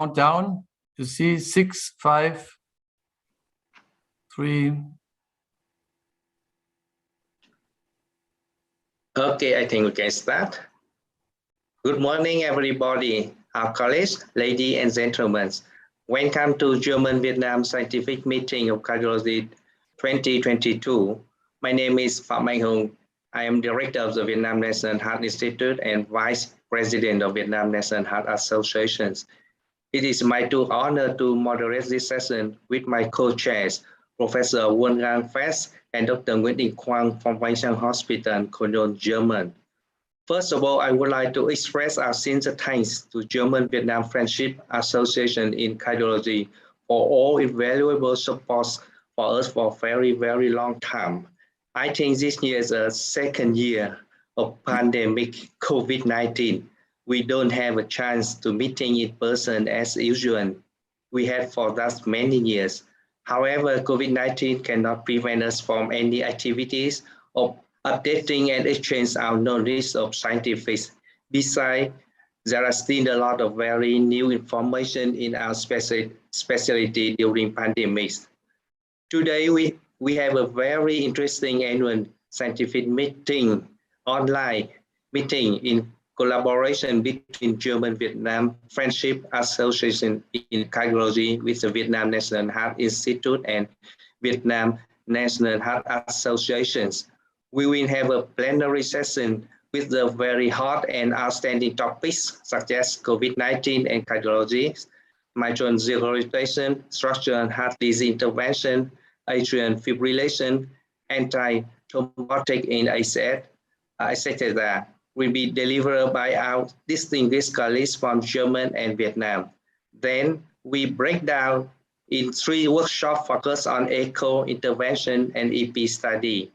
down to see 6, 5, 3. Okay, I think we can start. Good morning, everybody, our colleagues, ladies and gentlemen. Welcome to German-Vietnam Scientific Meeting of Cardiology 2022. My name is Phạm Anh Hùng. I am Director of the Vietnam National Heart Institute and Vice President of Vietnam National Heart Association. It is my true honor to moderate this session with my co-chairs, Professor Wolfgang Fest and Dr. Nguyễn Đình Quang from Vincent Hospital, Cologne, Germany. First of all, I would like to express our sincere thanks to German-Vietnam Friendship Association in Cardiology for all invaluable support for us for a very, very long time. I think this year is the second year of pandemic COVID-19. We don't have a chance to meeting in person as usual. We had for that many years. However, COVID-19 cannot prevent us from any activities of updating and exchange our knowledge of scientific. Besides, there are still a lot of very new information in our specialty during pandemics. Today, we have a very interesting annual scientific meeting, online meeting in collaboration between German-Vietnam Friendship Association in Cardiology with the Vietnam National Heart Institute and Vietnam National Heart Associations. We will have a plenary session with the very hot and outstanding topics such as COVID-19 and cardiology, mitral regurgitation, structural heart disease intervention, atrial fibrillation, anti-thrombotic in ACS, etc. will be delivered by our distinguished colleagues from Germany and Vietnam. Then we break down in 3 workshops focused on echo intervention and EP study.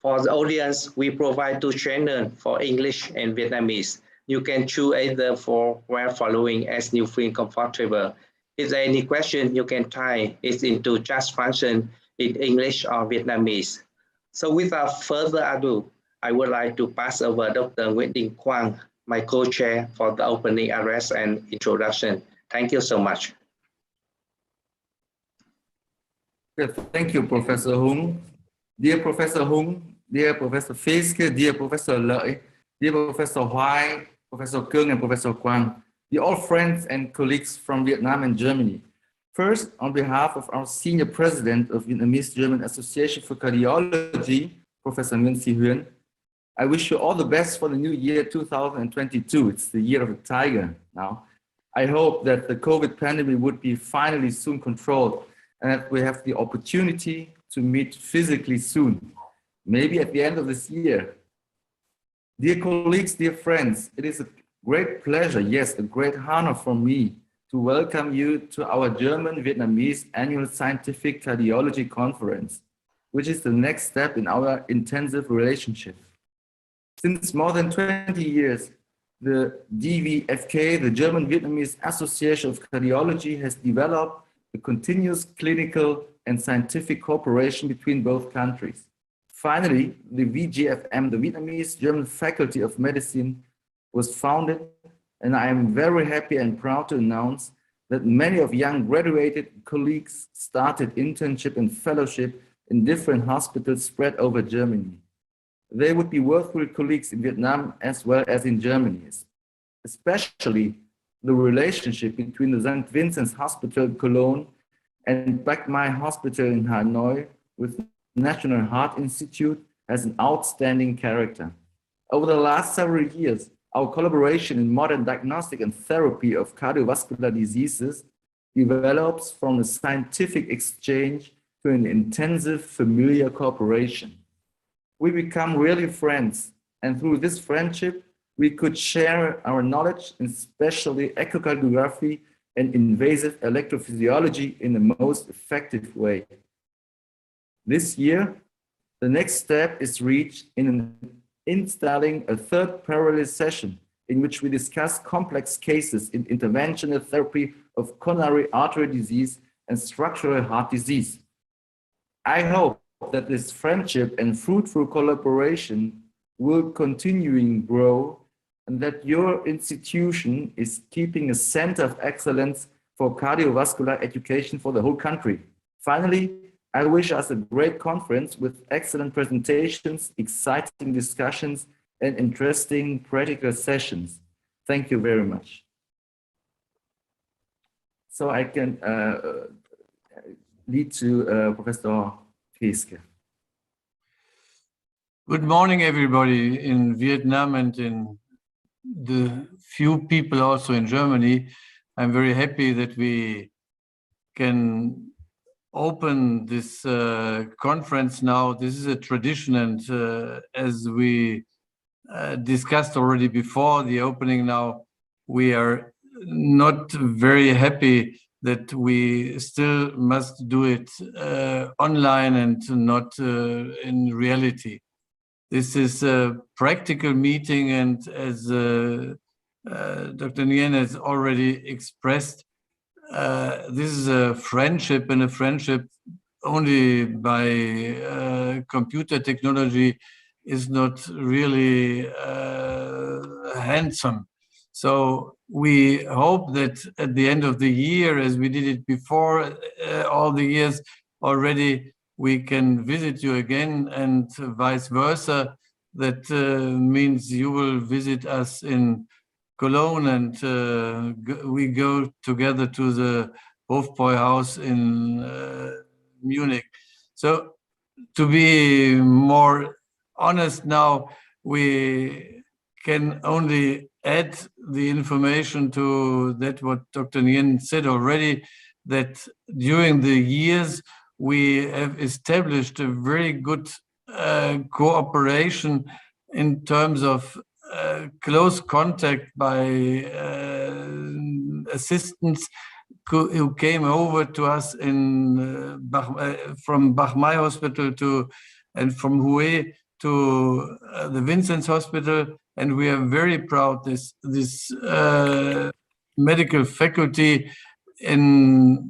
For the audience, we provide 2 channels for English and Vietnamese. You can choose either for while following as you feel comfortable. If there are any question, you can type it into chat function in English or Vietnamese. So without further ado, I would like to pass over Dr. Nguyễn Đình Quang, my co-chair, for the opening address and introduction. Thank you so much. Thank you, Professor Hùng. Dear Professor Hùng, dear Professor Fiske, dear Professor Lợi, dear Professor Hoài, Professor Cương, and Professor Quang, dear all friends and colleagues from Vietnam and Germany. First, on behalf of our Senior President of Vietnamese German Association for Cardiology, Professor Nguyen PHImôN, I wish you all the best for the new year 2022. It's the year of the tiger now. I hope that the COVID pandemic would be finally soon controlled and that we have the opportunity to meet physically soon, maybe at the end of this year. Dear colleagues, dear friends, it is a great pleasure, yes, a great honor for me to welcome you to our German-Vietnamese annual Scientific Cardiology Conference, which is the next step in our intensive relationship. Since more than 20 years, the DVFK, the German-Vietnamese Association of Cardiology, has developed a continuous clinical and scientific cooperation between both countries. Finally, the VGFM, the Vietnamese German Faculty of Medicine, was founded, and I am very happy and proud to announce that many of young graduated colleagues started internship and fellowship in different hospitals spread over Germany. They would be worthwhile colleagues in Vietnam as well as in Germany, especially the relationship between the St. Vincent's Hospital Cologne and Bach Mai Hospital in Hanoi with the National Heart Institute has an outstanding character. Over the last several years, our collaboration in modern diagnostic and therapy of cardiovascular diseases develops from a scientific exchange to an intensive familiar cooperation. We become really friends, and through this friendship, we could share our knowledge, especially echocardiography and invasive electrophysiology, in the most effective way. This year, the next step is reached in installing a 3rd parallel session in which we discuss complex cases in interventional therapy of coronary artery disease and structural heart disease. I hope that this friendship and fruitful collaboration will continue and grow, and that your institution is keeping a center of excellence for cardiovascular education for the whole country. Finally, I wish us a great conference with excellent presentations, exciting discussions, and interesting practical sessions. Thank you very much. So I can lead to Professor Fiske. Good morning, everybody in Vietnam and in the few people also in Germany. I'm very happy that we can open this conference now. This is a tradition, and as we discussed already before the opening now, we are not very happy that we still must do it online and not in reality. This is a practical meeting, and as Dr. Nguyen has already expressed, this is a friendship, and a friendship only by computer technology is not really handsome. So we hope that at the end of the year, as we did it before all the years already, we can visit you again, and vice versa. That means you will visit us in Cologne, and we go together to the Hofbräuhaus in Munich. So to be more honest now, we can only add the information to that what Dr. Nguyen said already, that during the years we have established a very good cooperation in terms of close contact by assistants who came over to us in from Bach-Mai Hospital and from Hue to the Vincent's Hospital, and we are very proud this medical faculty in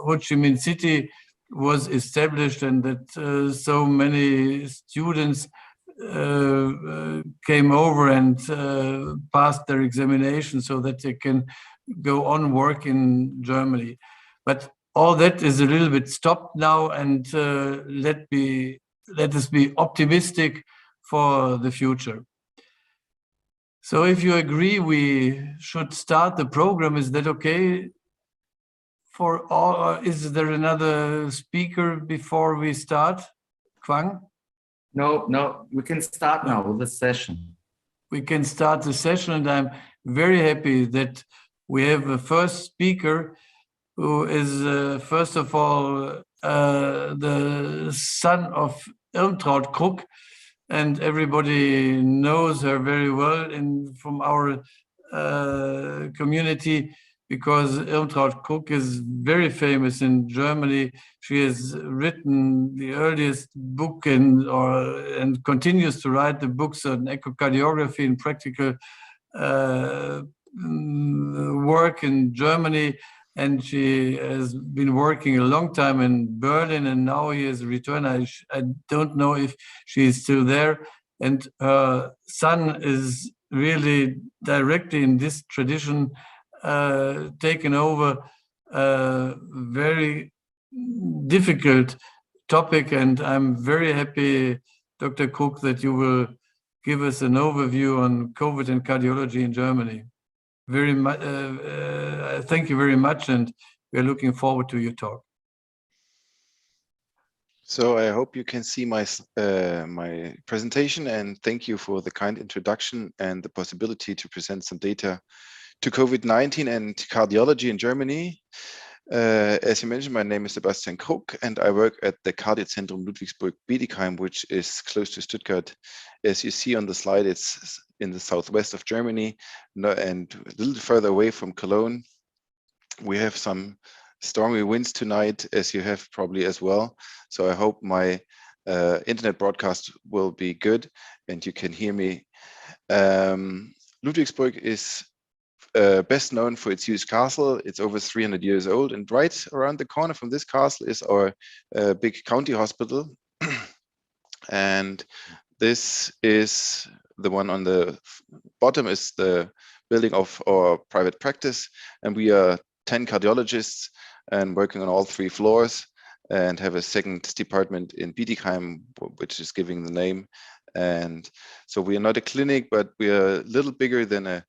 Ho Chi Minh City was established, and that so many students came over and passed their examination so that they can go on work in Germany. But all that is a little bit stopped now, and let us be optimistic for the future. So if you agree, we should start the program. Is that okay for all? Or is there another speaker before we start? Quang? No, we can start now with the session. We can start the session, and I'm very happy that we have a first speaker who is, first of all, the son of Irmtraut Kruk, and everybody knows her very well from our community, because Irmtraut Kruk is very famous in Germany. She has written the earliest book and continues to write the books on echocardiography and practical work in Germany. And she has been working a long time in Berlin, and now he has returned. I don't know if she is still there. And her son is really directly in this tradition taken over a very difficult topic. And I'm very happy, Dr. Kruk, that you will give us an overview on COVID and cardiology in Germany. Very much. Thank you very much, and we're looking forward to your talk. So I hope you can see my presentation, and thank you for the kind introduction and the possibility to present some data to COVID-19 and cardiology in Germany. As you mentioned, my name is Sebastian Kruk, and I work at the Kardiozentrum Ludwigsburg-Bietigheim, which is close to Stuttgart. As you see on the slide, it's in the southwest of Germany, and a little further away from Cologne. We have some stormy winds tonight, as you have probably as well. So I hope my internet broadcast will be good and you can hear me. Ludwigsburg is best known for its huge castle. It's over 300 years old, and right around the corner from this castle is our big county hospital. And this is the one on the bottom is the building of our private practice, and we are 10 cardiologists and working on all 3 floors, and have a second department in Bietigheim, which is giving the name. And so we are not a clinic, but we are a little bigger than a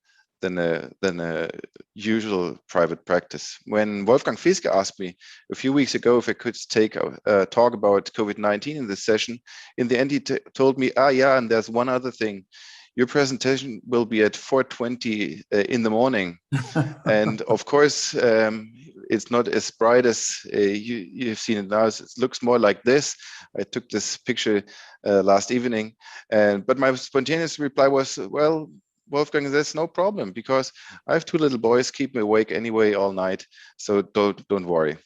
usual private practice. When Wolfgang Fiske asked me a few weeks ago if I could take a talk about COVID-19 in this session, in the end he told me, yeah, and there's one other thing. Your presentation will be at 4:20 in the morning. And of course, it's not as bright as you've seen it now. It looks more like this. I took this picture last evening, but my spontaneous reply was, well, Wolfgang, that's no problem, because I have 2 little boys, keep me awake anyway all night, so don't worry.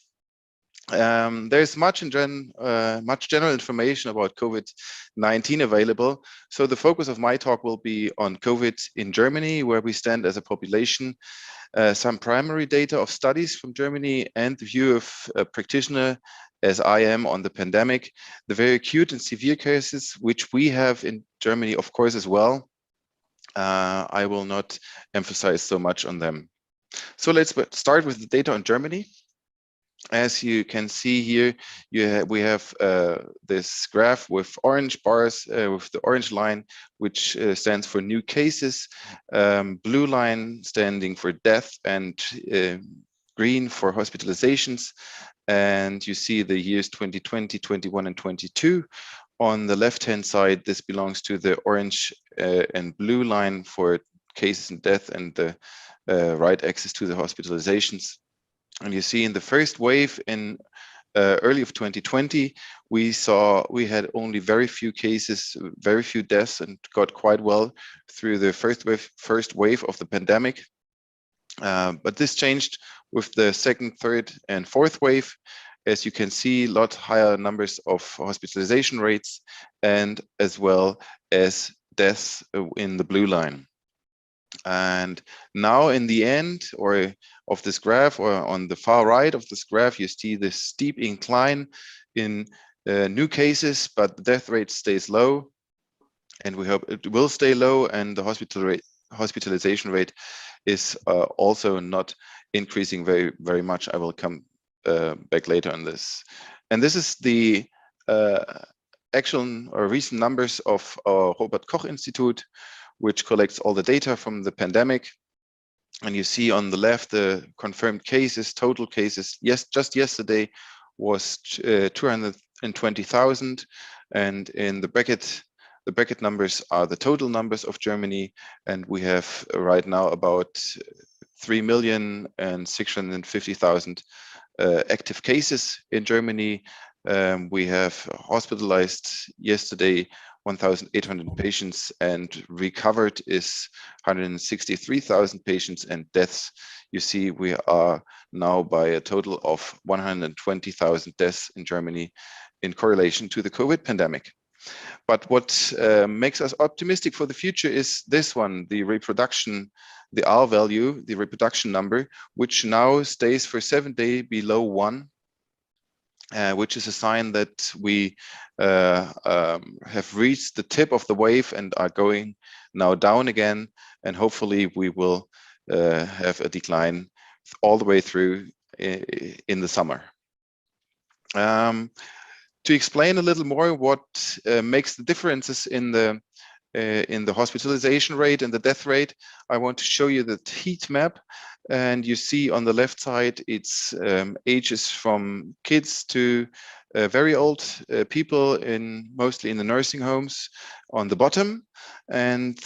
There's much general information about COVID-19 available. So the focus of my talk will be on COVID in Germany, where we stand as a population, some primary data of studies from Germany, and the view of a practitioner, as I am, on the pandemic, the very acute and severe cases, which we have in Germany, of course, as well. I will not emphasize so much on them. So let's start with the data on Germany. As you can see here, we have this graph with orange bars, with the orange line, which stands for new cases, blue line standing for death, and green for hospitalizations. And you see the years 2020, 21, and 22. On the left-hand side, this belongs to the orange and blue line for cases and death, and the right axis to the hospitalizations. And you see in the first wave in early of 2020, we had only very few cases, very few deaths, and got quite well through the first wave of the pandemic. But this changed with the second, third, and fourth wave. As you can see, a lot higher numbers of hospitalization rates, and as well as deaths in the blue line. And now in the end of this graph, or on the far right of this graph, you see this steep incline in new cases, but the death rate stays low, and we hope it will stay low, and the hospitalization rate is also not increasing very much. I will come back later on this. And this is the actual or recent numbers of our Robert Koch Institute, which collects all the data from the pandemic. And you see on the left the confirmed cases, total cases. Yes, just yesterday was 220,000, and in the bracket numbers are the total numbers of Germany, and we have right now about 3,650,000 active cases in Germany. We have hospitalized yesterday 1,800 patients, and recovered is 163,000 patients, and deaths, you see, we are now by a total of 120,000 deaths in Germany in correlation to the COVID pandemic. But what makes us optimistic for the future is this one, the reproduction, the R value, the reproduction number, which now stays for 7 days below 1. Which is a sign that we have reached the tip of the wave and are going now down again, and hopefully we will have a decline all the way through in the summer. To explain a little more what makes the differences in the hospitalization rate and the death rate, I want to show you the heat map. And you see on the left side, it's ages from kids to very old people, mostly in the nursing homes on the bottom. And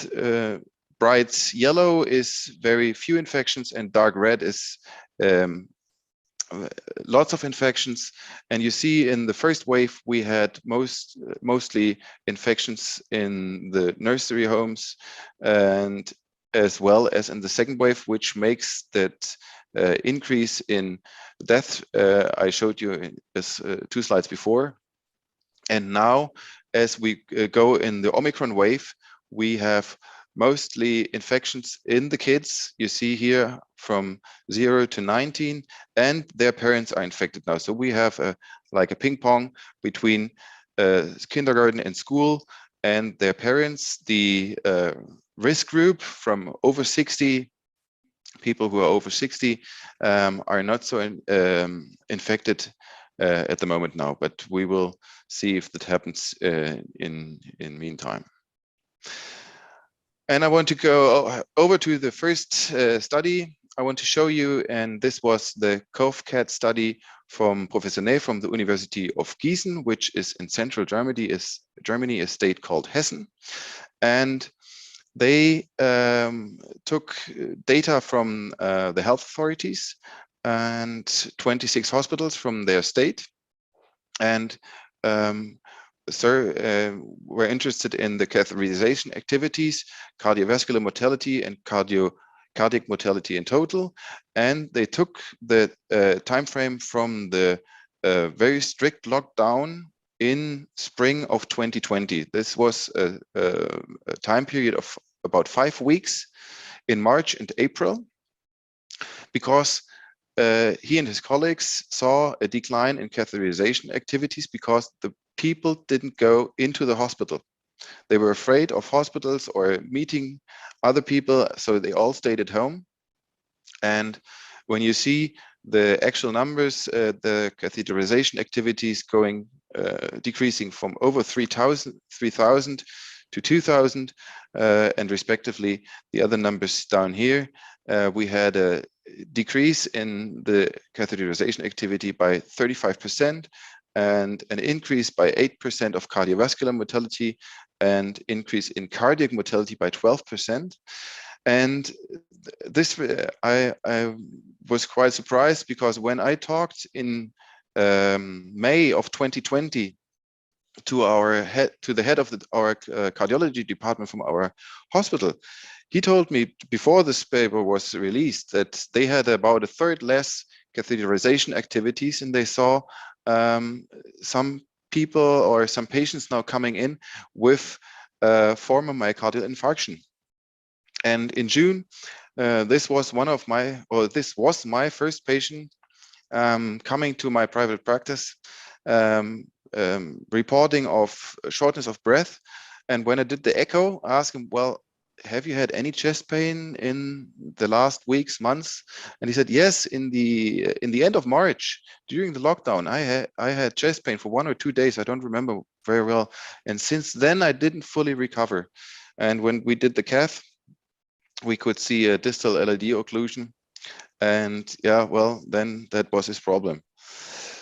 bright yellow is very few infections, and dark red is lots of infections. And you see in the first wave, we had mostly infections in the nursery homes, and as well as in the second wave, which makes that increase in death I showed you as 2 slides before. And now, as we go in the Omicron wave, we have mostly infections in the kids. You see here from 0 to 19, and their parents are infected now. So we have like a ping pong between kindergarten and school, and their parents. The risk group from over 60, people who are over 60 are not so infected at the moment now, but we will see if that happens in meantime. And I want to go over to the first study I want to show you, and this was the COVCAT study from Professor Ney from the University of Gießen, which is in central Germany, a state called Hessen. And they took data from the health authorities and 26 hospitals from their state, and we're interested in the catheterization activities, cardiovascular mortality, and cardiac mortality in total. And they took the time frame from the very strict lockdown in spring of 2020. This was a time period of about 5 weeks in March and April, because he and his colleagues saw a decline in catheterization activities because the people didn't go into the hospital. They were afraid of hospitals or meeting other people, so they all stayed at home. And when you see the actual numbers, the catheterization activities decreasing from over 3,000 to 2,000, and respectively the other numbers down here, we had a decrease in the catheterization activity by 35%, and an increase by 8% of cardiovascular mortality, and increase in cardiac mortality by 12%. And this, I was quite surprised, because when I talked in May of 2020 to the head of our cardiology department from our hospital, he told me before this paper was released that they had about a third less catheterization activities, and they saw some people or some patients now coming in with former myocardial infarction. And in June, this was my first patient coming to my private practice, reporting of shortness of breath. And when I did the echo, I asked him, well, have you had any chest pain in the last weeks, months? And he said, yes, in the end of March, during the lockdown, I had chest pain for 1 or 2 days. I don't remember very well. And since then, I didn't fully recover. And when we did the cath, we could see a distal LAD occlusion. And yeah, well, then that was his problem.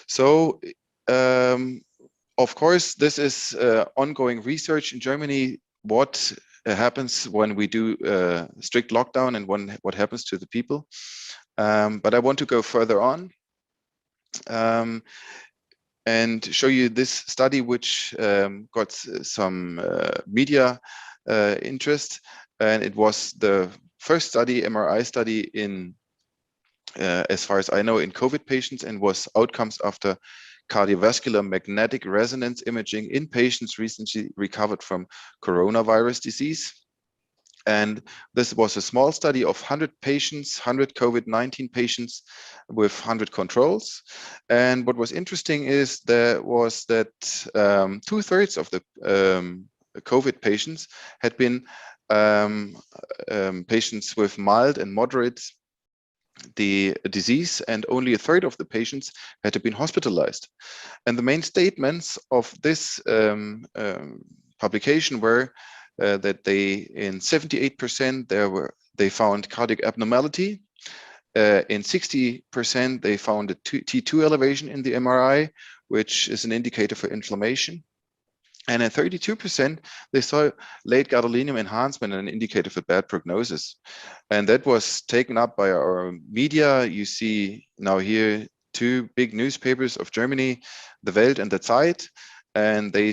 So, of course, this is ongoing research in Germany, what happens when we do strict lockdown and what happens to the people. But I want to go further on and show you this study, which got some media interest. And it was the first study, MRI study in, as far as I know, in COVID patients, and was outcomes after cardiovascular magnetic resonance imaging in patients recently recovered from coronavirus disease. And this was a small study of 100 patients, 100 COVID-19 patients with 100 controls. And what was interesting is that 2/3 of the COVID patients had been patients with mild and moderate the disease, and only 1/3 of the patients had been hospitalized. And the main statements of this publication were that in 78% they found cardiac abnormality. In 60% they found a T2 elevation in the MRI, which is an indicator for inflammation. And in 32%, they saw late gadolinium enhancement, an indicator for bad prognosis. And that was taken up by our media. You see now here 2 big newspapers of Germany, the Welt and the Zeit, and they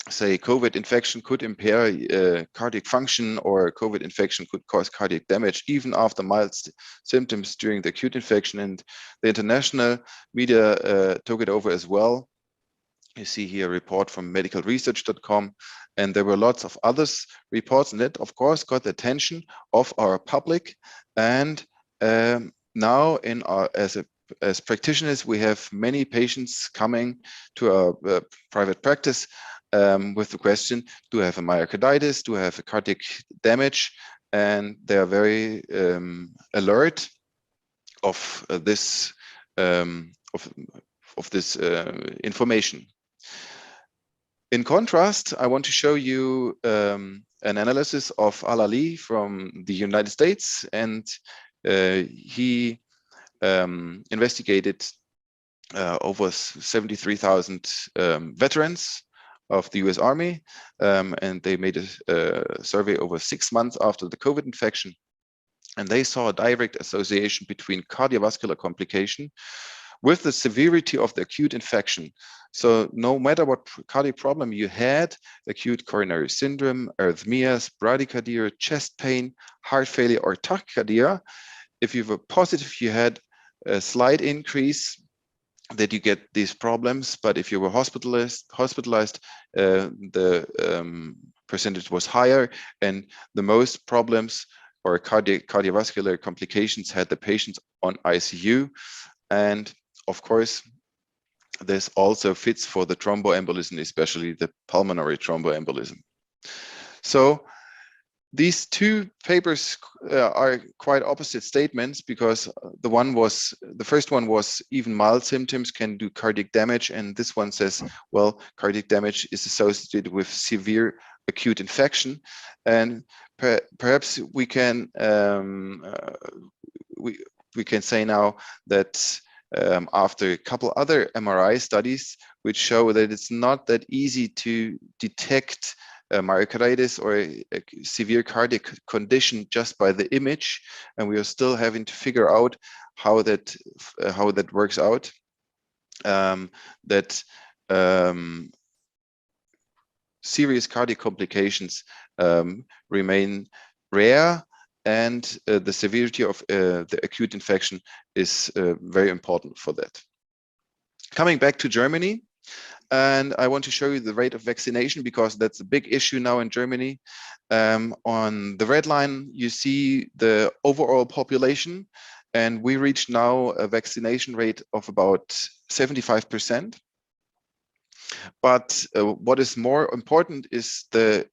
say COVID infection could impair cardiac function, or COVID infection could cause cardiac damage even after mild symptoms during the acute infection. And the international media took it over as well. You see here a report from medicalresearch.com, and there were lots of others reports, and that of course got the attention of our public. And now as practitioners, we have many patients coming to our private practice with the question, do I have a myocarditis? Do I have a cardiac damage? And they are very alert of this information. In contrast, I want to show you an analysis of Al-Ali from the United States, and he investigated over 73,000 veterans of the US Army, and they made a survey over 6 months after the COVID infection, and they saw a direct association between cardiovascular complication with the severity of the acute infection. So no matter what cardiac problem you had, acute coronary syndrome, arrhythmias, bradycardia, chest pain, heart failure, or tachycardia, if you were positive, you had a slight increase that you get these problems, but if you were hospitalized, the percentage was higher, and the most problems or cardiovascular complications had the patients on ICU. And of course, this also fits for the thromboembolism, especially the pulmonary thromboembolism. So these two papers are quite opposite statements, because the first one was even mild symptoms can do cardiac damage, and this one says, well, cardiac damage is associated with severe acute infection. And perhaps we can say now that after a couple other MRI studies which show that it's not that easy to detect myocarditis or a severe cardiac condition just by the image, and we are still having to figure out how that works out. Serious cardiac complications remain rare, and the severity of the acute infection is very important for that. Coming back to Germany, and I want to show you the rate of vaccination, because that's a big issue now in Germany. On the red line, you see the overall population, and we reach now a vaccination rate of about 75%. But what is more important is the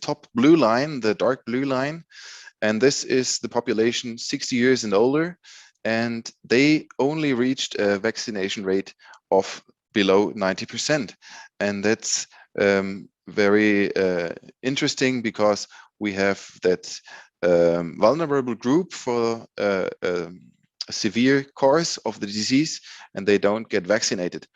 top blue line, the dark blue line, and this is the population 60 years and older, and they only reached a vaccination rate of below 90%. And that's very interesting, because we have that vulnerable group for a severe course of the disease, and they don't get vaccinated.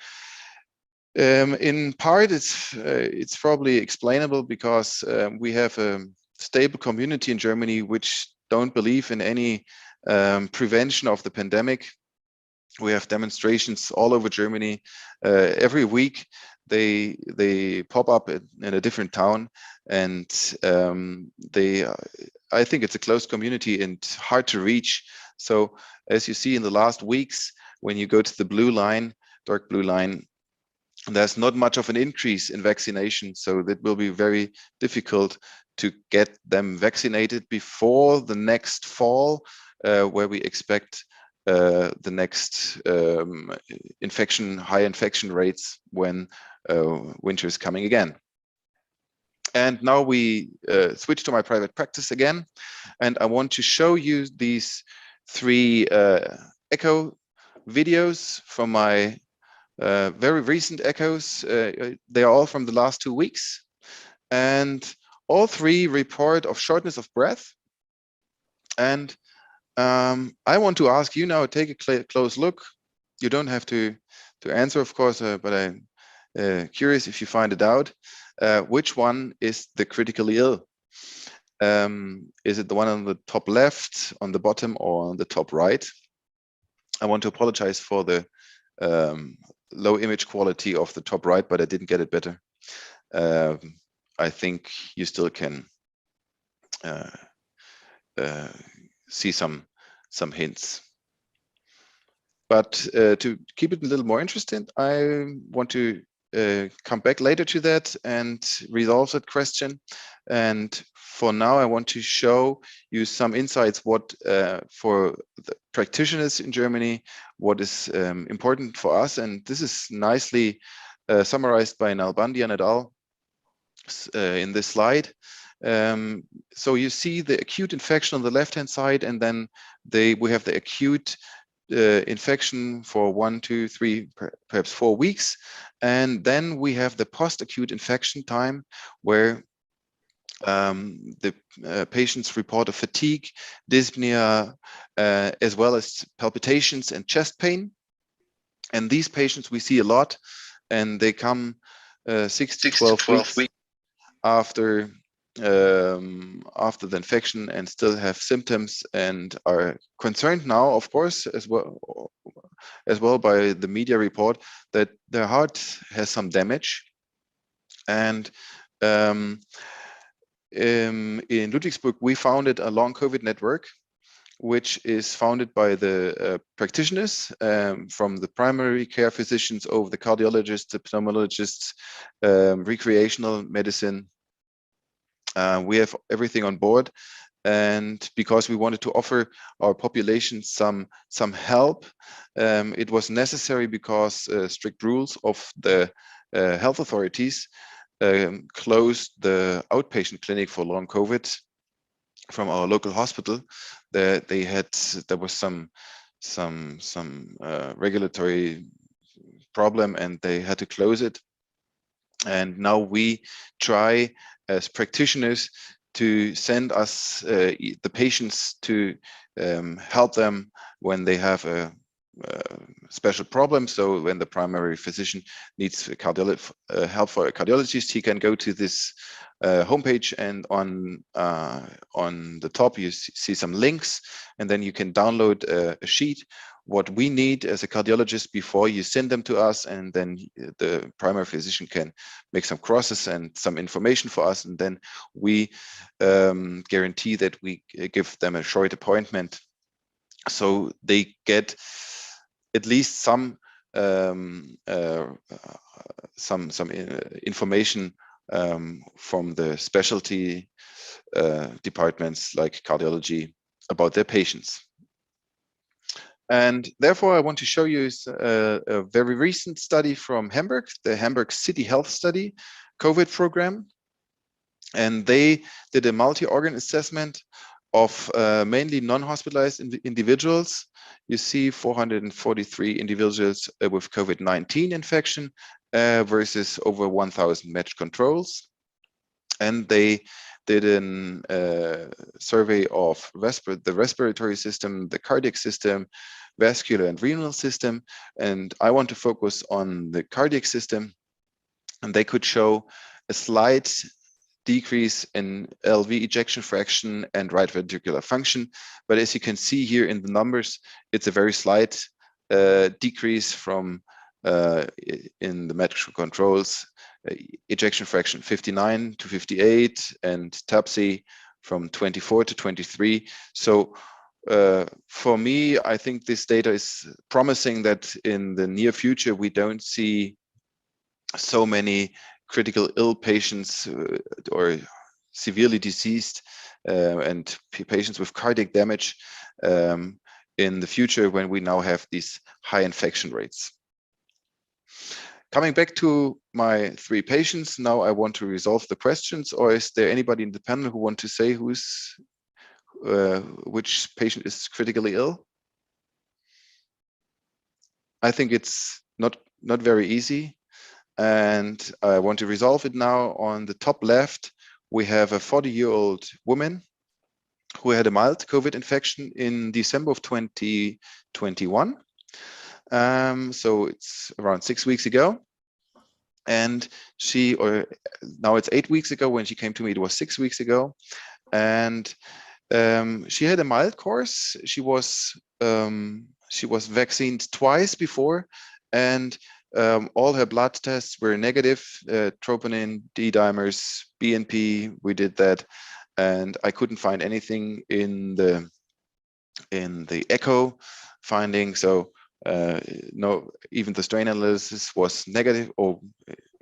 In part, it's probably explainable, because we have a stable community in Germany which don't believe in any prevention of the pandemic. We have demonstrations all over Germany. Every week they pop up in a different town, and I think it's a close community and hard to reach. So as you see in the last weeks, when you go to the blue line, dark blue line, there's not much of an increase in vaccination, so that will be very difficult to get them vaccinated before the next fall, where we expect the next high infection rates when winter is coming again. And now we switch to my private practice again, and I want to show you these 3 echo videos from my very recent echoes. They are all from the last 2 weeks, and all 3 report of shortness of breath. And I want to ask you now, take a close look. You don't have to answer, of course, but I'm curious if you find it out. Which one is the critically ill? Is it the one on the top left, on the bottom, or on the top right? I want to apologize for the low image quality of the top right, but I didn't get it better. I think you still can see some hints. But to keep it a little more interesting, I want to come back later to that and resolve that question. And for now, I want to show you some insights what for the practitioners in Germany, what is important for us. And this is nicely summarized by Nalbandian et al. in this slide. So you see the acute infection on the left-hand side, and then we have the acute infection for 1, 2, 3, perhaps 4 weeks, and then we have the post-acute infection time, where the patients report a fatigue, dyspnea, as well as palpitations and chest pain. And these patients we see a lot, and they come 6 to 12 weeks after the infection and still have symptoms, and are concerned now, of course, as well by the media report that their heart has some damage. And in Ludwigsburg, we founded a long COVID network, which is founded by the practitioners from the primary care physicians over the cardiologists, the pneumologists, recreational medicine. We have everything on board, and because we wanted to offer our population some help, it was necessary because strict rules of the health authorities closed the outpatient clinic for long COVID from our local hospital. There was some regulatory problem, and they had to close it. And now we try as practitioners to send us the patients to help them when they have a special problem. So when the primary physician needs help for a cardiologist, he can go to this homepage, and on the top you see some links, and then you can download a sheet what we need as a cardiologist before you send them to us, and then the primary physician can make some crosses and some information for us, and then we guarantee that we give them a short appointment, so they get at least some information from the specialty departments like cardiology about their patients. And therefore, I want to show you a very recent study from Hamburg, the Hamburg City Health Study COVID program. And they did a multi-organ assessment of mainly non-hospitalized individuals. You see 443 individuals with COVID-19 infection versus over 1,000 matched controls. And they did a survey of the respiratory system, the cardiac system, vascular and renal system. And I want to focus on the cardiac system. And they could show a slight decrease in LV ejection fraction and right ventricular function. But as you can see here in the numbers, it's a very slight decrease from in the matched controls. Ejection fraction 59 to 58, and TAPSE from 24 to 23. So for me, I think this data is promising that in the near future, we don't see so many critical ill patients or severely diseased and patients with cardiac damage in the future, when we now have these high infection rates. Coming back to my 3 patients, now I want to resolve the questions. Or is there anybody in the panel who want to say which patient is critically ill? I think it's not very easy, and I want to resolve it now. On the top left, we have a 40-year-old woman who had a mild COVID infection in December of 2021. So it's around 6 weeks ago, and now it's 8 weeks ago. When she came to me, it was 6 weeks ago, and she had a mild course. She was vaccinated twice before, and all her blood tests were negative. Troponin, D-dimers, BNP. We did that, and I couldn't find anything in the echo finding. So no, even the strain analysis was negative, or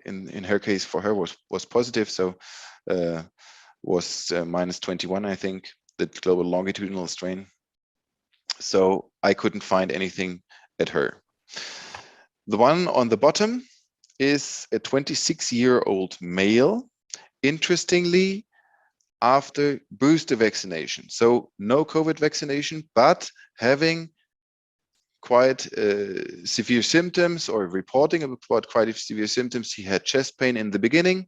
in her case, for her was positive. So was minus 21, I think, the global longitudinal strain. So I couldn't find anything at her. The one on the bottom is a 26-year-old male, interestingly, after booster vaccination. So no COVID vaccination, but having quite severe symptoms, or reporting about quite severe symptoms. He had chest pain in the beginning,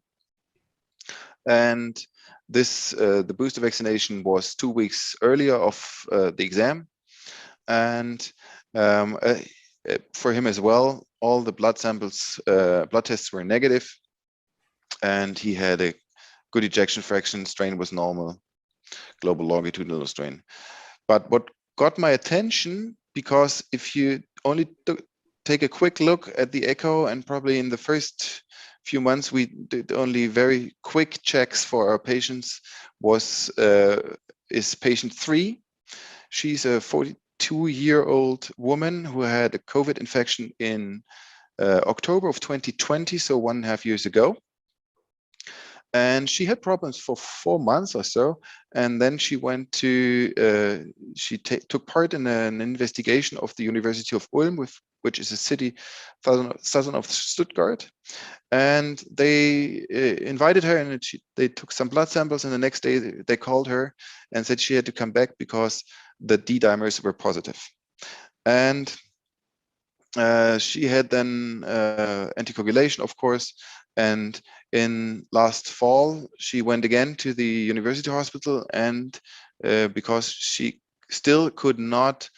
and this the booster vaccination was 2 weeks earlier of the exam, and for him as well, all the blood samples, blood tests were negative, and he had a good ejection fraction, strain was normal, global longitudinal strain. But what got my attention, because if you only take a quick look at the echo, and probably in the first few months we did only very quick checks for our patients, is patient 3. She's a 42-year-old woman who had a COVID infection in October of 2020, so 1.5 years ago. And she had problems for 4 months or so, and then she went to she took part in an investigation of the University of Ulm, which is a city southern of Stuttgart, and they invited her, and they took some blood samples, and the next day they called her and said she had to come back because the D-dimers were positive. And she had then anticoagulation, of course, and in last fall she went again to the university hospital, and because she still could not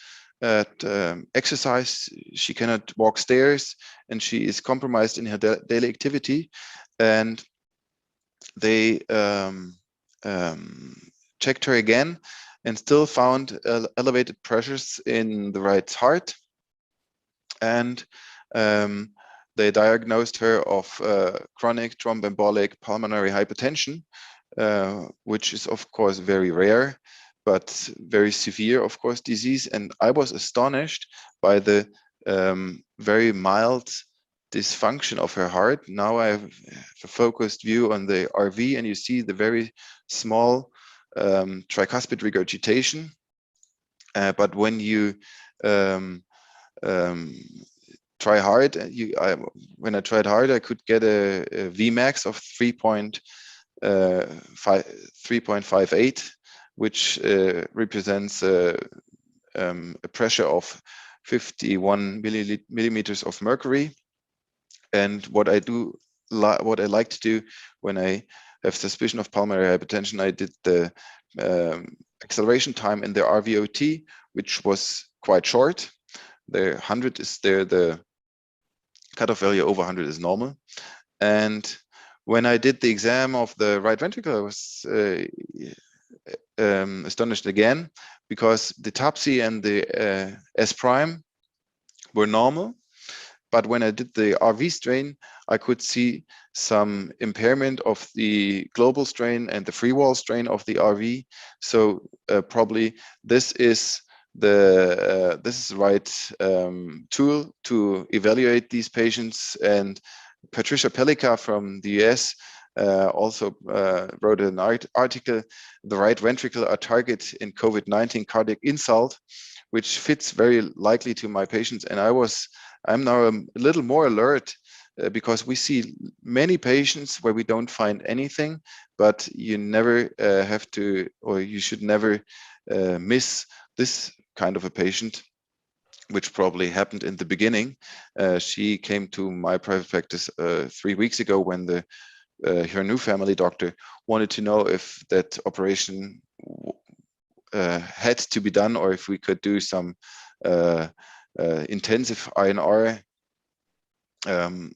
exercise, she cannot walk stairs, and she is compromised in her daily activity, and they checked her again and still found elevated pressures in the right heart, and they diagnosed her of chronic thromboembolic pulmonary hypertension, which is of course very rare, but very severe, of course, disease. And I was astonished by the very mild dysfunction of her heart. Now I have a focused view on the RV, and you see the very small tricuspid regurgitation. But when you try hard, when I tried hard, I could get a Vmax of 3.58, which represents a pressure of 51 millimeters of mercury. And what I like to do when I have suspicion of pulmonary hypertension, I did the acceleration time in the RVOT, which was quite short. The 100 is there, the cutoff value over 100 is normal. And when I did the exam of the right ventricle, I was astonished again, because the TAPSI and the S prime were normal. But when I did the RV strain, I could see some impairment of the global strain and the free wall strain of the RV. So probably this is the right tool to evaluate these patients. And Patricia Pellica from the US also wrote an article, "The right ventricle are target in COVID-19 cardiac insult," which fits very likely to my patients. And I'm now a little more alert because we see many patients where we don't find anything, but you never have to, or you should never miss this kind of a patient, which probably happened in the beginning. She came to my private practice 3 weeks ago when her new family doctor wanted to know if that operation had to be done, or if we could do some intensive INR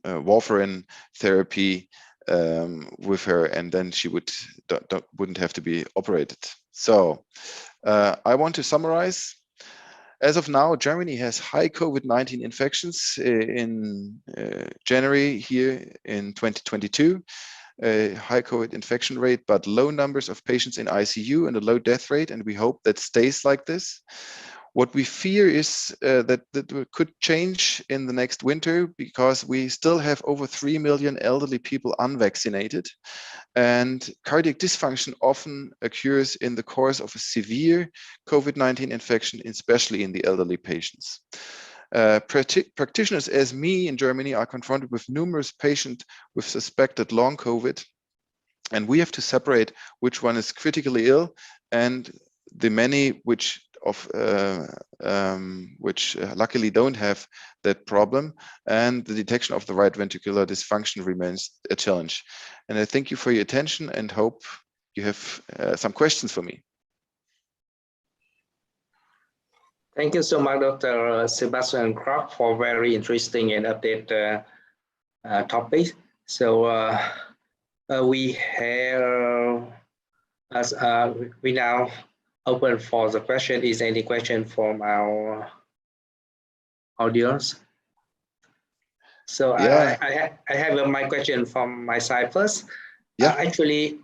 warfarin therapy with her, and then she wouldn't have to be operated. So I want to summarize. As of now, Germany has high COVID-19 infections in January here in 2022. A high COVID infection rate, but low numbers of patients in ICU and a low death rate, and we hope that stays like this. What we fear is that could change in the next winter, because we still have over 3 million elderly people unvaccinated, and cardiac dysfunction often occurs in the course of a severe COVID-19 infection, especially in the elderly patients. Practitioners as me in Germany are confronted with numerous patients with suspected long COVID, And we have to separate which one is critically ill and the many which luckily don't have that problem, and the detection of the right ventricular dysfunction remains a challenge. And I thank you for your attention and hope you have some questions for me. Thank you so much, Dr. Sebastian Krok, for very interesting and updated topic. So we have, we now open for the question. Is any question from our audience? So Yeah. I have my question from my side first. Yeah. Actually,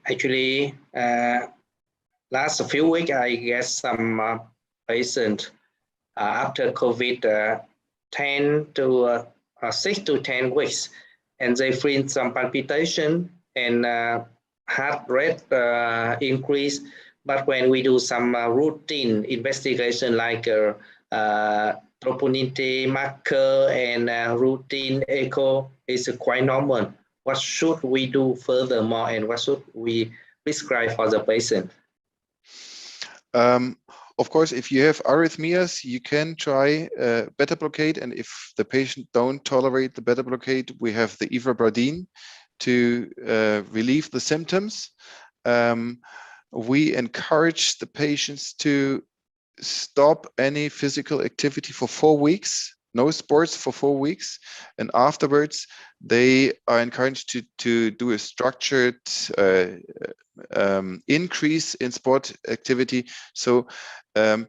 last few weeks I get some patient after COVID 10 to 6 to 10 weeks, and they feel some palpitation and heart rate increase. But when we do some routine investigation like troponin T marker and routine echo, is quite normal. What should we do furthermore, and what should we prescribe for the patient? Of course, if you have arrhythmias, you can try beta blockade, and if the patient don't tolerate the beta blockade, we have the ivabradine to relieve the symptoms. We encourage the patients to stop any physical activity for 4 weeks, no sports for 4 weeks, and afterwards they are encouraged to do a structured increase in sport activity. So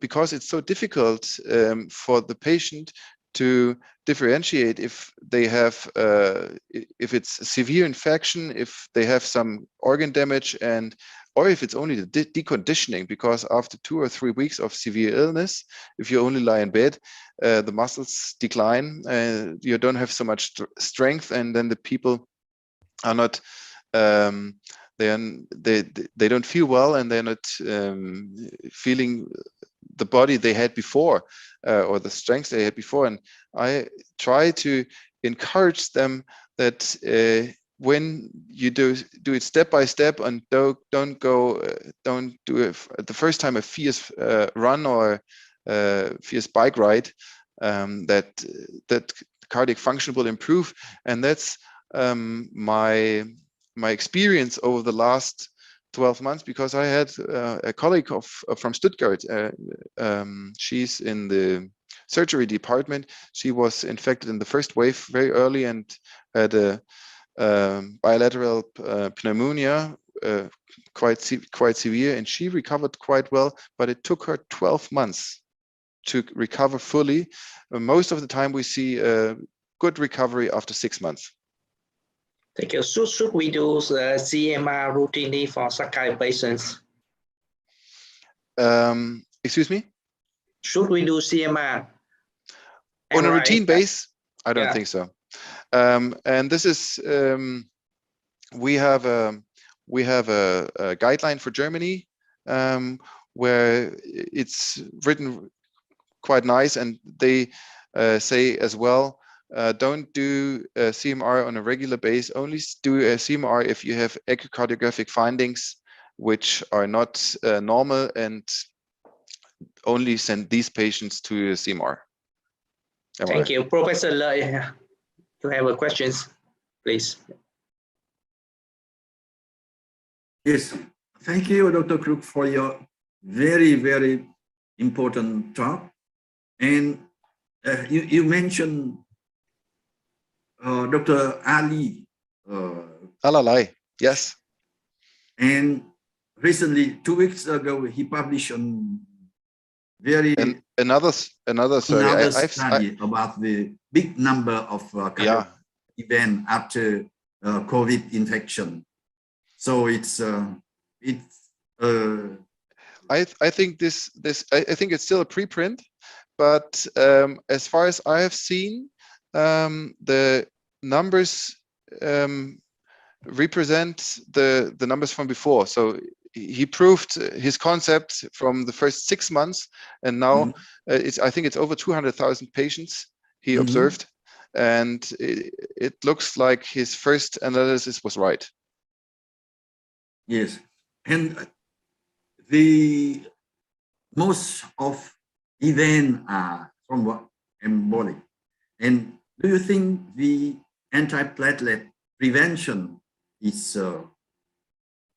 because it's so difficult for the patient to differentiate if they have if it's severe infection, if they have some organ damage, and or if it's only the deconditioning, because after 2 or 3 weeks of severe illness, if you only lie in bed, the muscles decline, you don't have so much strength, and then the people are not they don't feel well, and they're not feeling the body they had before or the strength they had before. And I try to encourage them that when you do it step by step, and don't do it the first time a fierce run or fierce bike ride, that cardiac function will improve. And that's my experience over the last 12 months, because I had a colleague from Stuttgart. She's in the surgery department. She was infected in the first wave very early and had a bilateral pneumonia, quite severe, and she recovered quite well, but it took her 12 months to recover fully. Most of the time we see a good recovery after 6 months. Thank you. Should we do CMR routinely for such kind of patients? Excuse me? Should we do CMR on a routine base? I don't Yeah. think so. And this is we have a guideline for Germany where it's written quite nice, and they say as well, don't do CMR on a regular base. Only do a CMR if you have echocardiographic findings which are not normal, and only send these patients to a CMR. Thank you. Professor Lợi, you have a questions, please. Yes, thank you, Dr. Krok, for your very, very important talk. And you mentioned Dr. Ali. Alalai, yes. And recently, 2 weeks ago, he published on very another study about the big number of event after COVID infection. So it's I think I think it's still a preprint, but as far as I have seen, the numbers represent the numbers from before. So he proved his concept from the first 6 months, and now I think it's over 200,000 patients he observed, and it looks like his first analysis was right. Yes, and the most of events are thromboembolic. And do you think the antiplatelet prevention is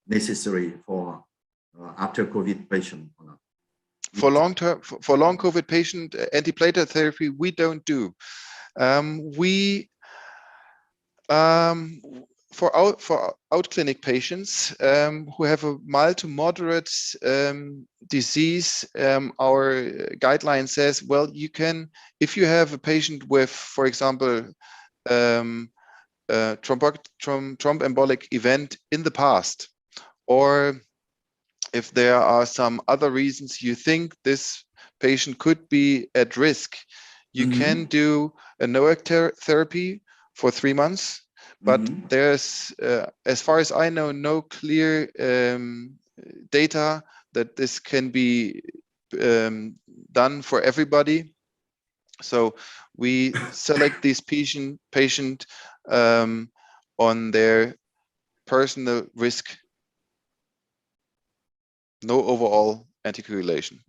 necessary for after COVID patient or not? For long COVID patient, antiplatelet therapy we don't do. For out clinic patients who have a mild to moderate disease, our guideline says, well, you can, if you have a patient with, for example, thromboembolic event in the past, or if there are some other reasons you think this patient could be at risk, you can do a NOAC therapy for 3 months. But there's, as far as I know, no clear data that this can be done for everybody. So we select this patient on their personal risk. No overall anticoagulation.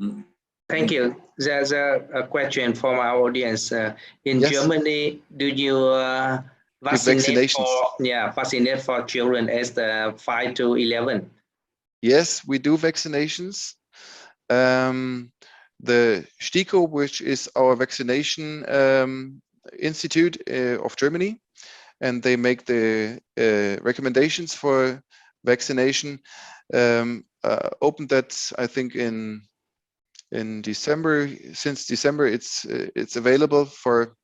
Thank you. There's a question from our audience. In Yes. Germany, do you vaccinate for children as the 5 to 11? Yes, we do vaccinations. The STIKO, which is our vaccination institute of Germany, and they make the recommendations for vaccination. Opened that, I think, in December. Since December, it's available for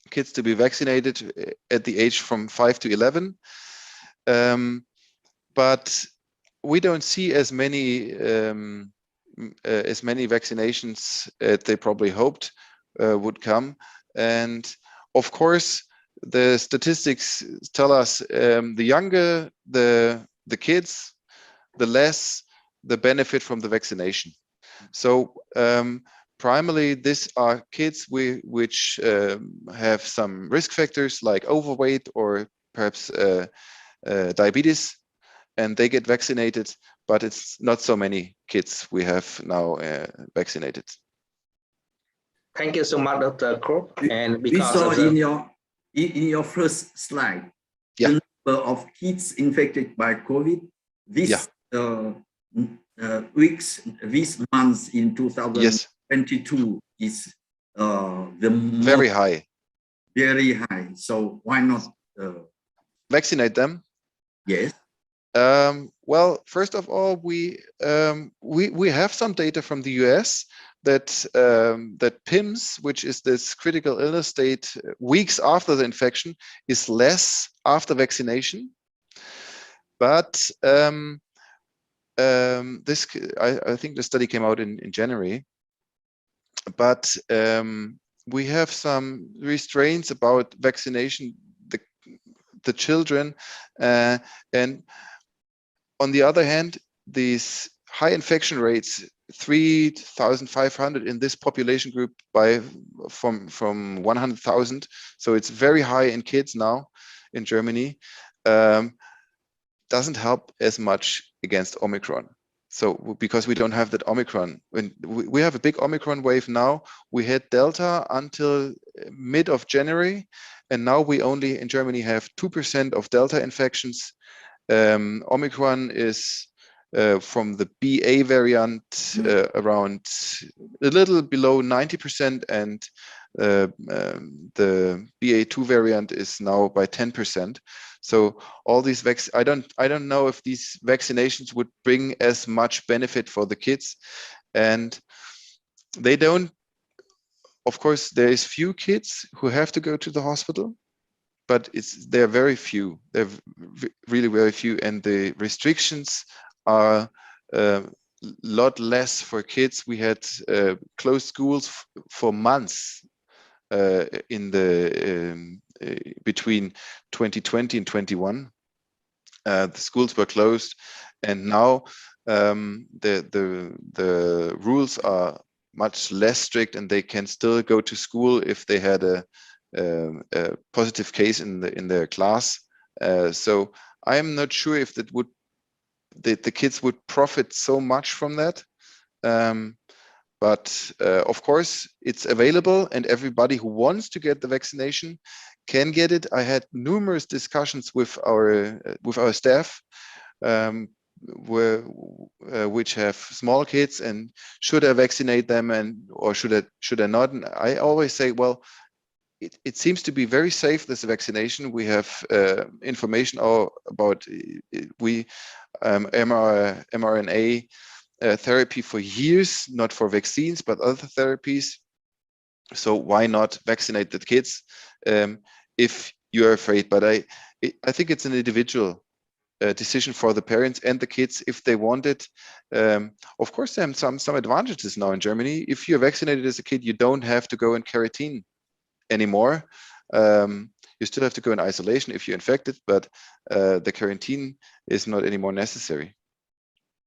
kids to be vaccinated at the age from 5 to 11. But we don't see as many vaccinations as they probably hoped would come. And of course, the statistics tell us the younger the kids, the less the benefit from the vaccination. So primarily, these are kids which have some risk factors like overweight or perhaps diabetes, and they get vaccinated, but it's not so many kids we have now vaccinated. Thank you so much, Dr. Kropp. And we because saw of the... in your first slide, yeah, the number of kids infected by COVID this months in 2022 is very high. Very high. So why not vaccinate them? Yes. Well, first of all, we have some data from the US that that PIMS, which is this critical illness state weeks after the infection, is less after vaccination. But this, I think the study came out in January. But we have some restraints about vaccination, the children, and on the other hand, these high infection rates, 3,500 in this population group from 100,000. So it's very high in kids now in Germany. Doesn't help as much against Omicron. So because we don't have that Omicron, when we have a big Omicron wave now, we had Delta until mid of January, and now we only in Germany have 2% of Delta infections. Omicron is from the BA variant around a little below 90%, and the BA2 variant is now by 10%. So all these I don't know if these vaccinations would bring as much benefit for the kids, and they don't. Of course, there is few kids who have to go to the hospital, but they're very few. They're really very few, and the restrictions are a lot less for kids. We had closed schools for months in the between 2020 and 21. The schools were closed, and now the rules are much less strict, and they can still go to school if they had a positive case in their class. So I am not sure if that would the kids would profit so much from that. But of course, it's available, and everybody who wants to get the vaccination can get it. I had numerous discussions with our staff, which have small kids, and should I vaccinate them, or should I not? And I always say, well, it seems to be very safe, this vaccination. We have information about mRNA therapy for years, not for vaccines, but other therapies. So why not vaccinate the kids if you're afraid? But I think it's an individual decision for the parents and the kids if they want it. Of course, there are some advantages now in Germany. If you're vaccinated as a kid, you don't have to go in quarantine anymore. You still have to go in isolation if you're infected, but the quarantine is not anymore necessary.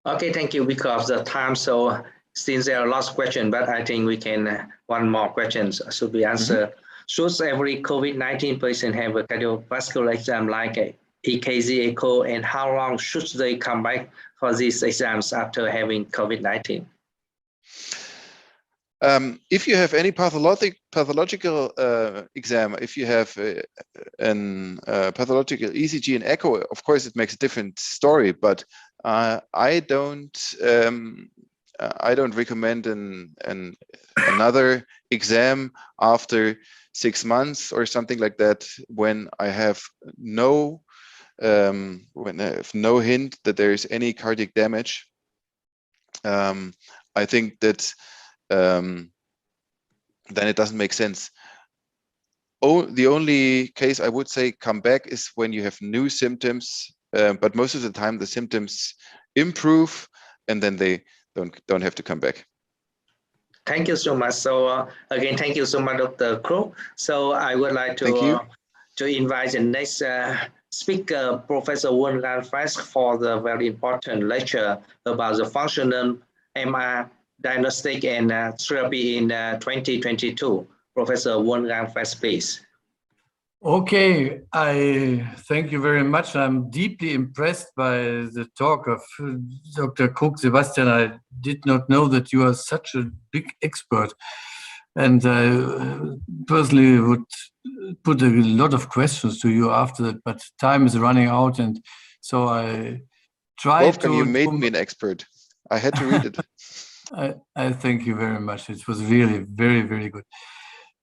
Okay, thank you. Because of the time, so since there are lots of questions, but I think we can one more questions should be answered. Should every COVID-19 patient have a cardiovascular exam like a EKG echo, and how long should they come back for these exams after having COVID-19? If you have any pathological exam, if you have an pathological ECG and echo, of course it makes a different story. But I don't recommend another exam after 6 months or something like that, when I have no hint that there is any cardiac damage. I think that then it doesn't make sense. The only case I would say come back is when you have new symptoms, but most of the time the symptoms improve, and then they don't have to come back. Thank you so much. So again, thank you so much, Dr. Krug. So I would like to invite the next speaker, Professor Wolfgang Frisch, for the very important lecture about the functional MR diagnostic and therapy in 2022. Professor Wolfgang Frisch, please. Okay, I thank you very much. I'm deeply impressed by the talk of Dr. Krug. Sebastian, I did not know that you are such a big expert. And I personally would put a lot of questions to you after that, but time is running out, and so I tried Wolfgang, to... you made me an expert. I had to read it. I thank you very much. It was really very, very good.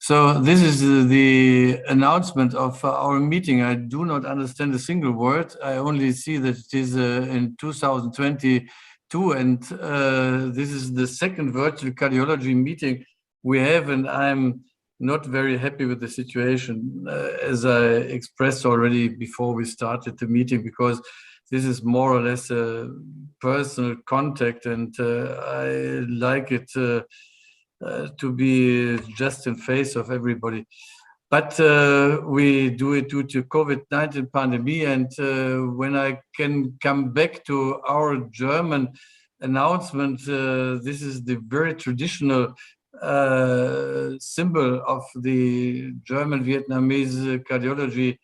So this is the announcement of our meeting. I do not understand a single word. I only see that it is in 2022, and this is the second virtual cardiology meeting we have, and I'm not very happy with the situation, as I expressed already before we started the meeting, because this is more or less a personal contact, and I like it to be just in face of everybody. But we do it due to COVID-19 pandemic, and when I can come back to our German announcement, this is the very traditional symbol of the German Vietnamese Cardiology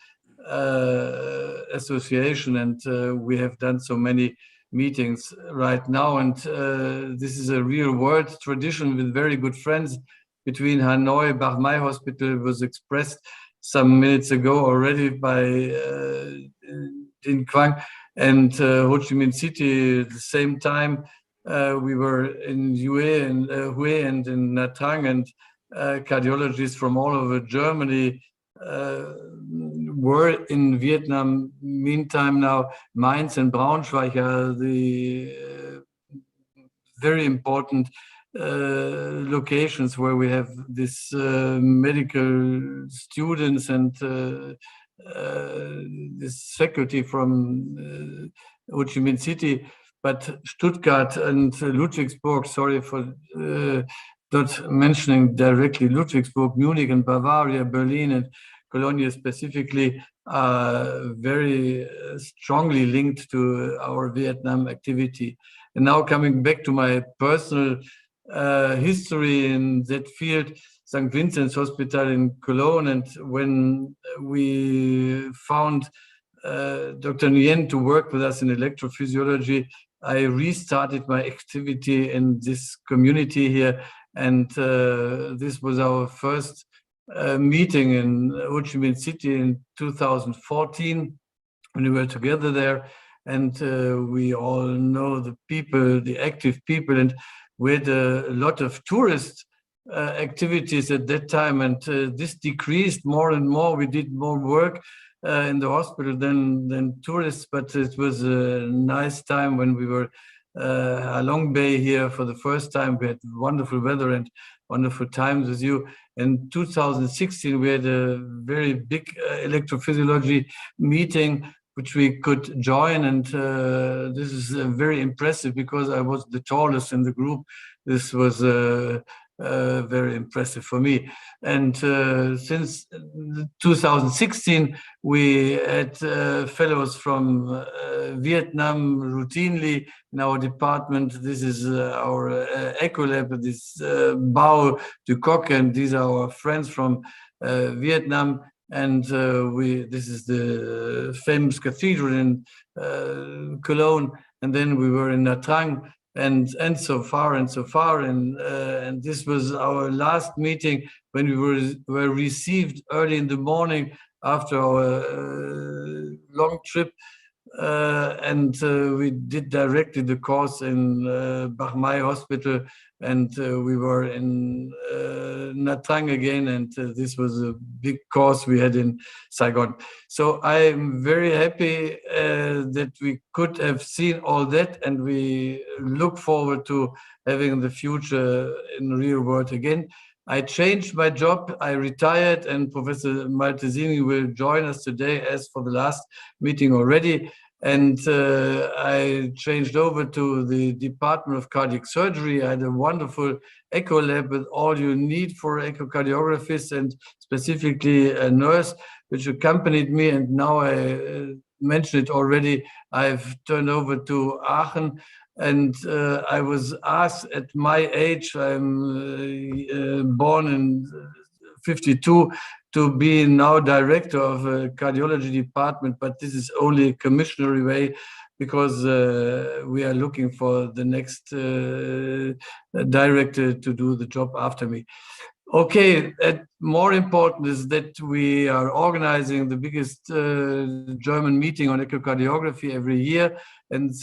Association, and we have done so many meetings right now, and this is a real world tradition with very good friends between Hanoi. Bach Mai Hospital was expressed some minutes ago already by Din Quang, and Ho Chi Minh City at the same time. We were in Hue and in Nha Trang, and cardiologists from all over Germany were in Vietnam. Meantime, now Mainz and Braunschweig are the very important locations where we have this medical students and this faculty from Ho Chi Minh City. But Stuttgart and Ludwigsburg, sorry for not mentioning directly Ludwigsburg, Munich and Bavaria, Berlin and Cologne specifically, are very strongly linked to our Vietnam activity. And now coming back to my personal history in that field, St. Vincent's Hospital in Cologne, and when we found Dr. Nguyen to work with us in electrophysiology, I restarted my activity in this community here, and this was our first meeting in Ho Chi Minh City in 2014 when we were together there, and we all know the people, the active people, and we had a lot of tourist activities at that time, and this decreased more and more. We did more work in the hospital than tourists, but it was a nice time when we were Halong Bay here for the first time. We had wonderful weather and wonderful times with you. In 2016, we had a very big electrophysiology meeting which we could join, and this is very impressive because I was the tallest in the group. This was very impressive for me. And since 2016, we had fellows from Vietnam routinely in our department. This is our Echo Lab, this Bao Du Quoc, and these are our friends from Vietnam. And this is the famous cathedral in Cologne. And then we were in Nha Trang, and so far, and this was our last meeting when we were received early in the morning after our long trip, and we did directly the course in Bach Mai Hospital, and we were in Nha Trang again, and this was a big course we had in Saigon. So I'm very happy that we could have seen all that, and we look forward to having the future in the real world again. I changed my job, I retired, and Professor Maltesini will join us today as for the last meeting already. And I changed over to the Department of Cardiac Surgery. I had a wonderful echo lab with all you need for echocardiographers, and specifically a nurse which accompanied me. And now I mentioned it already, I've turned over to Aachen. And I was asked at my age, I'm born in 52, to be now director of a cardiology department, but this is only a commissionary way because we are looking for the next director to do the job after me. Okay, more important is that we are organizing the biggest German meeting on echocardiography every year, and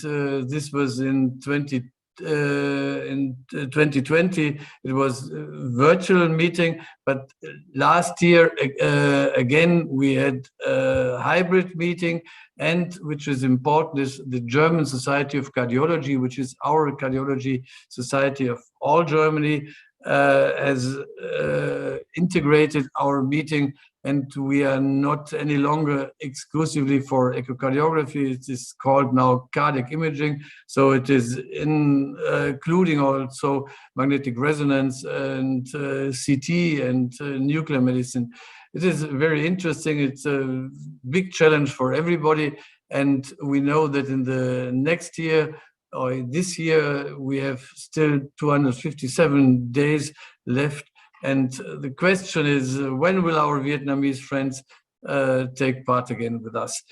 this was in 2020. It was a virtual meeting, but last year again we had a hybrid meeting, and which is important is the German Society of Cardiology, which is our cardiology society of all Germany, has integrated our meeting, and we are not any longer exclusively for echocardiography. It is called now cardiac imaging, so it is including also magnetic resonance and CT and nuclear medicine. It is very interesting. It's a big challenge for everybody, and we know that in the next year or this year we have still 257 days left. And the question is, when will our Vietnamese friends take part again with us?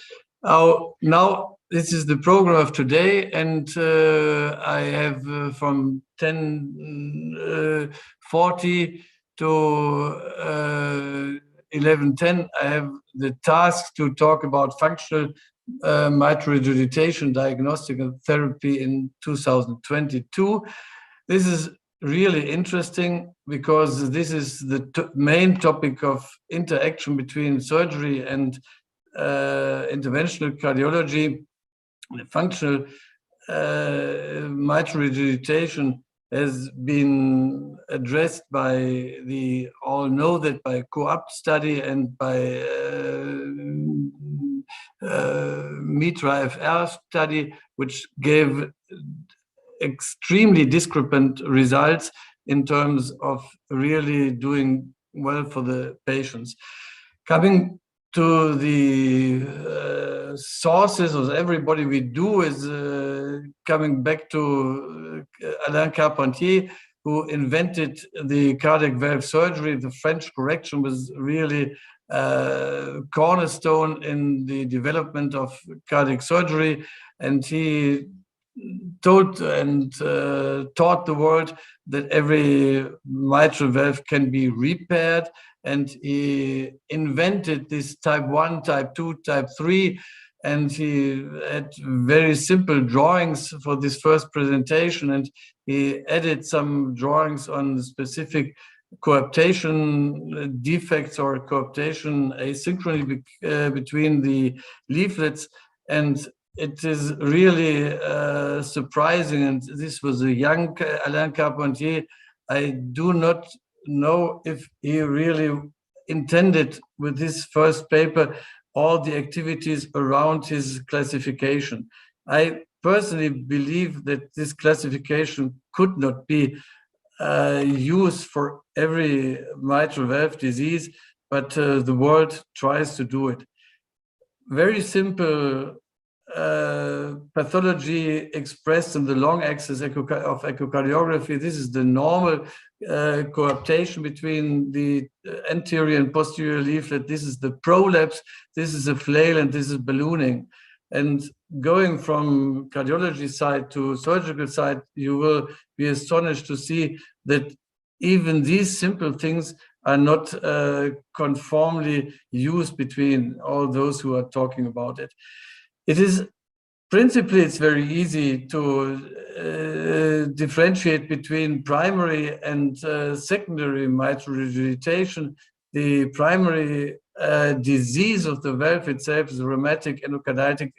Now, this is the program of today, and I have from 10:40 to 11:10, I have the task to talk about functional mitral regurgitation diagnostic and therapy in 2022. This is really interesting because this is the main topic of interaction between surgery and interventional cardiology. The functional mitral regurgitation has been addressed by the all know that by co-opt study and by MITRA FR study, which gave extremely discrepant results in terms of really doing well for the patients. Coming to the sources of everybody we do is coming back to Alain Carpentier, who invented the cardiac valve surgery. The French correction was really cornerstone in the development of cardiac surgery, and he told and taught the world that every mitral valve can be repaired, and he invented this type 1, type 2, type 3, and he had very simple drawings for this first presentation, and he added some drawings on specific coaptation defects or coaptation asynchrony between the leaflets. And it is really surprising, and this was a young Alain Carpentier. I do not know if he really intended with this first paper all the activities around his classification. I personally believe that this classification could not be used for every mitral valve disease, but the world tries to do it. Very simple pathology expressed in the long axis of echocardiography. This is the normal coaptation between the anterior and posterior leaflet. This is the prolapse, this is a flail, and this is ballooning. And going from cardiology side to surgical side, you will be astonished to see that even these simple things are not conformly used between all those who are talking about it. It is principally, it's very easy to differentiate between primary and secondary mitral regurgitation. The primary disease of the valve itself is rheumatic endocarditis.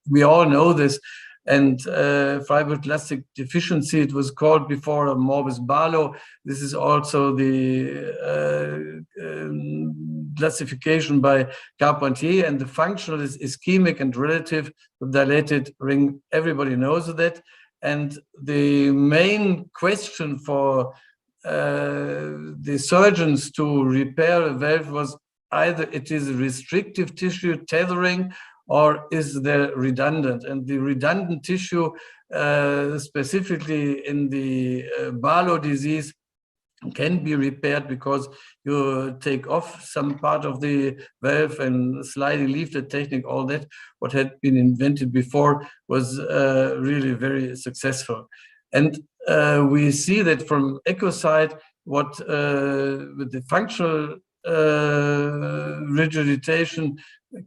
We all know this. And fibroblastic deficiency, it was called before a morbus Barlow. This is also the classification by Carpentier, and the functional is ischemic and relative to dilated ring. Everybody knows that. And the main question for the surgeons to repair a valve was either it is restrictive tissue tethering, or is there redundant? And the redundant tissue, specifically in the Barlow disease, can be repaired because you take off some part of the valve, and sliding leaflet technique, all that, what had been invented before, was really very successful. And we see that from echo side, what with the functional regurgitation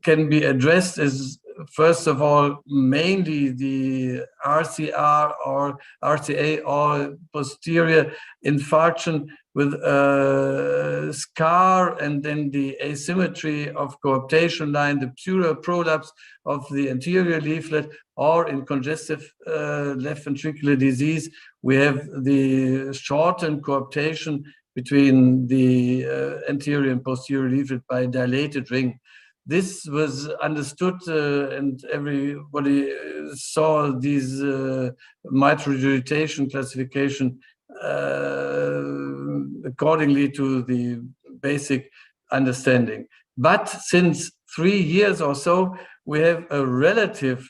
can be addressed is, first of all, mainly the RCR or RCA or posterior infarction with a scar, and then the asymmetry of coaptation line, the pseudo prolapse of the anterior leaflet, or in congestive left ventricular disease, we have the shortened coaptation between the anterior and posterior leaflet by dilated ring. This was understood, and everybody saw these mitral regurgitation classification accordingly to the basic understanding. But since 3 years or so, we have a relative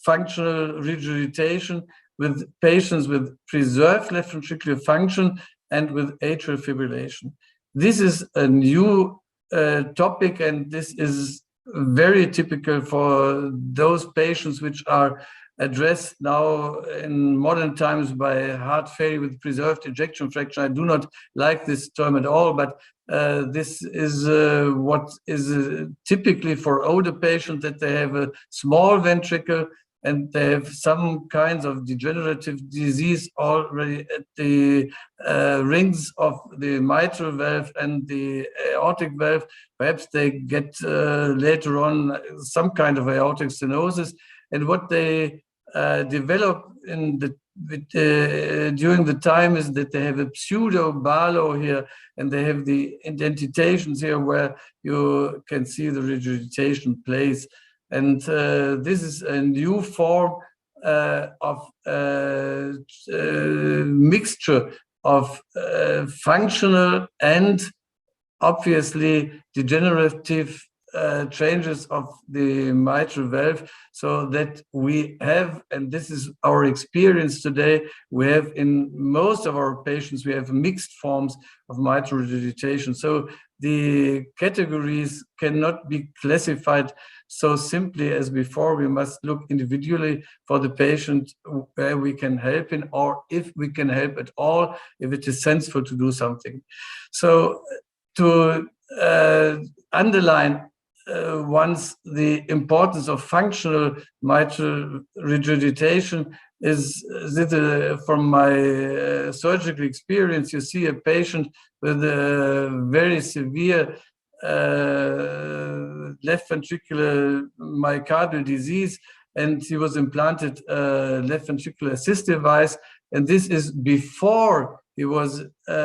functional regurgitation with patients with preserved left ventricular function and with atrial fibrillation. This is a new topic, and this is very typical for those patients which are addressed now in modern times by heart failure with preserved ejection fraction. I do not like this term at all, but this is what is typically for older patients, that they have a small ventricle and they have some kinds of degenerative disease already at the rings of the mitral valve and the aortic valve. Perhaps they get later on some kind of aortic stenosis. And what they develop in the during the time is that they have a pseudo Barlow here, and they have the indentations here where you can see the regurgitation place. And this is a new form of mixture of functional and obviously degenerative changes of the mitral valve, so that we have, and this is our experience today, we have in most of our patients, we have mixed forms of mitral regurgitation. So the categories cannot be classified so simply as before. We must look individually for the patient where we can help in, or if we can help at all, if it is sensible to do something. So to underline once the importance of functional mitral regurgitation is that from my surgical experience, you see a patient with a very severe left ventricular myocardial disease, and he was implanted left ventricular assist device. And this is before he was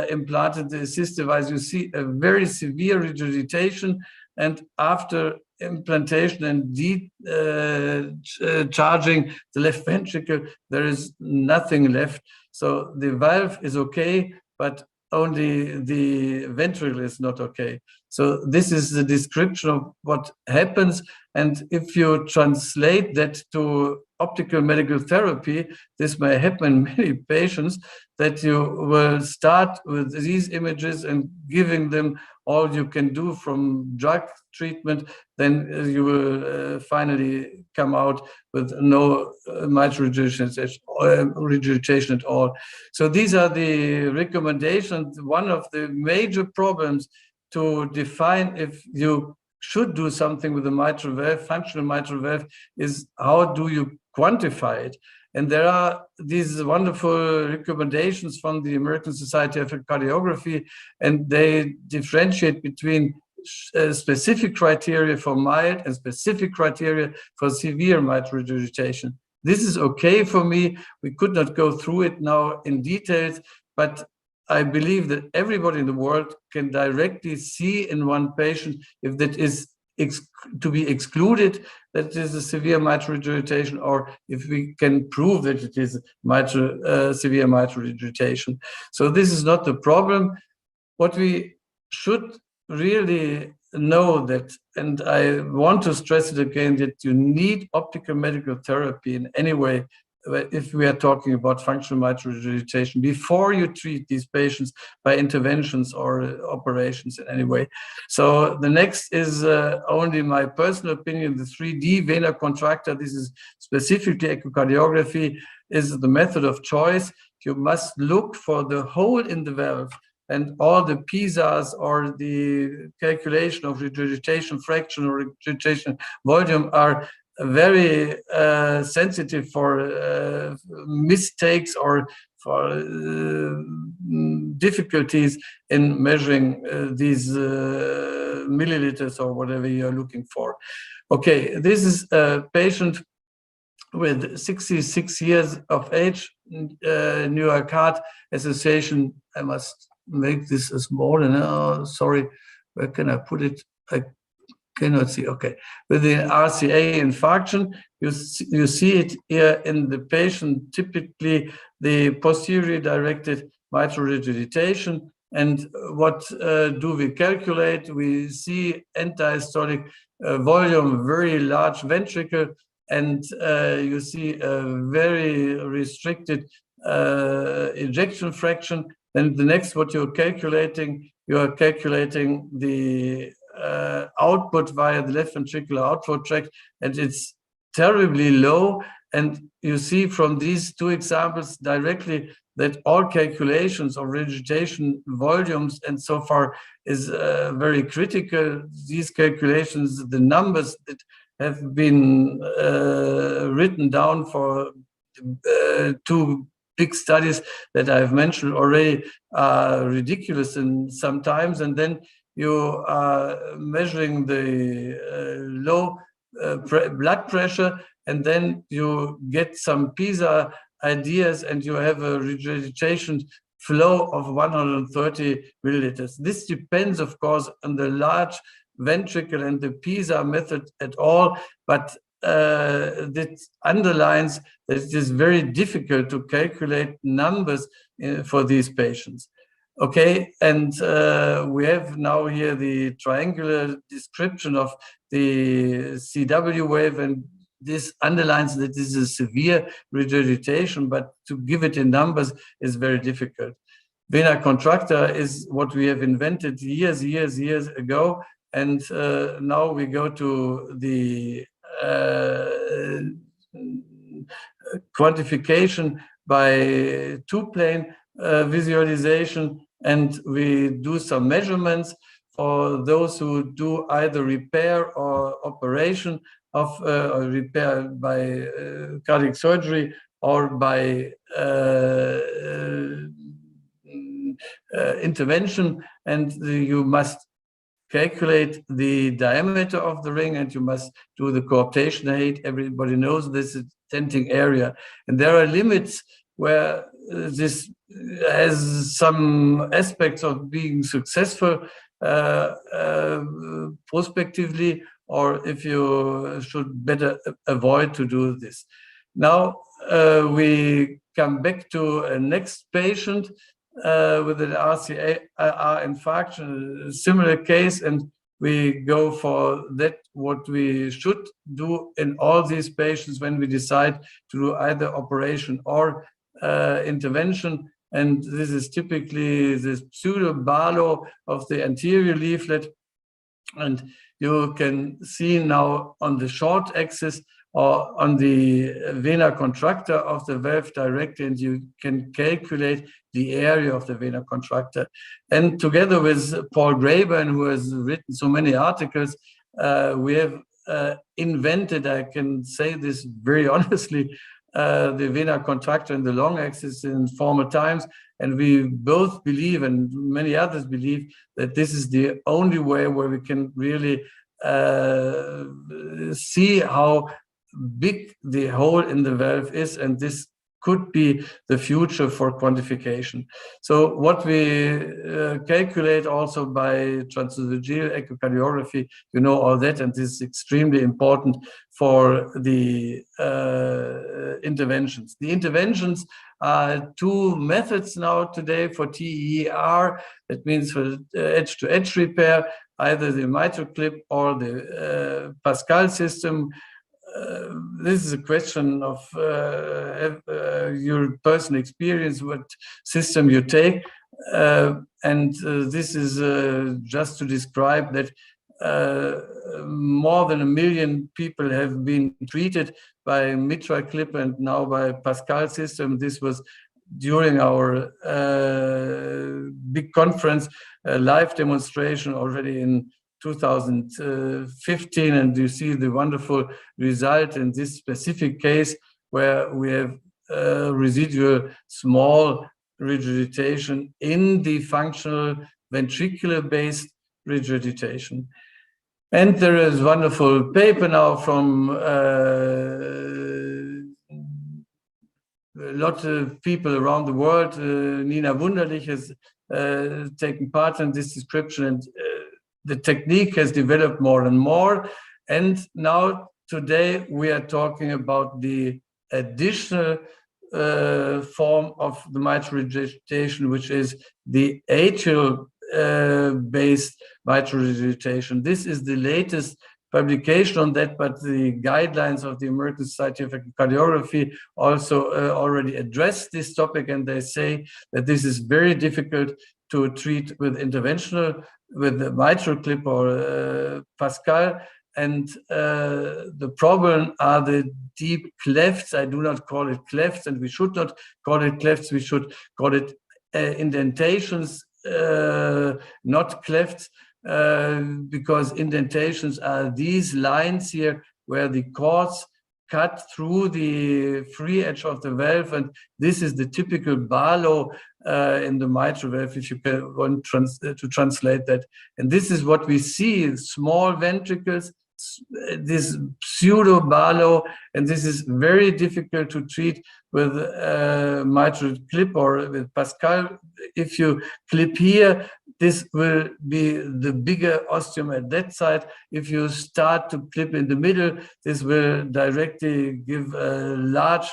implanted the assist device. You see a very severe regurgitation, and after implantation and charging the left ventricle, there is nothing left. So the valve is okay, but only the ventricle is not okay. So this is the description of what happens. And if you translate that to optical medical therapy, this may happen in many patients, that you will start with these images and giving them all you can do from drug treatment, then you will finally come out with no mitral regurgitation at all. So these are the recommendations. One of the major problems to define if you should do something with the mitral valve, functional mitral valve, is how do you quantify it? And there are these wonderful recommendations from the American Society of Cardiography, and they differentiate between specific criteria for mild and specific criteria for severe mitral regurgitation. This is okay for me. We could not go through it now in details, but I believe that everybody in the world can directly see in one patient if that is to be excluded, that it is a severe mitral regurgitation, or if we can prove that it is severe mitral regurgitation. So this is not the problem. What we should really know that, and I want to stress it again, that you need optical medical therapy in any way if we are talking about functional mitral regurgitation before you treat these patients by interventions or operations in any way. So the next is only my personal opinion. The 3D vena contractor, this is specifically echocardiography, is the method of choice. You must look for the hole in the valve, and all the PSAs or the calculation of regurgitation fraction or regurgitation volume are very sensitive for mistakes or for difficulties in measuring these milliliters or whatever you're looking for. Okay, this is a patient with 66 years of age, New York Heart Association. I must make this smaller now. Sorry, where can I put it? I cannot see. Okay, with the RCA infarction, you see it here in the patient, typically the posteriorly directed mitral regurgitation. And what do we calculate? We see end-diastolic volume, very large ventricle, and you see a very restricted ejection fraction. Then the next, what you're calculating, you are calculating the output via the left ventricular outflow tract, and it's terribly low. And you see from these two examples directly that all calculations of regurgitation volumes and so far is very critical. These calculations, the numbers that have been written down for two big studies that I've mentioned already are ridiculous in sometimes. And then you are measuring the low blood pressure, and then you get some PISA ideas, and you have a regurgitation flow of 130 milliliters. This depends, of course, on the large ventricle and the PISA method at all, but that underlines that it is very difficult to calculate numbers for these patients. Okay, and we have now here the triangular description of the CW wave, and this underlines that this is a severe regurgitation, but to give it in numbers is very difficult. Vena contracta is what we have invented years ago, and now we go to the quantification by two-plane visualization, and we do some measurements for those who do either repair or operation of repair by cardiac surgery or by intervention, and you must calculate the diameter of the ring, and you must do the cooptation height. Everybody knows this is tenting area, and there are limits where this has some aspects of being successful prospectively, or if you should better avoid to do this. Now we come back to a next patient with an RCR infarction, a similar case, and we go for that, what we should do in all these patients when we decide to do either operation or intervention. And this is typically this pseudo-barlow of the anterior leaflet. And you can see now on the short axis or on the vena contracta of the valve directly, and you can calculate the area of the vena contracta. And together with Paul Graben, who has written so many articles, we have invented, I can say this very honestly, the vena contracta in the long axis in former times. And we both believe, and many others believe, that this is the only way where we can really see how big the hole in the valve is, and this could be the future for quantification. So what we calculate also by transesophageal echocardiography, you know all that, and this is extremely important for the interventions. The interventions are two methods now today for TER, that means for edge-to-edge repair, either the mitral clip or the Pascal system. This is a question of your personal experience, what system you take. And this is just to describe that more than 1 million people have been treated by mitral clip and now by Pascal system. This was during our big conference, a live demonstration already in 2015, and you see the wonderful result in this specific case where we have residual small regurgitation in the functional ventricular-based regurgitation. And there is wonderful paper now from a lot of people around the world. Nina Wunderlich has taken part in this description, and the technique has developed more and more. And now today we are talking about the additional form of the mitral regurgitation, which is the atrial based mitral regurgitation. This is the latest publication on that, but the guidelines of the American Society of Cardiography also already address this topic, and they say that this is very difficult to treat with interventional, with the mitral clip or Pascal. And the problem are the deep clefts. I do not call it clefts, and we should not call it clefts. We should call it indentations, not clefts, because indentations are these lines here where the cords cut through the free edge of the valve, and this is the typical barlow in the mitral valve, if you want to translate that. And this is what we see: small ventricles, this pseudo barlow, and this is very difficult to treat with mitral clip or with Pascal. If you clip here, this will be the bigger ostium at that side. If you start to clip in the middle, this will directly give a large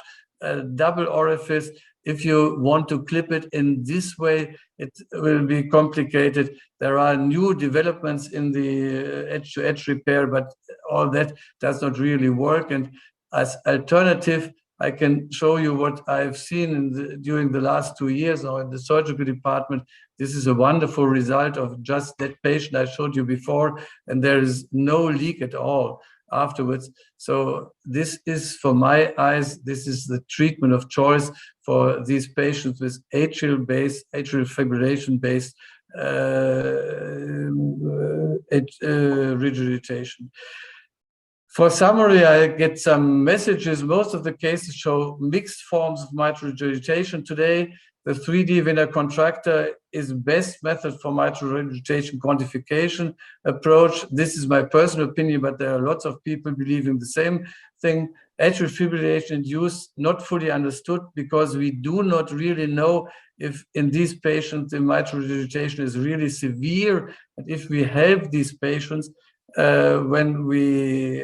double orifice. if you want to clip it in this way, it will be complicated. There are new developments in the edge-to-edge repair, but all that does not really work. And as alternative, I can show you what I've seen during the last 2 years or in the surgical department. This is a wonderful result of just that patient I showed you before, and there is no leak at all afterwards. So this is, for my eyes, this is the treatment of choice for these patients with atrial fibrillation-based regurgitation. For summary, I get some messages. Most of the cases show mixed forms of mitral regurgitation. Today, the 3D vena contractor is best method for mitral regurgitation quantification approach. This is my personal opinion, but there are lots of people believing the same thing. Atrial fibrillation induced, not fully understood, because we do not really know if in these patients the mitral regurgitation is really severe, and if we help these patients when we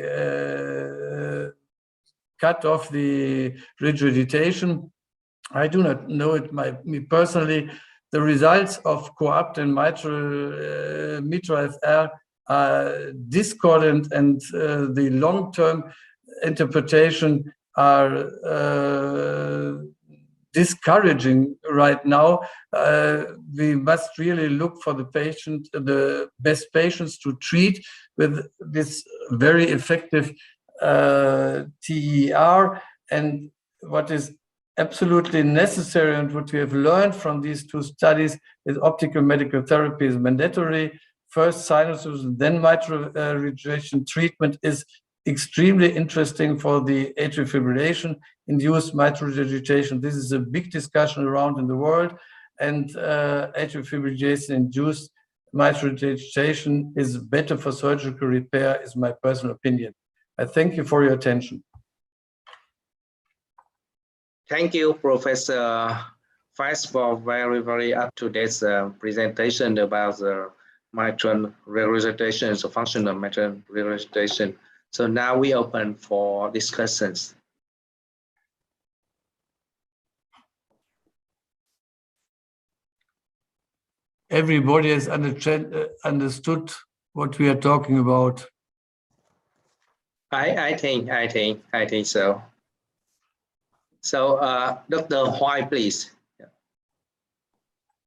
cut off the regurgitation. I do not know it me personally. The results of co-opt and mitral FR are discordant, and the long-term interpretation are discouraging right now. We must really look for the patient, the best patients to treat with this very effective TER. And what is absolutely necessary and what we have learned from these two studies is optical medical therapy is mandatory. First sinuses, then mitral regurgitation treatment is extremely interesting for the atrial fibrillation induced mitral regurgitation. This is a big discussion around in the world, and atrial fibrillation induced mitral regurgitation is better for surgical repair, is my personal opinion. I thank you for your attention. Thank you, Professor Fast, for very up-to-date presentation about the mitral regurgitation, so functional mitral regurgitation. So now we open for discussions. Everybody has understood what we are talking about. I think so. So, Dr. Hoai, please.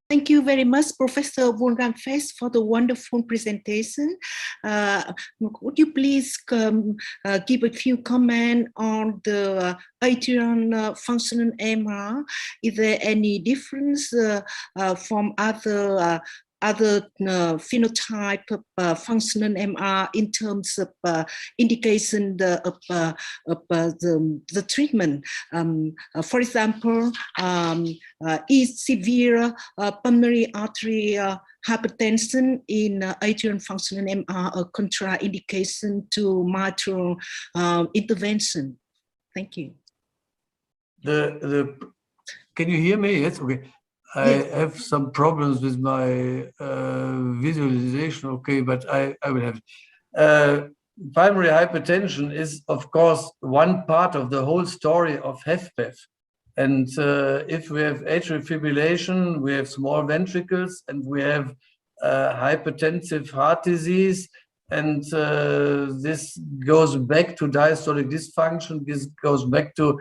Thank you very much, Professor Wolfgang Fest, for the wonderful presentation. Would you please give a few comments on the atrial functional MR? Is there any difference from other phenotype of functional MR in terms of indication of the treatment? For example, is severe pulmonary artery hypertension in atrial functional MR a contraindication to mitral intervention? Thank you. Can you hear me? Yes, okay. I have some problems with my visualization, okay, but I will have it. Primary hypertension is, of course, one part of the whole story of HFpEF. And if we have atrial fibrillation, we have small ventricles, and we have hypertensive heart disease, and this goes back to diastolic dysfunction, this goes back to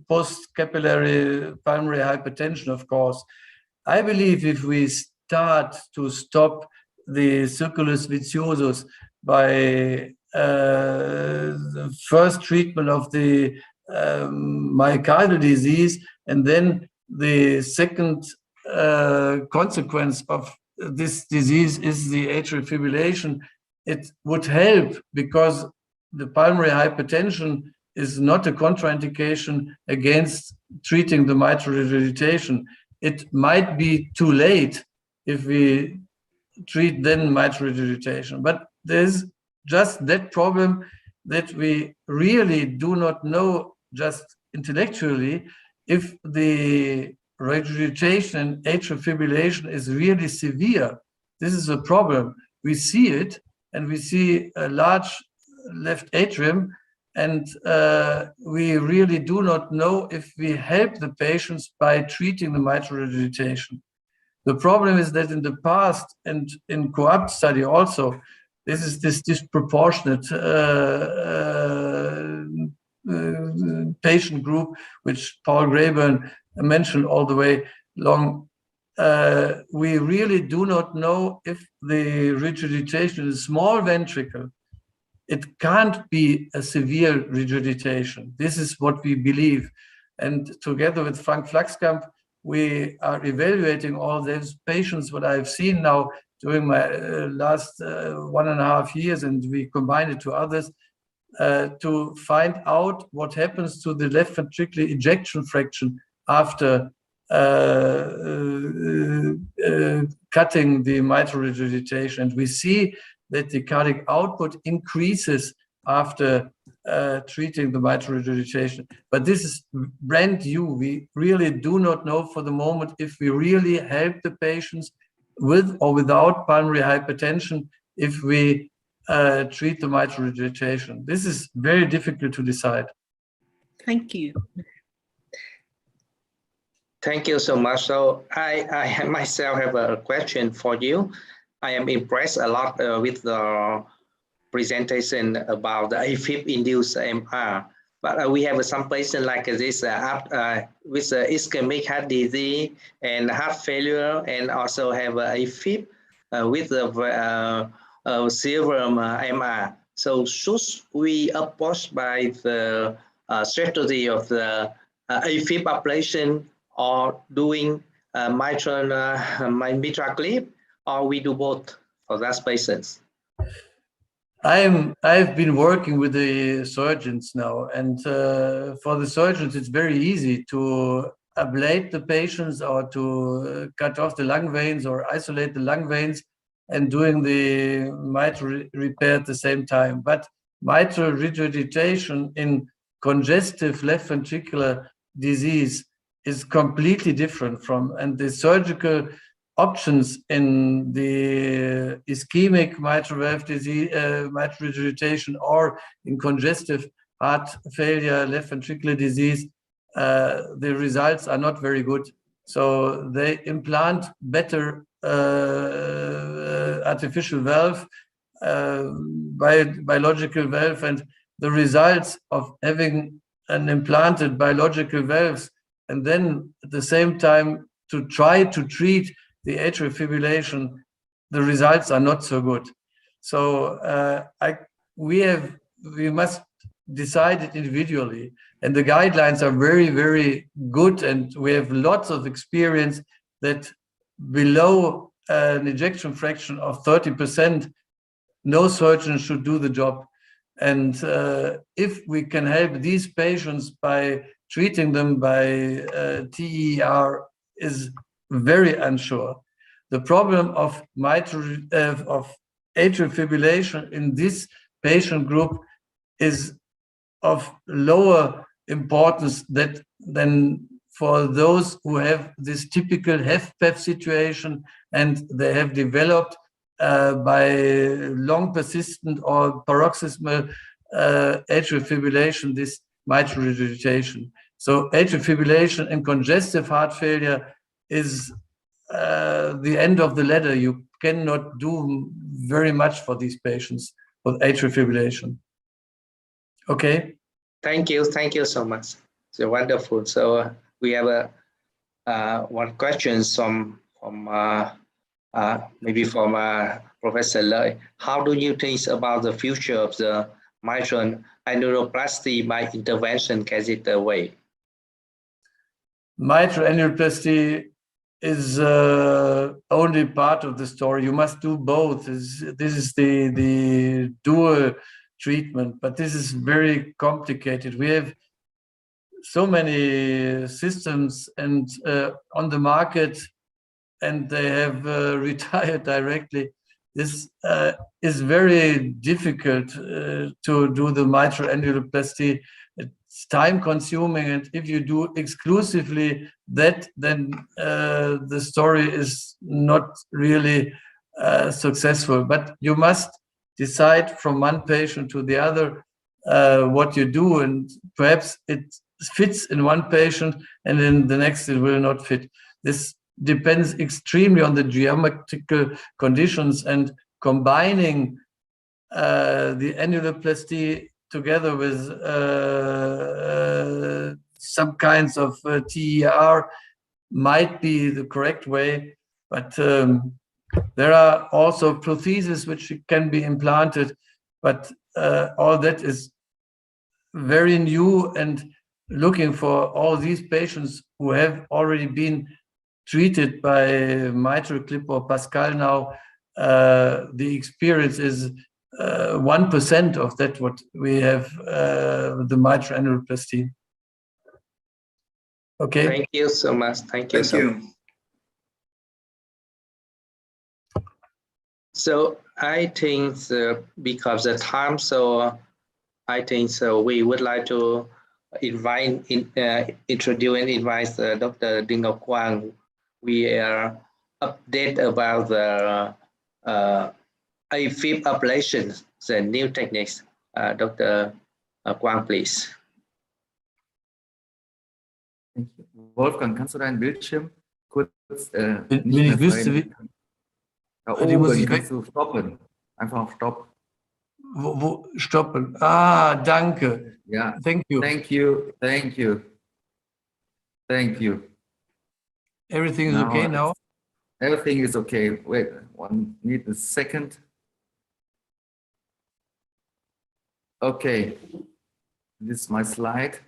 post-capillary pulmonary hypertension, of course. I believe if we start to stop the circulus vitiosus by the first treatment of the myocardial disease, and then the second consequence of this disease is the atrial fibrillation, it would help, because the pulmonary hypertension is not a contraindication against treating the mitral regurgitation. It might be too late if we treat then mitral regurgitation, but there's just that problem that we really do not know just intellectually if the regurgitation and atrial fibrillation is really severe. This is a problem. We see it, and we see a large left atrium, And we really do not know if we help the patients by treating the mitral regurgitation. The problem is that in the past, and in co-opt study also, this is this disproportionate patient group, which Paul Graeber mentioned all the way along. We really do not know if the regurgitation is a small ventricle. It can't be a severe regurgitation. This is what we believe. And together with Frank Flaxkamp, we are evaluating all those patients, what I've seen now during my last 1.5 years, and we combine it to others, to find out what happens to the left ventricular ejection fraction after cutting the mitral regurgitation. And we see that the cardiac output increases after treating the mitral regurgitation. But this is brand new. We really do not know for the moment if we really help the patients with or without pulmonary hypertension if we treat the mitral regurgitation. This is very difficult to decide. Thank you. Thank you so much. So I myself have a question for you. I am impressed a lot with the presentation about the AFib-induced MR. But we have some patients like this with ischemic heart disease and heart failure, and also have AFib with the severe MR. So should we approach by the strategy of the AFib ablation or doing mitral clip, or we do both for those patients? I've been working with the surgeons now, and for the surgeons it's very easy to ablate the patients or to cut off the lung veins or isolate the lung veins and doing the mitral repair at the same time. But mitral regurgitation in congestive left ventricular disease is completely different from, and the surgical options in the ischemic mitral valve disease, mitral regurgitation, or in congestive heart failure, left ventricular disease, the results are not very good. So they implant better artificial valve, biological valve, and the results of having an implanted biological valves and then at the same time to try to treat the atrial fibrillation, the results are not so good. So we must decide it individually, and the guidelines are very, very good, and we have lots of experience that below an ejection fraction of 30%, no surgeon should do the job. And if we can help these patients by treating them by TER is very unsure. The problem of atrial fibrillation in this patient group is of lower importance than for those who have this typical HFpEF situation and they have developed by long persistent or paroxysmal atrial fibrillation, this mitral regurgitation. So atrial fibrillation in congestive heart failure is the end of the ladder. You cannot do very much for these patients with atrial fibrillation. Okay. Thank you so much. It's wonderful. So we have one question from maybe from Professor Lợi. How do you think about the future of the mitral annuloplasty by intervention catheter way? Mitral annuloplasty is only part of the story. You must do both. This is the dual treatment, but this is very complicated. We have so many systems and on the market, and they have retired directly. This is very difficult to do the mitral annuloplasty. It's time consuming, and if you do exclusively that, then the story is not really successful. But you must decide from one patient to the other what you do, and perhaps it fits in one patient and in the next it will not fit. This depends extremely on the geometrical conditions, and combining the annuloplasty together with some kinds of TER might be the correct way, but there are also prostheses which can be implanted, but all that is very new, and looking for all these patients who have already been treated by mitral clip or Pascal now, the experience is 1% of that what we have the mitral annuloplasty. Okay. Thank you so much. Thank you. So I think because of the time, so I think so we would like to introduce and invite Dr. Đinh Ngọc Quang. We are update about the AFib ablation, the new techniques. Dr. Quang, please. Wolfgang, kannst du deinen Bildschirm kurz wenn ich wüsste, wie... Da oben kannst du stoppen. Einfach auf Stopp. Wo stoppen? Ah, danke. Ja. Thank you. Thank you. Thank you. Thank you. Everything is okay now? Everything is okay. Wait, need a second. Okay. This is my slide.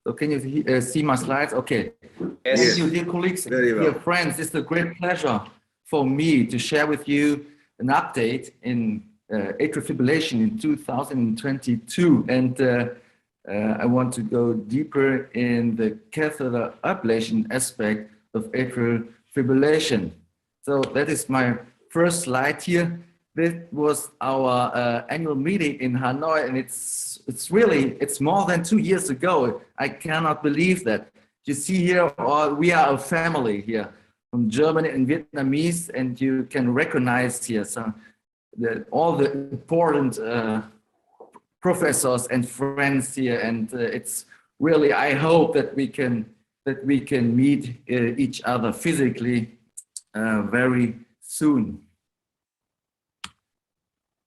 So can you see my slides? Okay. Yes. Thank you, dear colleagues, dear friends. It's a great pleasure for me to share with you an update in atrial fibrillation in 2022. And I want to go deeper in the catheter ablation aspect of atrial fibrillation. So that is my first slide here. This was our annual meeting in Hanoi, and it's more than 2 years ago. I cannot believe that. You see here, we are a family here from Germany and Vietnamese, and you can recognize here all the important professors and friends here, and it's really, I hope that we can meet each other physically very soon.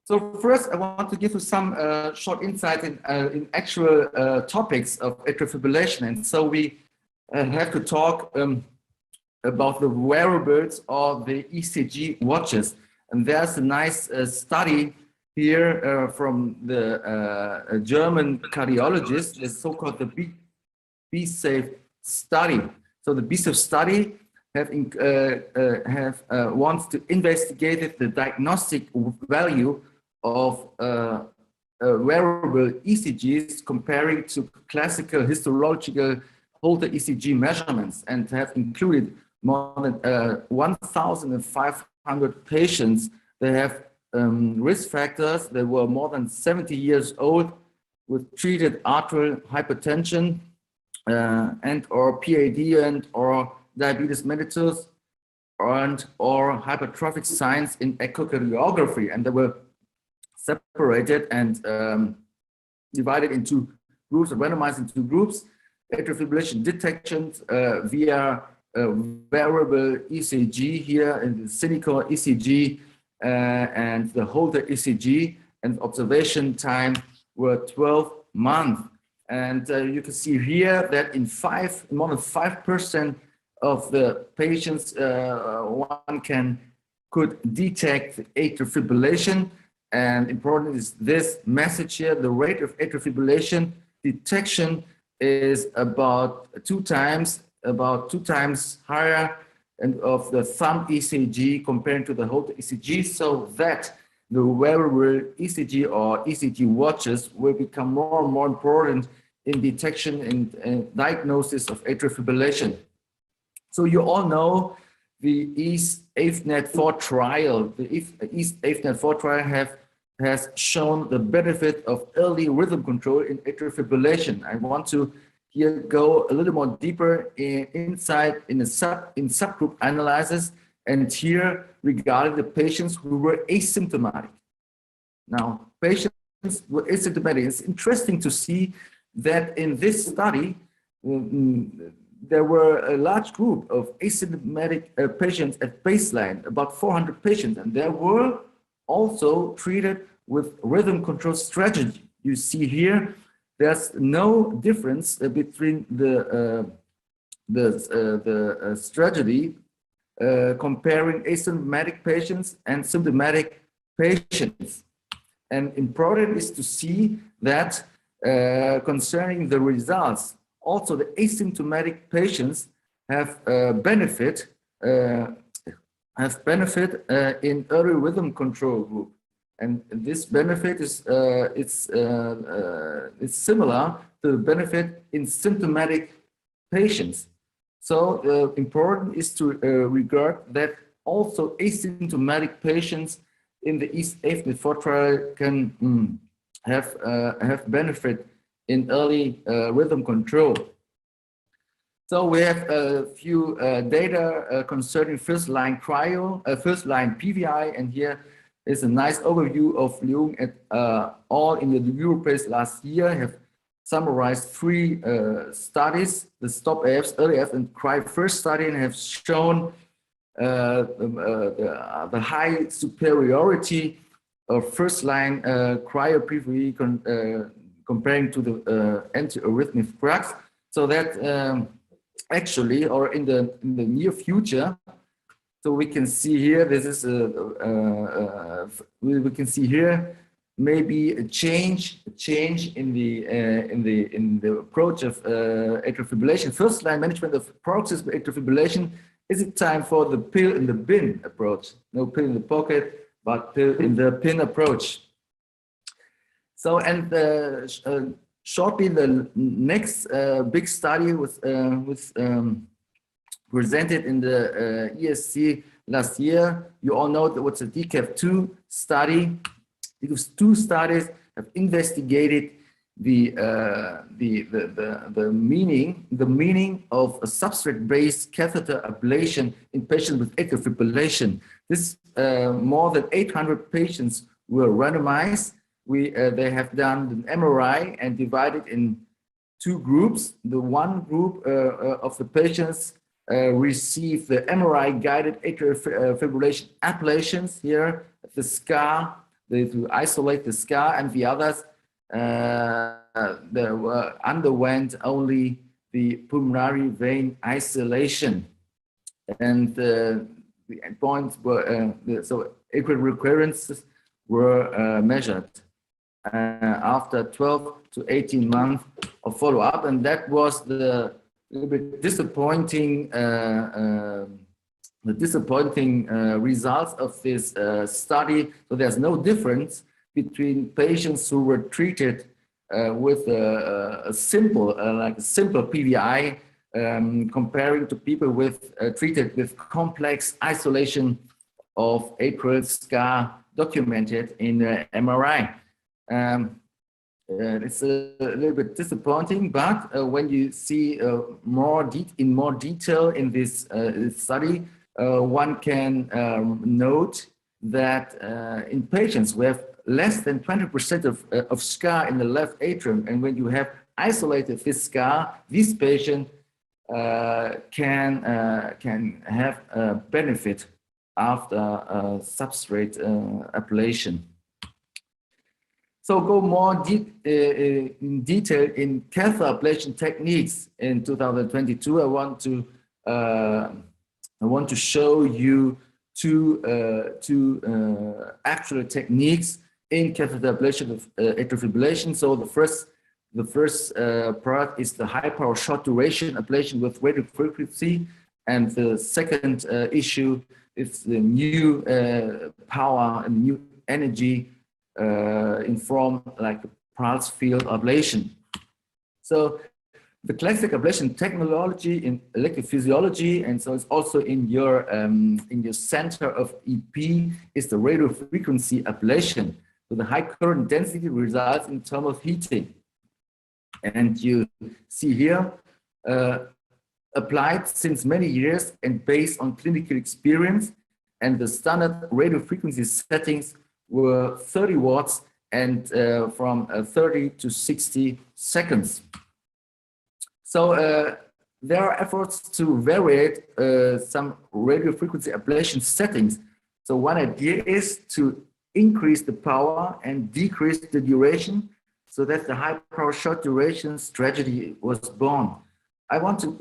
So first, I want to give you some short insight in actual topics of atrial fibrillation. And so we have to talk about the wearables or the ECG watches. And there's a nice study here from the German cardiologist, the so-called the B-Safe study. So the B-Safe study wants to investigate the diagnostic value of wearable ECGs comparing to classical histological Holter ECG measurements, and have included more than 1,500 patients. They have risk factors. They were more than 70 years old with treated arterial hypertension and or PAD and or diabetes mellitus and or hypertrophic signs in echocardiography, and they were separated and divided into groups, randomized into groups. Atrial fibrillation detections via wearable ECG here in the cynical ECG and the Holter ECG, and observation time were 12 months. And you can see here that in more than 5% of the patients, one could detect atrial fibrillation. And important is this message here: the rate of atrial fibrillation detection is about two times higher and of the thumb ECG compared to the Holter ECG, so that the wearable ECG or ECG watches will become more and more important in detection and diagnosis of atrial fibrillation. So you all know the EAST-AFNet-4 trial. The EAST-AFNet-4 trial has shown the benefit of early rhythm control in atrial fibrillation. I want to here go a little more deeper inside in subgroup analysis, and here regarding the patients who were asymptomatic. Now, patients were asymptomatic. It's interesting to see that in this study, there were a large group of asymptomatic patients at baseline, about 400 patients, and they were also treated with rhythm control strategy. You see here, there's no difference between the strategy comparing asymptomatic patients and symptomatic patients. And important is to see that concerning the results, also the asymptomatic patients have benefit in early rhythm control group, and this benefit is it's similar to the benefit in symptomatic patients. So important is to regard that also asymptomatic patients in the EAST-84 trial can have benefit in early rhythm control. So we have a few data concerning first-line cryo, first-line PVI, and here is a nice overview of Leung et al. In the Europace last year have summarized 3 studies: the Stop AF, Early AF, and Cry First study, and have shown the high superiority of first-line cryo PVI comparing to the antiarrhythmic drugs. So that actually, or in the near future, so we can see here, this is we can see here maybe a change in the approach of atrial fibrillation. First-line management of paroxysmal atrial fibrillation. Is it time for the pill in the bin approach? No pill in the pocket, but pill in the pin approach. So, and shortly, the next big study was presented in the ESC last year. You all know that what's a DCAF2 study. These 2 studies have investigated the meaning of a substrate-based catheter ablation in patients with atrial fibrillation. This more than 800 patients were randomized. They have done an MRI and divided in 2 groups. The one group of the patients received the MRI-guided atrial fibrillation ablations here at the scar, to isolate the scar, and the others underwent only the pulmonary vein isolation. And the endpoints were, so atrial recurrences were measured after 12 to 18 months of follow-up, and that was the little bit disappointing results of this study. So there's no difference between patients who were treated with a simple PVI comparing to people with treated with complex isolation of atrial scar documented in the MRI. It's a little bit disappointing, but when you see in more detail in this study, one can note that in patients who have less than 20% of scar in the left atrium, and when you have isolated this scar, this patient can have a benefit after substrate ablation. So go more in detail in catheter ablation techniques in 2022. I want to show you two actual techniques in catheter ablation of atrial fibrillation. So the first product is the high power short duration ablation with radio frequency, and the second issue is the new power and new energy in form like pulse field ablation. So the classic ablation technology in electrophysiology, and so it's also in your center of EP, is the radio frequency ablation. So the high current density results in thermal heating. And you see here, applied since many years and based on clinical experience, and the standard radio frequency settings were 30 watts and from 30 to 60 seconds. So there are efforts to vary some radio frequency ablation settings. So one idea is to increase the power and decrease the duration, so that the high power short duration strategy was born. I want to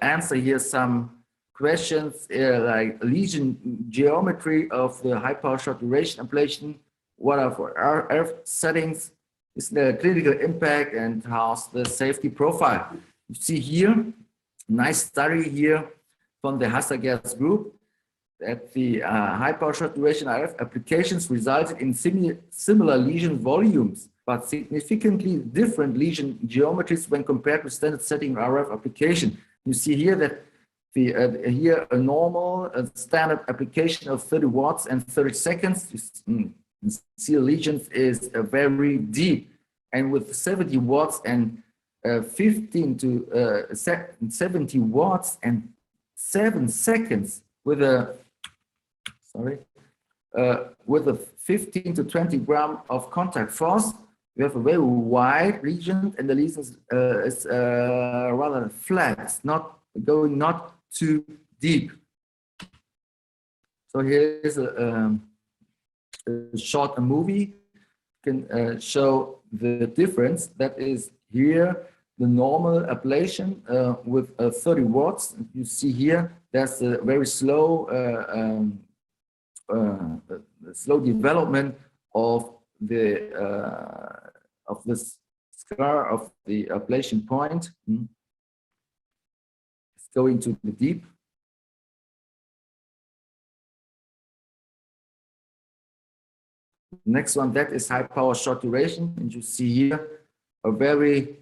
answer here some questions like lesion geometry of the high power short duration ablation. What are for RF settings? Is the clinical impact and how's the safety profile? You see here, nice study here from the Hassager's group that the high power short duration RF applications resulted in similar lesion volumes, but significantly different lesion geometries when compared to standard setting RF application. You see here that here a normal standard application of 30 watts and 30 seconds. You see lesions is very deep, and with 70 watts and 15 to 70 watts and 7 seconds with a with a 15 to 20 gram of contact force, we have a very wide region, and the lesion is rather flat. It's not going too deep. So here's a short movie can show the difference. That is here the normal ablation with 30 watts. You see here there's a very slow slow development of the scar of the ablation point. It's going to the deep. Next one, that is high power short duration, and you see here a very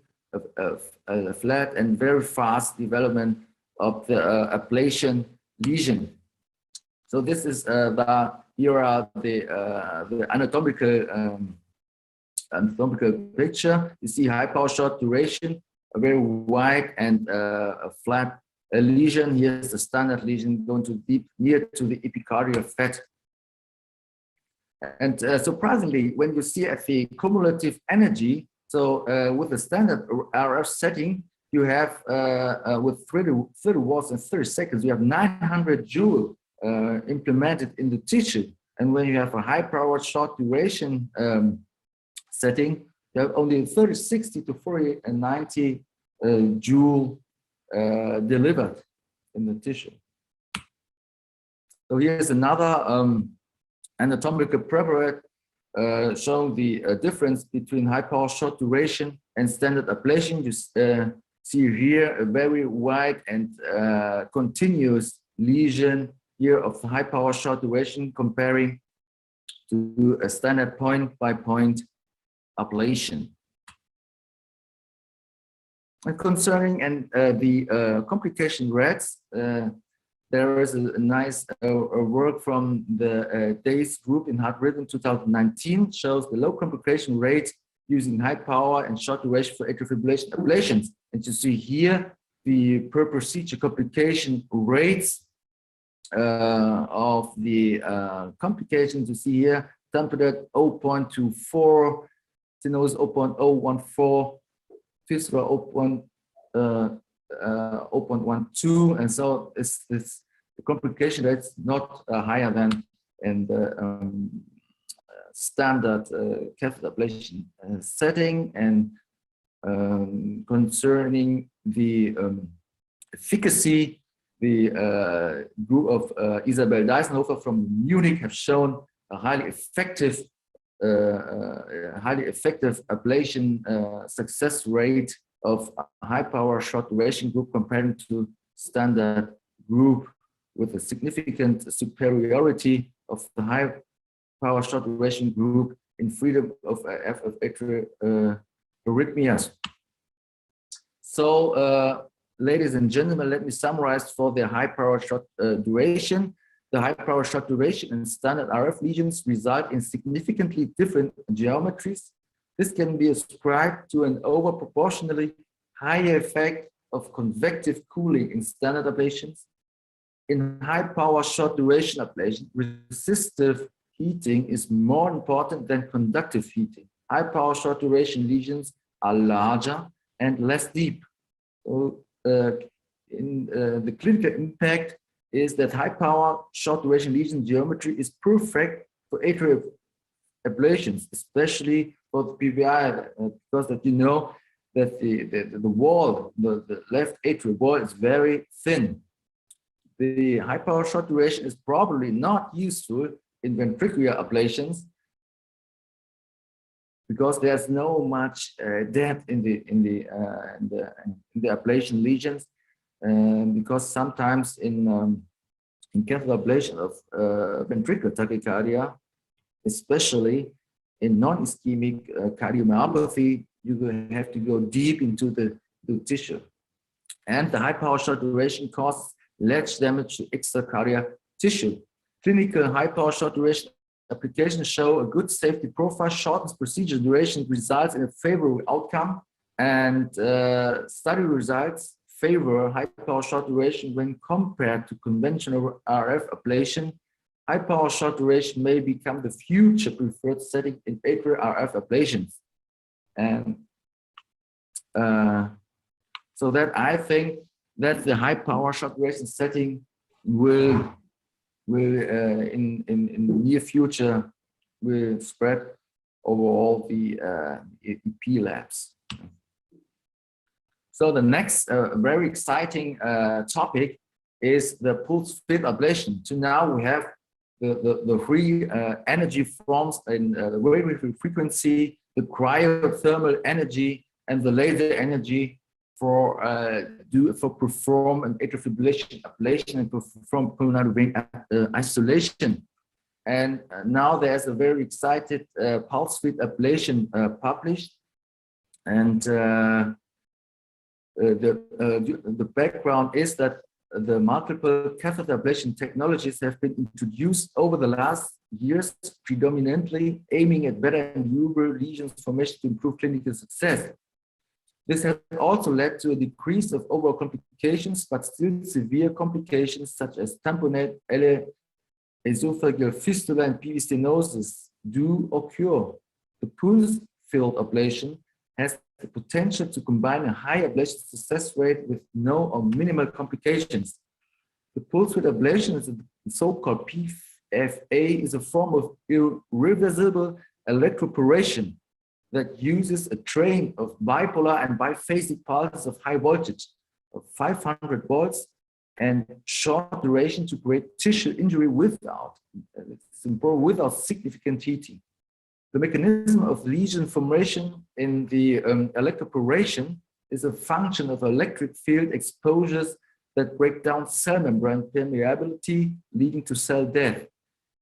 flat and very fast development of the ablation lesion. So this is here are the anatomical picture. You see high power short duration, a very wide and a flat lesion. Here's the standard lesion going to deep near to the epicardial fat. And surprisingly, when you see at the cumulative energy, so with the standard RF setting, you have with 30 watts and 30 seconds, you have 900 joule implemented in the tissue. And when you have a high power short duration setting, you have only 30, 60 to 40 and 90 joule delivered in the tissue. So here's another anatomical preparate showing the difference between high power short duration and standard ablation. You see here a very wide and continuous lesion here of the high power short duration comparing to a standard point by point ablation. And concerning the complication rates, there is a nice work from the DAYS group in Heart Rhythm 2019, shows the low complication rate using high power and short duration for atrial fibrillation ablations. And you see here the per procedure complication rates of the complications. You see here temperature 0.24, stenosis 0.014, fistula 0.12, and so the complication rate's not higher than in the standard catheter ablation setting. And concerning the efficacy, the group of Isabel Deisenhofer from Munich have shown a highly effective ablation success rate of high power short duration group compared to standard group, with a significant superiority of the high power short duration group in freedom of atrial arrhythmias. So, ladies and gentlemen, let me summarize for the high power short duration. The high power short duration and standard RF lesions result in significantly different geometries This can be ascribed to an overproportionally higher effect of convective cooling in standard ablations. In high power short duration ablation, resistive heating is more important than conductive heating. High power short duration lesions are larger and less deep. So, the clinical impact is that high power short duration lesion geometry is perfect for atrial ablations, especially for the PVI, because that you know that the wall, the left atrial wall is very thin. The high power short duration is probably not useful in ventricular ablations because there's no much depth in the ablation lesions, because sometimes in catheter ablation of ventricular tachycardia, especially in non-ischemic cardiomyopathy, you will have to go deep into the tissue. And the high power short duration causes large damage to extracardiac tissue. Clinical high power short duration applications show a good safety profile. Shortens procedure duration results in a favorable outcome, and study results favor high power short duration when compared to conventional RF ablation. High power short duration may become the future preferred setting in atrial RF ablations. And so that I think that the high power short duration setting will in the near future will spread over all the EP labs. So the next very exciting topic is the pulse field ablation. So now we have the three energy forms in the radiation frequency, the cryothermal energy, and the laser energy for perform an atrial fibrillation ablation and perform pulmonary vein isolation. And now there's a very excited pulse field ablation published, and the background is that the multiple catheter ablation technologies have been introduced over the last years, predominantly aiming at better and durable lesion formation to improve clinical success. This has also led to a decrease of overall complications, but still severe complications such as tamponade, esophageal fistula, and PV stenosis do occur. The pulse field ablation has the potential to combine a high ablation success rate with no or minimal complications. The pulse field ablation is the so-called PFA, is a form of irreversible electroporation that uses a train of bipolar and biphasic pulses of high voltage of 500 volts and short duration to create tissue injury without significant heating. The mechanism of lesion formation in the electroporation is a function of electric field exposures that break down cell membrane permeability, leading to cell death.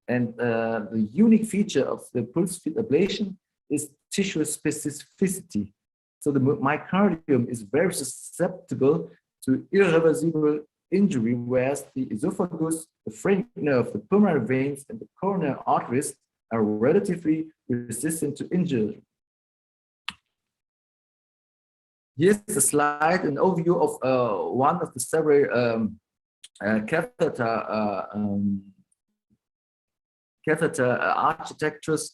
And the unique feature of the pulse field ablation is tissue specificity. So the myocardium is very susceptible to irreversible injury, whereas the esophagus, the phrenic nerve, the pulmonary veins, and the coronary arteries are relatively resistant to injury. Here's a slide, an overview of one of the several catheter architectures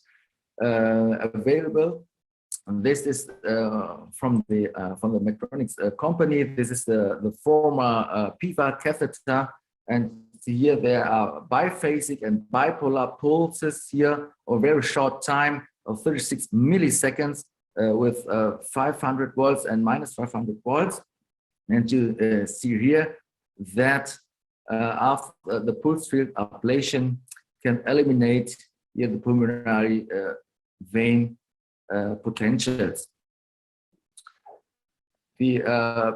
available. And this is from the Medtronics company. This is the former PVA catheter, and here there are biphasic and bipolar pulses here, or very short time of 36 milliseconds with 500 volts and minus 500 volts. And you see here that after the pulse field ablation can eliminate here the pulmonary vein potentials. The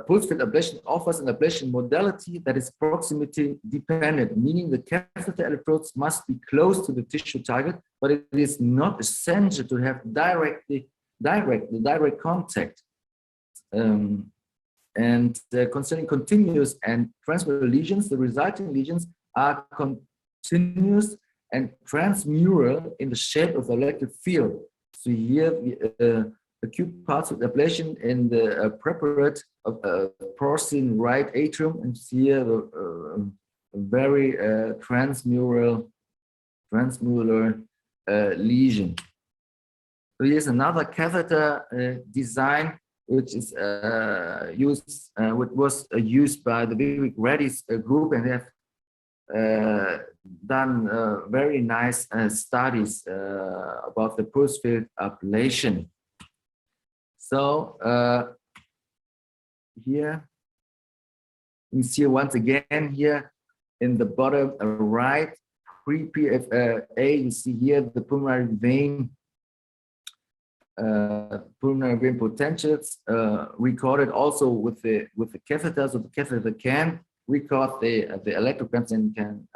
pulse field ablation offers an ablation modality that is proximity dependent, meaning the catheter electrodes must be close to the tissue target, but it is not essential to have direct contact. Concerning continuous and transmural lesions, the resulting lesions are continuous and transmural in the shape of the electric field. see here acute pulse width ablation in the preparate of porcine right atrium, and see here a very transmural lesion. So here's another catheter design which is which was used by the Vivek Reddy's group, and they have done very nice studies about the pulse field ablation. So here we see once again here in the bottom right, pre-PFA, you see here the pulmonary vein potentials recorded also with the catheter. So the catheter can record the electrograms and can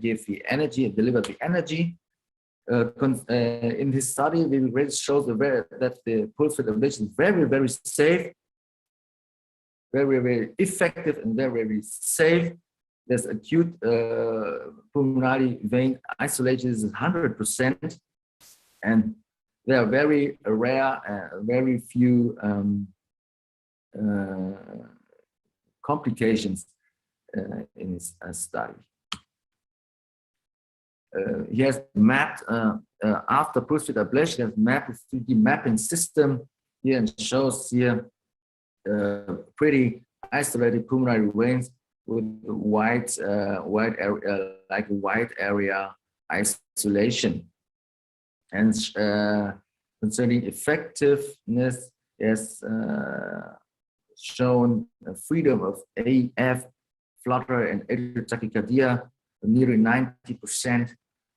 give the energy and deliver the energy. In this study, we already shows that the pulse field ablation is very safe, very effective, and very safe. There's acute pulmonary vein isolation is 100%, and there are very rare, very few complications in this study. Here's mapped after pulse field ablation. There's mapped with 3D mapping system here, and shows here pretty isolated pulmonary veins with wide area, like wide area isolation. And concerning effectiveness, is shown freedom of AF, flutter, and atrial tachycardia, nearly 90%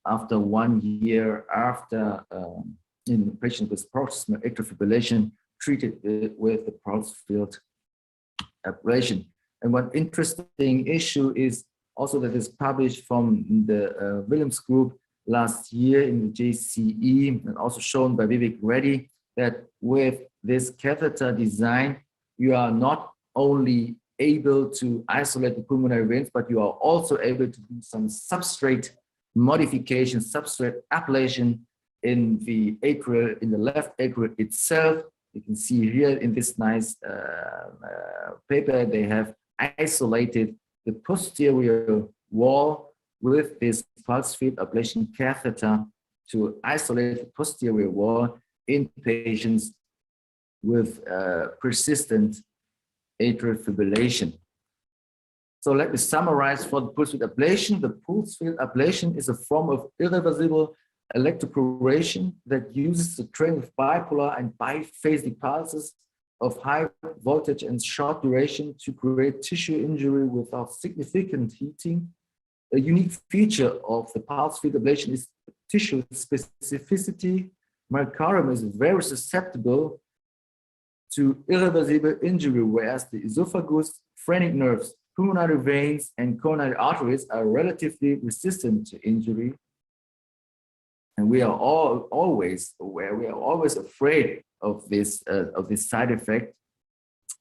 after 1 year after in patients with paroxysmal atrial fibrillation treated with the pulse field ablation. And one interesting issue is also that is published from the Williams group last year in the JCE, and also shown by Vivek Reddy, that with this catheter design, you are not only able to isolate the pulmonary veins, but you are also able to do some substrate modification, substrate ablation in the atrial, in the left atrial itself. You can see here in this nice paper, they have isolated the posterior wall with this pulse field ablation catheter to isolate the posterior wall in patients with persistent atrial fibrillation. So let me summarize for the pulse field ablation. The pulse field ablation is a form of irreversible electroporation that uses the training of bipolar and biphasic pulses of high voltage and short duration to create tissue injury without significant heating. A unique feature of the pulse field ablation is tissue specificity. Myocardium is very susceptible to irreversible injury, whereas the esophagus, phrenic nerves, pulmonary veins, and coronary arteries are relatively resistant to injury. And we are always aware, we are always afraid of this side effect.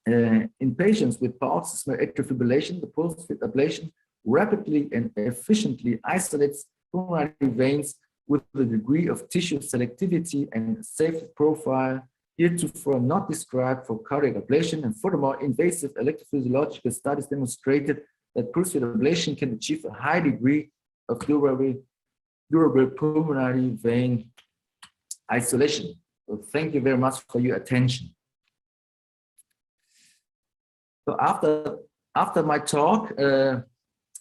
In patients with paroxysmal atrial fibrillation, the pulse field ablation rapidly and efficiently isolates pulmonary veins with a degree of tissue selectivity and safety profile heretofore not described for cardiac ablation. And furthermore, invasive electrophysiological studies demonstrated that pulse field ablation can achieve a high degree of durable pulmonary vein isolation. So thank you very much for your attention. So after my talk,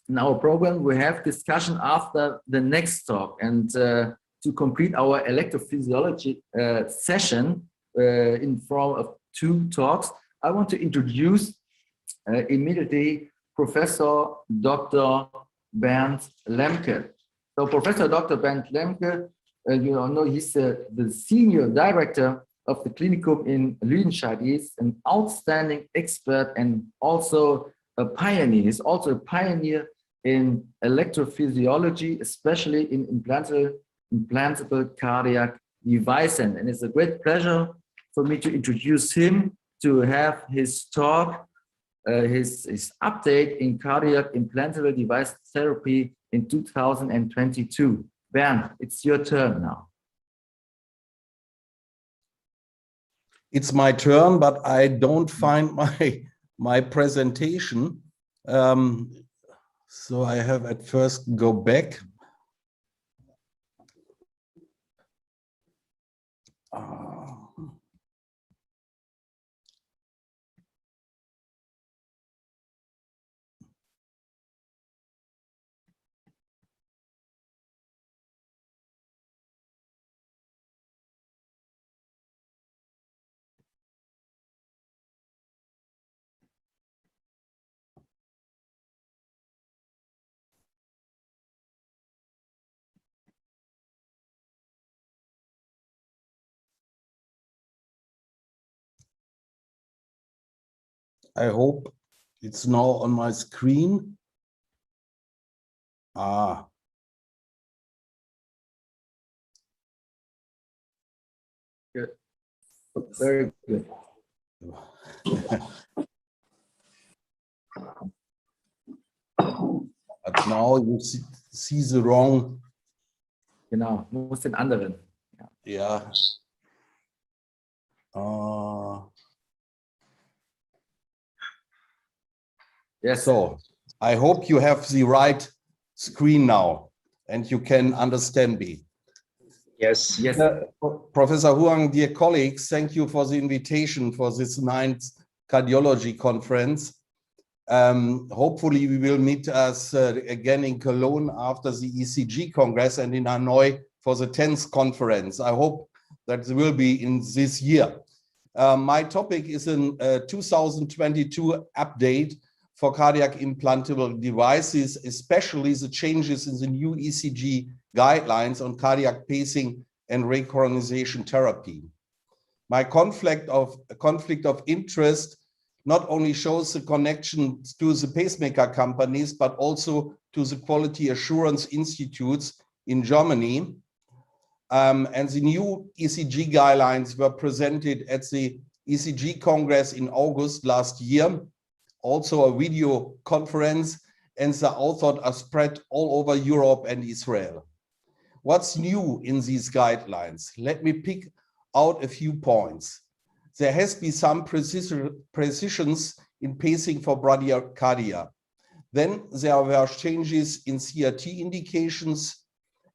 in our program, we have discussion after the next talk. And to complete our electrophysiology session in form of 2 talks, I want to introduce immediately Professor Dr. Bernd Lemke. So Professor Dr. Bernd Lemke, you all know he's the senior director of the Klinikum in Lüdenscheid. He's an outstanding expert and also a pioneer. He's also a pioneer in electrophysiology, especially in implantable cardiac devices. And it's a great pleasure for me to introduce him, to have his talk, his update in cardiac implantable device therapy in 2022. Bernd, it's your turn now. it's my turn, but I don't find my presentation. So I have at first go back. I hope it's now on my screen. Good. Very good. But now you see the wrong. Genau, muss den anderen. Yeah. Yes. So I hope you have the right screen now and you can understand me. Yes. Yes. Professor Huang, dear colleagues, thank you for the invitation for this 9th cardiology conference. Hopefully we will meet us again in Cologne after the ECG Congress and in Hanoi for the 10th conference. I hope that will be in this year. My topic is a 2022 update for cardiac implantable devices, especially the changes in the new ECG guidelines on cardiac pacing and recoronization therapy. My conflict of interest not only shows the connection to the pacemaker companies, but also to the quality assurance institutes in Germany. And the new ECG guidelines were presented at the ECG Congress in August last year. Also a video conference, and the authors are spread all over Europe and Israel. What's new in these guidelines? Let me pick out a few points. There has been some precisions in pacing for bradycardia. Then there were changes in CRT indications,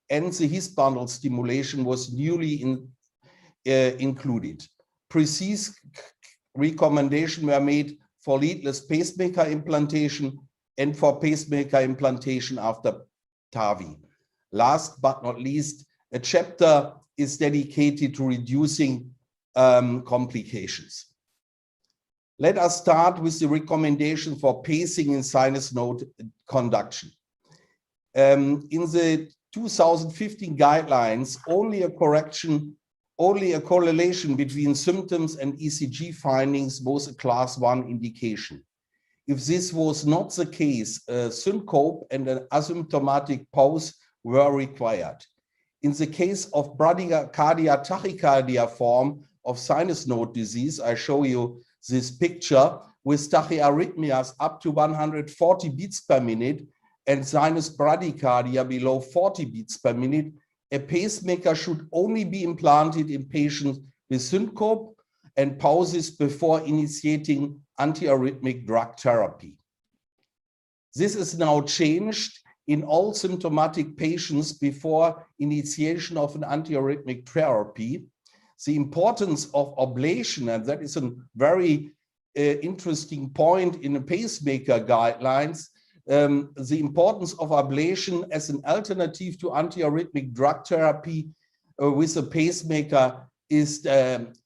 and the His bundle stimulation was newly included. Precise recommendations were made for leadless pacemaker implantation and for pacemaker implantation after TAVI. Last but not least, a chapter is dedicated to reducing complications. Let us start with the recommendation for pacing in sinus node conduction. In the 2015 guidelines, only a correlation between symptoms and ECG findings was a class 1 indication. If this was not the case, a syncope and an asymptomatic pause were required. In the case of bradycardia tachycardia form of sinus node disease, I show you this picture with tachyarrhythmias up to 140 beats per minute and sinus bradycardia below 40 beats per minute, a pacemaker should only be implanted in patients with syncope and pauses before initiating antiarrhythmic drug therapy. This is now changed in all symptomatic patients before initiation of an antiarrhythmic therapy. The importance of ablation, and that is a very interesting point in the pacemaker guidelines, the importance of ablation as an alternative to antiarrhythmic drug therapy with a pacemaker is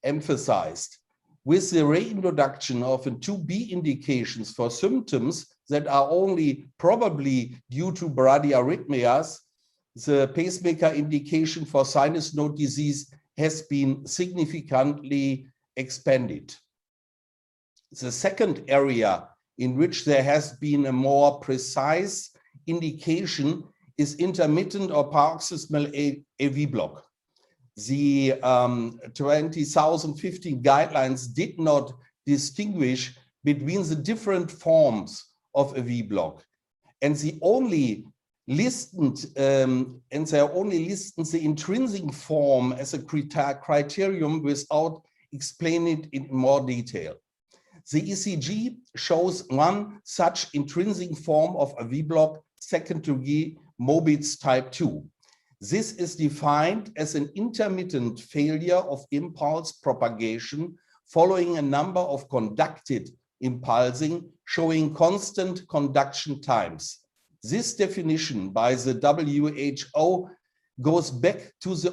emphasized. With the reintroduction of 2B indications for symptoms that are only probably due to bradyarrhythmias, the pacemaker indication for sinus node disease has been significantly expanded. The second area in which there has been a more precise indication is intermittent or paroxysmal AV block. The 2015 guidelines did not distinguish between the different forms of AV block, and they only listed the intrinsic form as a criterion without explain it in more detail. The ECG shows one such intrinsic form of a V block, second degree Mobitz type 2. This is defined as an intermittent failure of impulse propagation following a number of conducted impulsing showing constant conduction times. This definition by the WHO goes back to the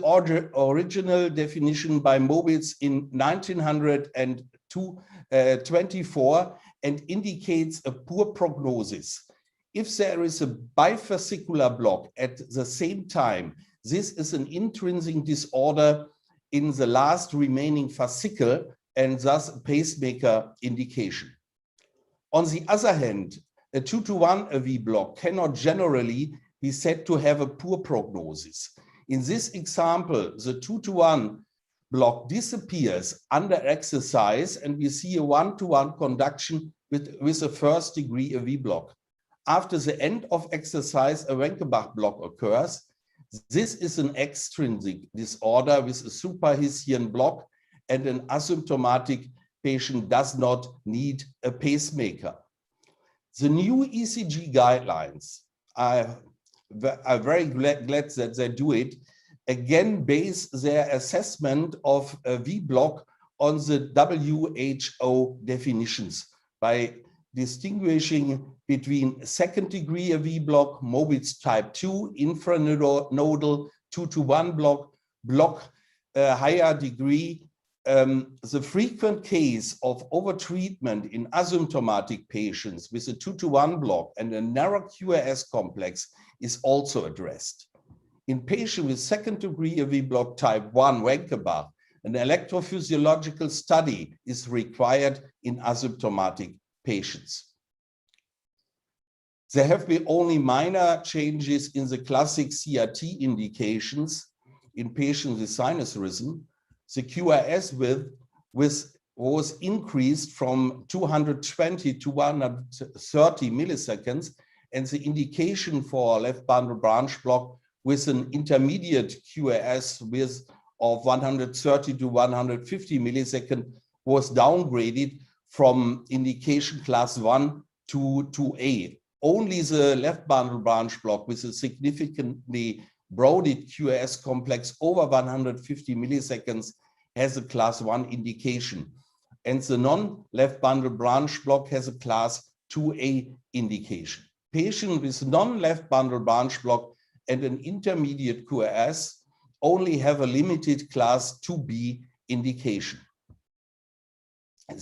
original definition by Mobitz in 1924 and indicates a poor prognosis. If there is a bifascicular block at the same time, this is an intrinsic disorder in the last remaining fascicle and thus a pacemaker indication. On the other hand, a 2-to-1 AV block cannot generally be said to have a poor prognosis. In this example, the 2-to-1 block disappears under exercise and we see a 1-to-1 conduction with a first degree AV block. After the end of exercise, a Wenckebach block occurs. This is an extrinsic disorder with a supraPHIîN block, and an asymptomatic patient does not need a pacemaker. The new ECG guidelines, I'm very glad that they do it, again base their assessment of a V block on the WHO definitions by distinguishing between second degree AV block, Mobitz type 2, infranodal 2-to-1 block, higher degree. The frequent case of overtreatment in asymptomatic patients with a 2-to-1 block and a narrow QRS complex is also addressed. In patients with second degree AV block type 1 Wenckebach, an electrophysiological study is required in asymptomatic patients. There have been only minor changes in the classic CRT indications in patients with sinus rhythm. The QRS width was increased from 220 to 130 milliseconds, and the indication for left bundle branch block with an intermediate QRS width of 130 to 150 milliseconds was downgraded from indication class 1 to 2A. Only the left bundle branch block with a significantly broadened QRS complex over 150 milliseconds has a class 1 indication, and the non-left bundle branch block has a class 2A indication. Patients with non-left bundle branch block and an intermediate QRS only have a limited class 2B indication.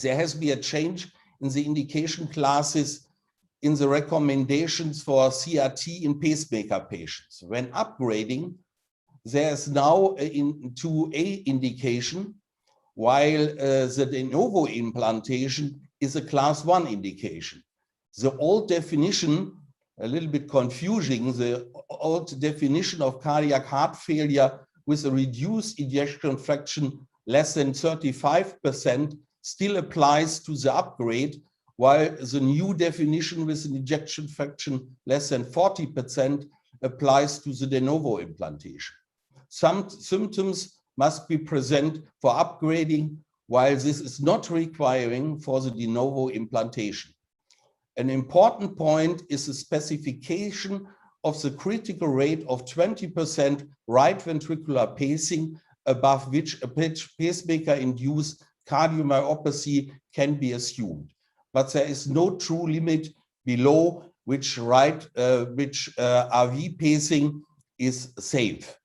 There has been a change in the indication classes in the recommendations for CRT in pacemaker patients. When upgrading, there's now a 2A indication, while the de novo implantation is a class 1 indication. The old definition, a little bit confusing, the old definition of cardiac heart failure with a reduced ejection fraction less than 35% still applies to the upgrade, while the new definition with an ejection fraction less than 40% applies to the de novo implantation. Some symptoms must be present for upgrading, while this is not requiring for the de novo implantation. An important point is the specification of the critical rate of 20% right ventricular pacing, above which a pacemaker-induced cardiomyopathy can be assumed. But there is no true limit below which RV pacing is safe.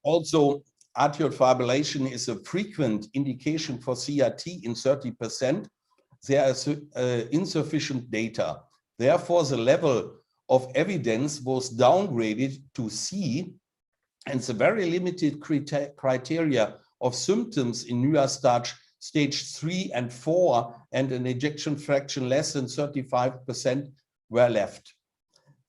Also, atrial fibrillation is a frequent indication for CRT in 30%. There is insufficient data. Therefore, the level of evidence was downgraded to C, and the very limited criteria of symptoms in NYHA stage 3 and 4 and an ejection fraction less than 35% were left.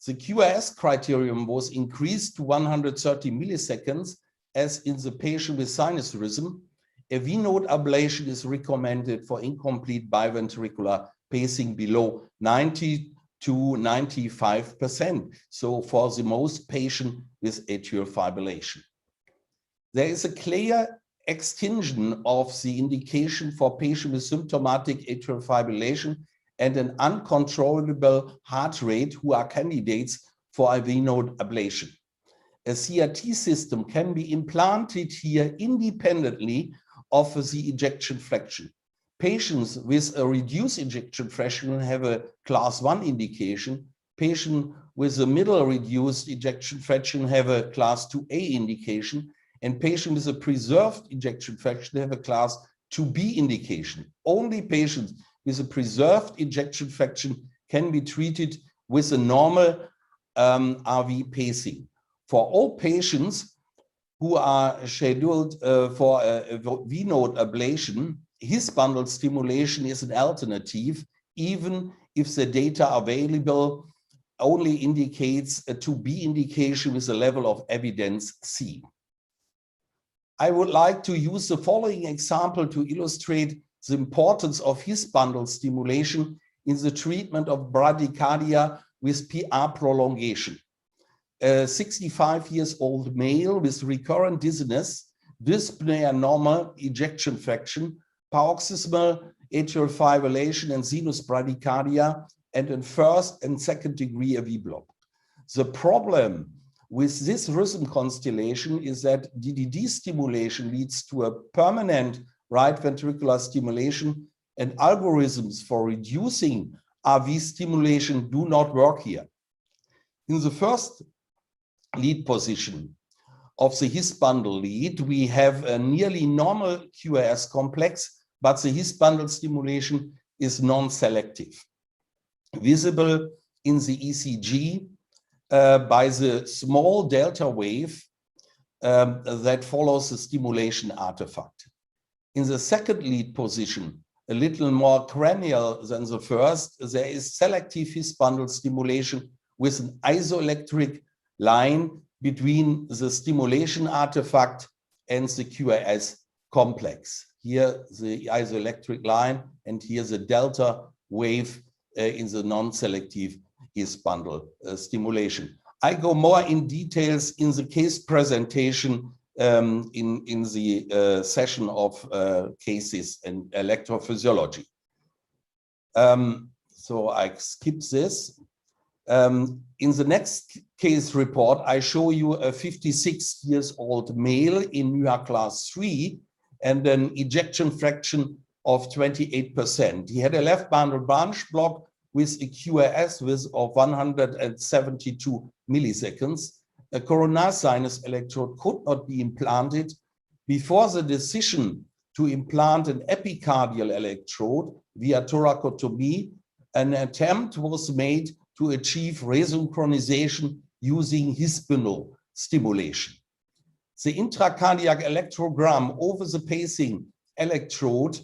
The QRS criterion was increased to 130 milliseconds, as in the patient with sinus rhythm. A V-node ablation is recommended for incomplete biventricular pacing below 90 to 95%. So for the most patient with atrial fibrillation. There is a clear extinction of the indication for patients with symptomatic atrial fibrillation and an uncontrollable heart rate who are candidates for AV node ablation. A CRT system can be implanted here independently of the ejection fraction. Patients with a reduced ejection fraction have a class 1 indication. Patients with a middle reduced ejection fraction have a class 2A indication. And patients with a preserved ejection fraction have a class 2B indication. Only patients with a preserved ejection fraction can be treated with a normal RV pacing. For all patients who are scheduled for a V-node ablation, his bundle stimulation is an alternative, even if the data available only indicates a 2B indication with a level of evidence C. I would like to use the following example to illustrate the importance of his bundle stimulation in the treatment of bradycardia with PR prolongation. A 65-year-old male with recurrent dizziness, dyspnea normal ejection fraction, paroxysmal atrial fibrillation and sinus bradycardia, and in first and second degree AV block. The problem with this rhythm constellation is that DDD stimulation leads to a permanent right ventricular stimulation, and algorithms for reducing RV stimulation do not work here. In the first lead position of the His bundle lead, we have a nearly normal QRS complex, but the His bundle stimulation is non-selective, visible in the ECG by the small delta wave that follows the stimulation artifact. In the second lead position, a little more cranial than the first, there is selective His bundle stimulation with an isoelectric line between the stimulation artifact and the QRS complex. Here the isoelectric line, and here the delta wave in the non-selective His bundle stimulation. I go more in details in the case presentation in the session of cases and electrophysiology. So I skip this. In the next case report, I show you a 56-year-old male in NUA class 3 and an ejection fraction of 28%. He had a left bundle branch block with a QRS of 172 milliseconds. A coronary sinus electrode could not be implanted. Before the decision to implant an epicardial electrode via thoracotomy, an attempt was made to achieve resynchronization using His bundle stimulation. The intracardiac electrogram over the pacing electrode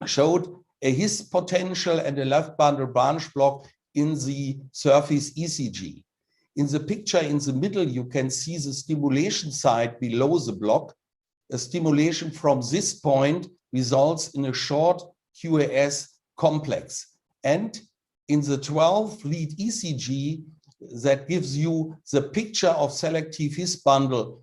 showed a His potential and a left bundle branch block in the surface ECG. In the picture in the middle, you can see the stimulation site below the block. A stimulation from this point results in a short QRS complex. And in the 12-lead ECG, that gives you the picture of selective His bundle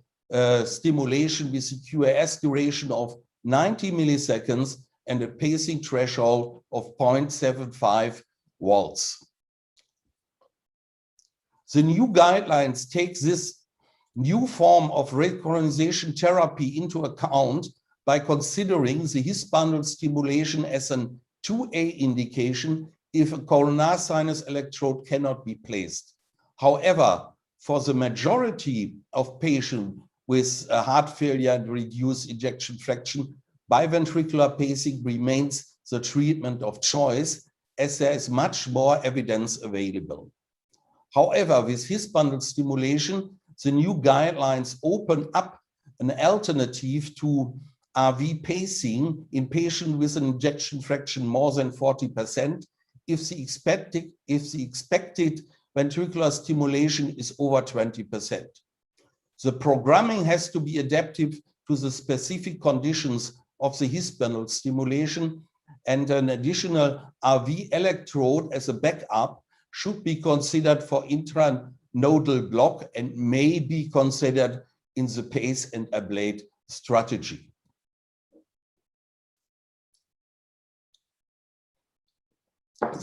stimulation with a QRS duration of 90 milliseconds and a pacing threshold of 0.75 volts. The new guidelines take this new form of recognition therapy into account by considering the His bundle stimulation as an 2A indication if a coronary sinus electrode cannot be placed. However, for the majority of patients with heart failure and reduced ejection fraction, biventricular pacing remains the treatment of choice, as there is much more evidence available. However, with His bundle stimulation, the new guidelines open up an alternative to RV pacing in patients with an ejection fraction more than 40% if the expected ventricular stimulation is over 20%. The programming has to be adaptive to the specific conditions of the His bundle stimulation, and an additional RV electrode as a backup should be considered for intranodal block and may be considered in the pace and ablate strategy.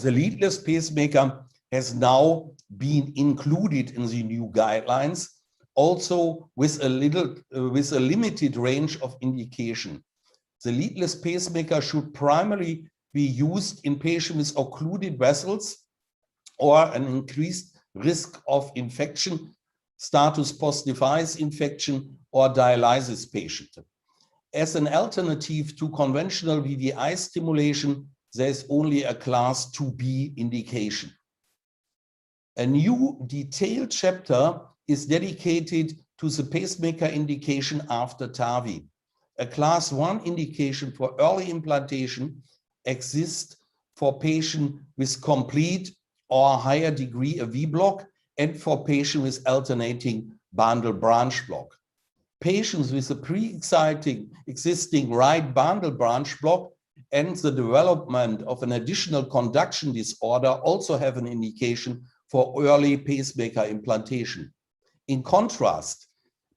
The leadless pacemaker has now been included in the new guidelines, also with a limited range of indication. The leadless pacemaker should primarily be used in patients with occluded vessels or an increased risk of infection, status post-device infection, or dialysis patient. As an alternative to conventional VVI stimulation, there is only a class 2B indication. A new detailed chapter is dedicated to the pacemaker indication after TAVI. A class 1 indication for early implantation exists for patients with complete or higher degree of V block and for patients with alternating bundle branch block. Patients with a pre-existing right bundle branch block and the development of an additional conduction disorder also have an indication for early pacemaker implantation. In contrast,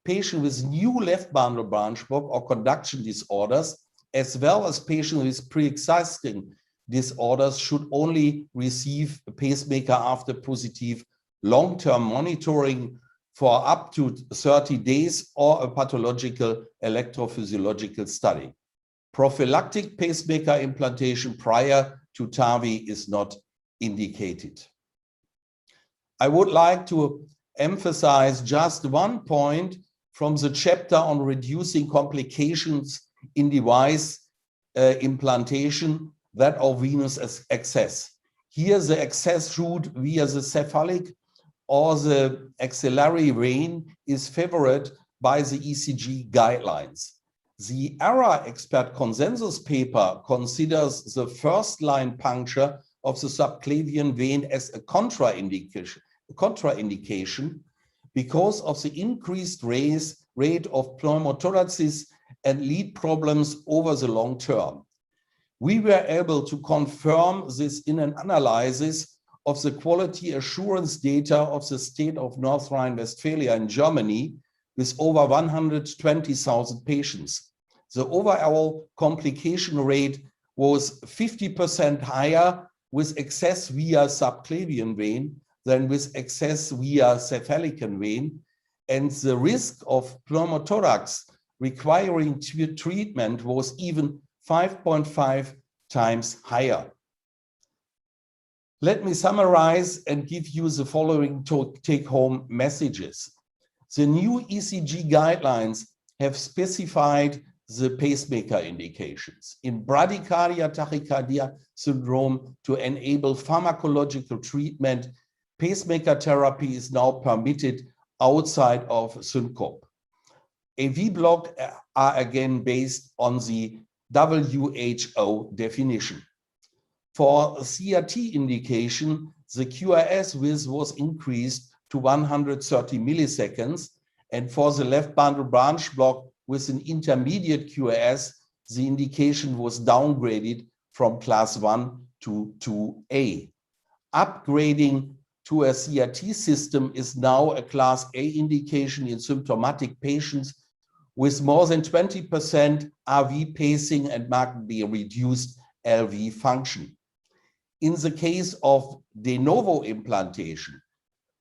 patients with new left bundle branch block or conduction disorders, as well as patients with pre-existing disorders, should only receive a pacemaker after positive long-term monitoring for up to 30 days or a pathological electrophysiological study. Prophylactic pacemaker implantation prior to TAVI is not indicated. I would like to emphasize just one point from the chapter on reducing complications in device implantation, that of venous access. Here the access route via the cephalic or the axillary vein is favored by the ECG guidelines. The ERA expert consensus paper considers the first-line puncture of the subclavian vein as a contraindication because of the increased rate of pneumothoraces and lead problems over the long term. We were able to confirm this in an analysis of the quality assurance data of the state of North Rhine-Westphalia in Germany with over 120,000 patients. The overall complication rate was 50% higher with access via subclavian vein than with access via cephalic vein, and the risk of pneumothorax requiring treatment was even 5.5 times higher. Let me summarize and give you the following take-home messages. The new ECG guidelines have specified the pacemaker indications in bradycardia tachycardia syndrome. To enable pharmacological treatment, pacemaker therapy is now permitted outside of syncope. AV block are again based on the WHO definition. For CRT indication, the QRS width was increased to 130 milliseconds, and for the left bundle branch block with an intermediate QRS, the indication was downgraded from class 1 to 2A. Upgrading to a CRT system is now a class A indication in symptomatic patients with more than 20% RV pacing and markedly reduced LV function. In the case of de novo implantation,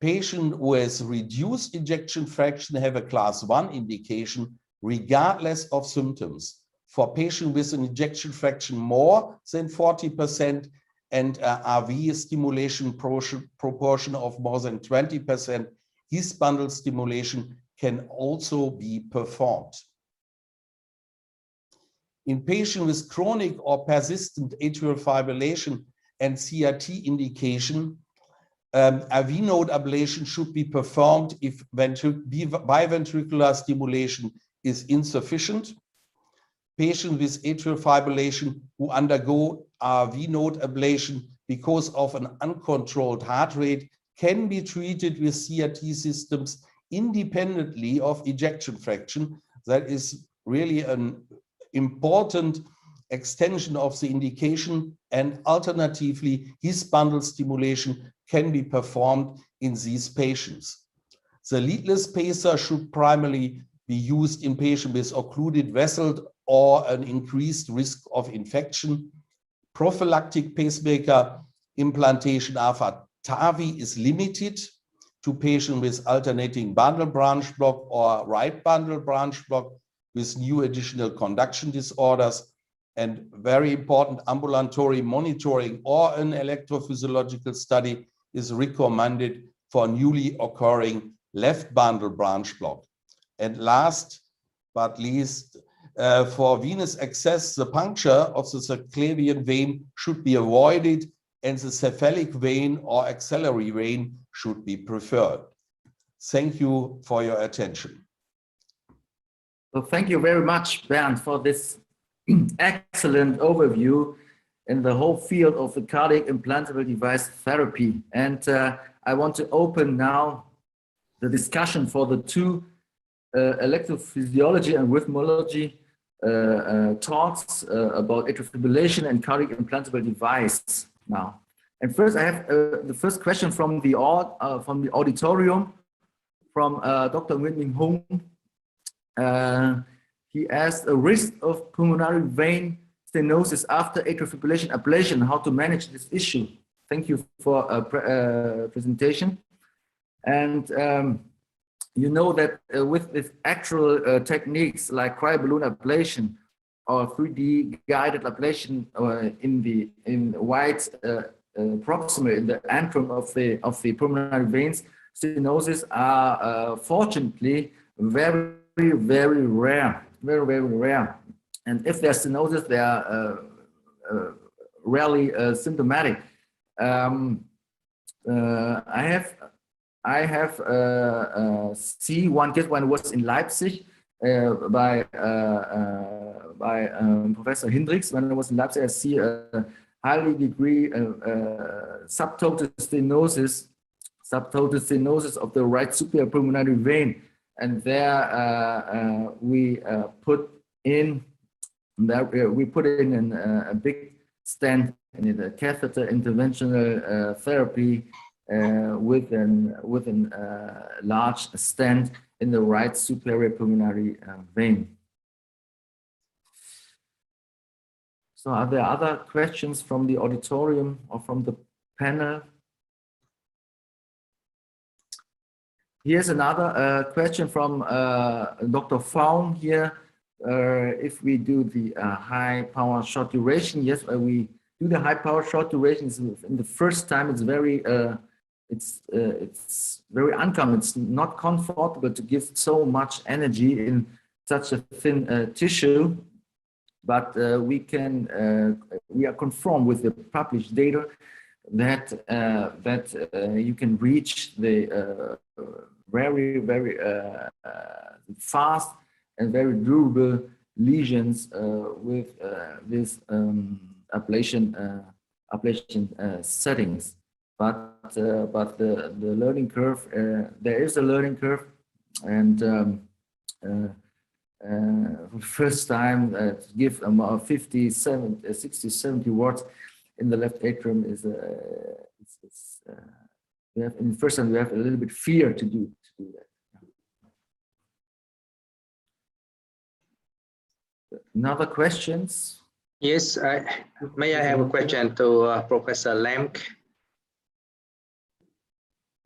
patients with reduced ejection fraction have a class 1 indication regardless of symptoms. For patients with an ejection fraction more than 40% and RV stimulation proportion of more than 20%, his bundle stimulation can also be performed. In patients with chronic or persistent atrial fibrillation and CRT indication, AV node ablation should be performed if biventricular stimulation is insufficient. Patients with atrial fibrillation who undergo AV node ablation because of an uncontrolled heart rate can be treated with CRT systems independently of ejection fraction. That is really an important extension of the indication, and alternatively, his bundle stimulation can be performed in these patients. The leadless pacer should primarily be used in patients with occluded vessels or an increased risk of infection. Prophylactic pacemaker implantation after TAVI is limited to patients with alternating bundle branch block or right bundle branch block with new additional conduction disorders, and very important, ambulatory monitoring or an electrophysiological study is recommended for newly occurring left bundle branch block. And last but least, for venous access, the puncture of the subclavian vein should be avoided, and the cephalic vein or axillary vein should be preferred. Thank you for your attention. Well, thank you very much, Bernd, for this excellent overview in the whole field of the cardiac implantable device therapy. And I want to open now the discussion for the two electrophysiology and rhythmology talks about atrial fibrillation and cardiac implantable device now. And first, I have the first question from the auditorium from Dr. Nguyen Hung. He asked a risk of pulmonary vein stenosis after atrial fibrillation ablation, how to manage this issue. Thank you for a presentation. And you know that with actual techniques like cryoballoon ablation or 3D guided ablation in wide proximal in the antrum of the pulmonary veins, stenosis are fortunately very rare, very rare. And if they're stenosis, they are rarely symptomatic. I have seen one case when I was in Leipzig by Professor Hendricks. When I was in Leipzig, I see a highly degree subtotal stenosis of the right superior pulmonary vein, and there we put in a big stent in the catheter interventional therapy with an large stent in the right superior pulmonary vein. So are there other questions from the auditorium or from the panel? Here's another question from Dr. Faun here. If we do the high power short duration, yes, we do the high power short duration. In the first time, it's very uncommon. It's not comfortable to give so much energy in such a thin tissue, but we are confirmed with the published data that you can reach the very fast and very durable lesions with this ablation settings. But the learning curve, there is a learning curve, and first time to give 50, 70, 60, 70 watts in the left atrium is we have, in the first time we have a little bit fear to do that. Another questions? Yes, may I have a question to Professor Lamk?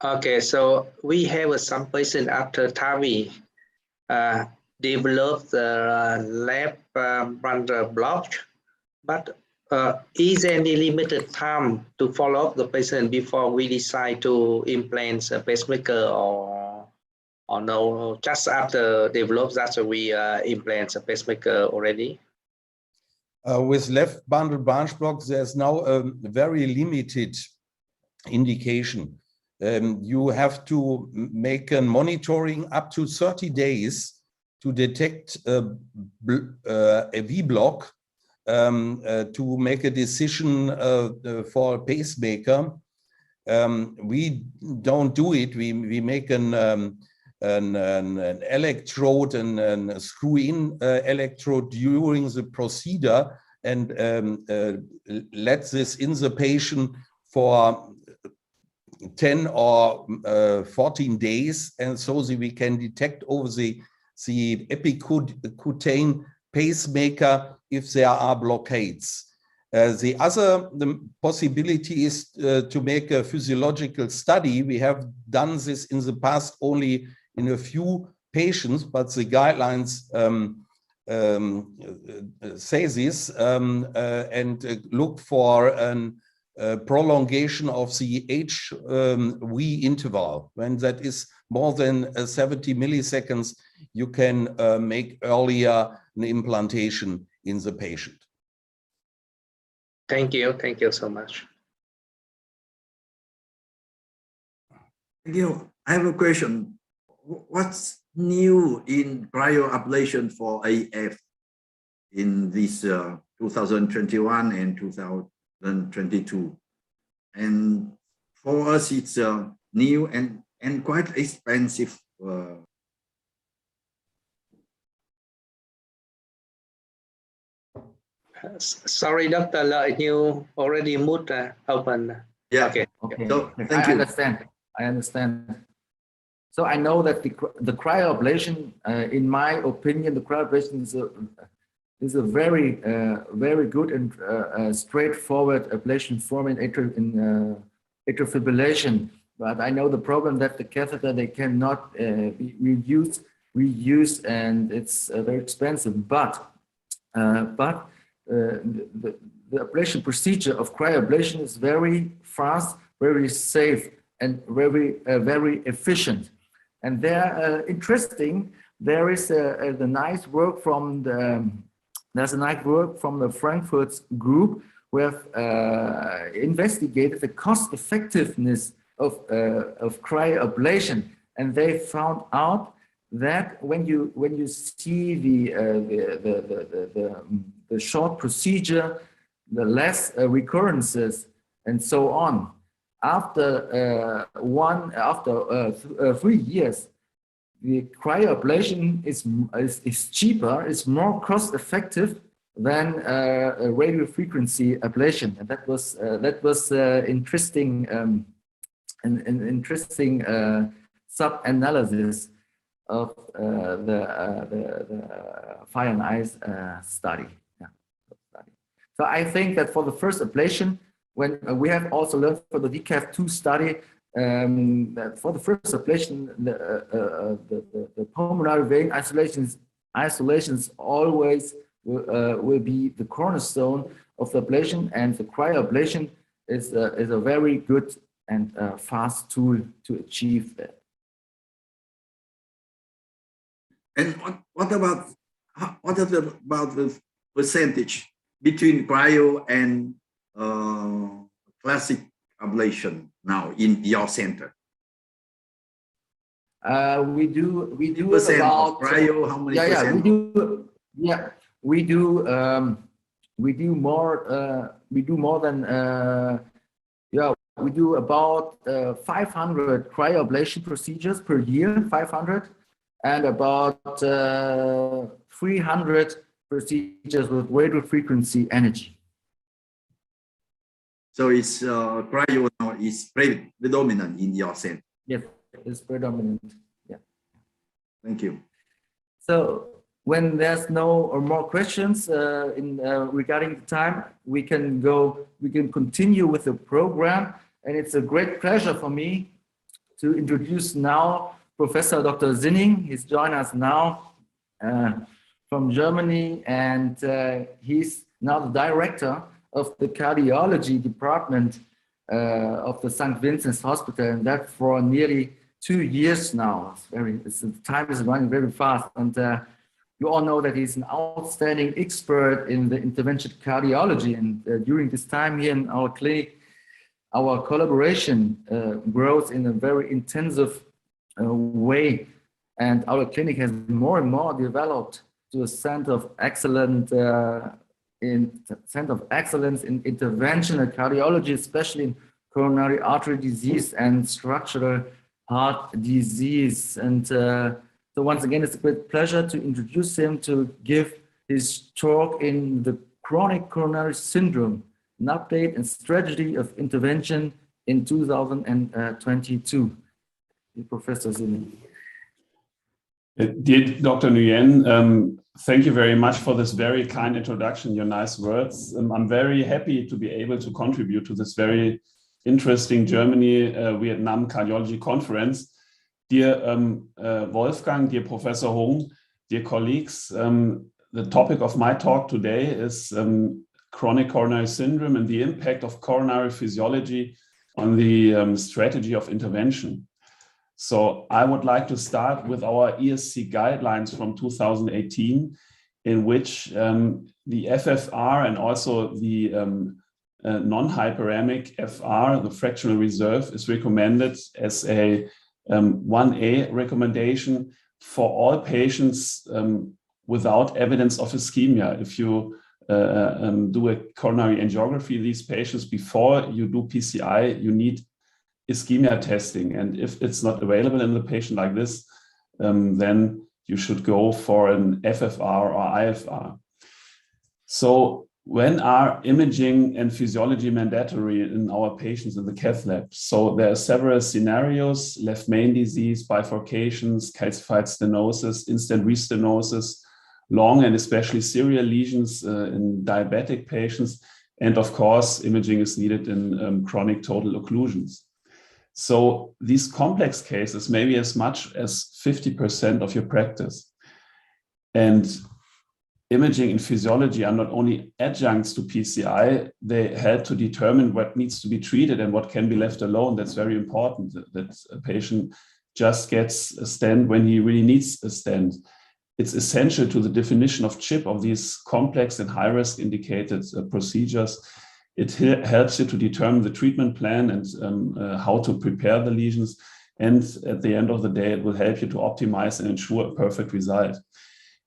Okay, so we have some patient after TAVI developed the left bundle block, but is there any limited time to follow up the patient before we decide to implant a pacemaker, or no, just after develop that we implant a pacemaker already? With left bundle branch blocks, there's now a very limited indication. You have to make a monitoring up to 30 days to detect a V block to make a decision for a pacemaker. We don't do it. We make an electrode and screw-in electrode during the procedure, and let this in the patient for 10 or 14 days, and so that we can detect over the epicutaneous pacemaker if there are blockades. The other possibility is to make a physiological study. We have done this in the past only in a few patients, but the guidelines say this and look for an prolongation of the HV interval. When that is more than 70 milliseconds, you can make earlier an implantation in the patient. Thank you so much. Thank you. I have a question. What's new in cryoablation for AF in this 2021 and 2022? And for us, it's new and quite expensive. Sorry, Dr. Lợi, you already moved open. Yeah. Okay. So thank you. I understand. So I know that the cryoablation, in my opinion, the cryoablation is a very good and straightforward ablation form in atrial fibrillation. But I know the problem that the catheter, they cannot be reused, and it's very expensive. But the ablation procedure of cryoablation is very fast, very safe, and very efficient. And there, interesting, there is the nice work from the Frankfurt group who have investigated the cost effectiveness of cryoablation, and they found out that when you see the short procedure, the less recurrences, and so on. After 3 years, the cryoablation is cheaper, is more cost effective than a radio frequency ablation, and that was interesting, an interesting sub-analysis of the PHIIEN study. Yeah. So I think that for the first ablation, when we have also learned for the DCAF2 study, that for the first ablation, the pulmonary vein isolations always will be the cornerstone of the ablation, and the cryoablation is a very good and fast tool to achieve that. And what about the percentage between cryo and classic ablation now in your center? We do about cryo. How many percent? We do more than we do about 500 cryoablation procedures per year, 500, and about 300 procedures with radio frequency energy. So it's cryo now is predominant in your center. Yes, it's predominant. Yeah. Thank you. So when there's no or more questions regarding the time, we can continue with the program, and it's a great pleasure for me to introduce now Professor Dr. Zinning. He's joined us now from Germany, and he's now the director of the cardiology department of the St. Vincent's Hospital, and that for nearly 2 years now. The time is running very fast, and you all know that he's an outstanding expert in the intervention cardiology. And during this time here in our clinic, our collaboration grows in a very intensive way, and our clinic has more and more developed to a center of excellence in interventional cardiology, especially in coronary artery disease and structural heart disease. And so once again, it's a great pleasure to introduce him to give his talk in the chronic coronary syndrome, an update and strategy of intervention in 2022. Professor Zimmer. Dear Dr. Nguyen, thank you very much for this very kind introduction, your nice words. I'm very happy to be able to contribute to this very interesting Germany-Vietnam Cardiology Conference. Dear Wolfgang, dear Professor Hung, dear colleagues, the topic of my talk today is chronic coronary syndrome and the impact of coronary physiology on the strategy of intervention. So I would like to start with our ESC guidelines from 2018, in which the FFR and also the non-hyperemic FR, the fractional reserve, is recommended as a 1A recommendation for all patients without evidence of ischemia. If you do a coronary angiography, these patients, before you do PCI, you need ischemia testing. And if it's not available in the patient like this, then you should go for an FFR or IFR. So when are imaging and physiology mandatory in our patients in the cath lab? So there are several scenarios: left main disease, bifurcations, calcified stenosis, instant restenosis, long and especially serial lesions in diabetic patients. And of course, imaging is needed in chronic total occlusions. So these complex cases may be as much as 50% of your practice. And imaging and physiology are not only adjuncts to PCI, they help to determine what needs to be treated and what can be left alone. That's very important, that a patient just gets a stent when he really needs a stent. It's essential to the definition of CHIP of these complex and high-risk indicated procedures. It helps you to determine the treatment plan and how to prepare the lesions. And at the end of the day, it will help you to optimize and ensure a perfect result.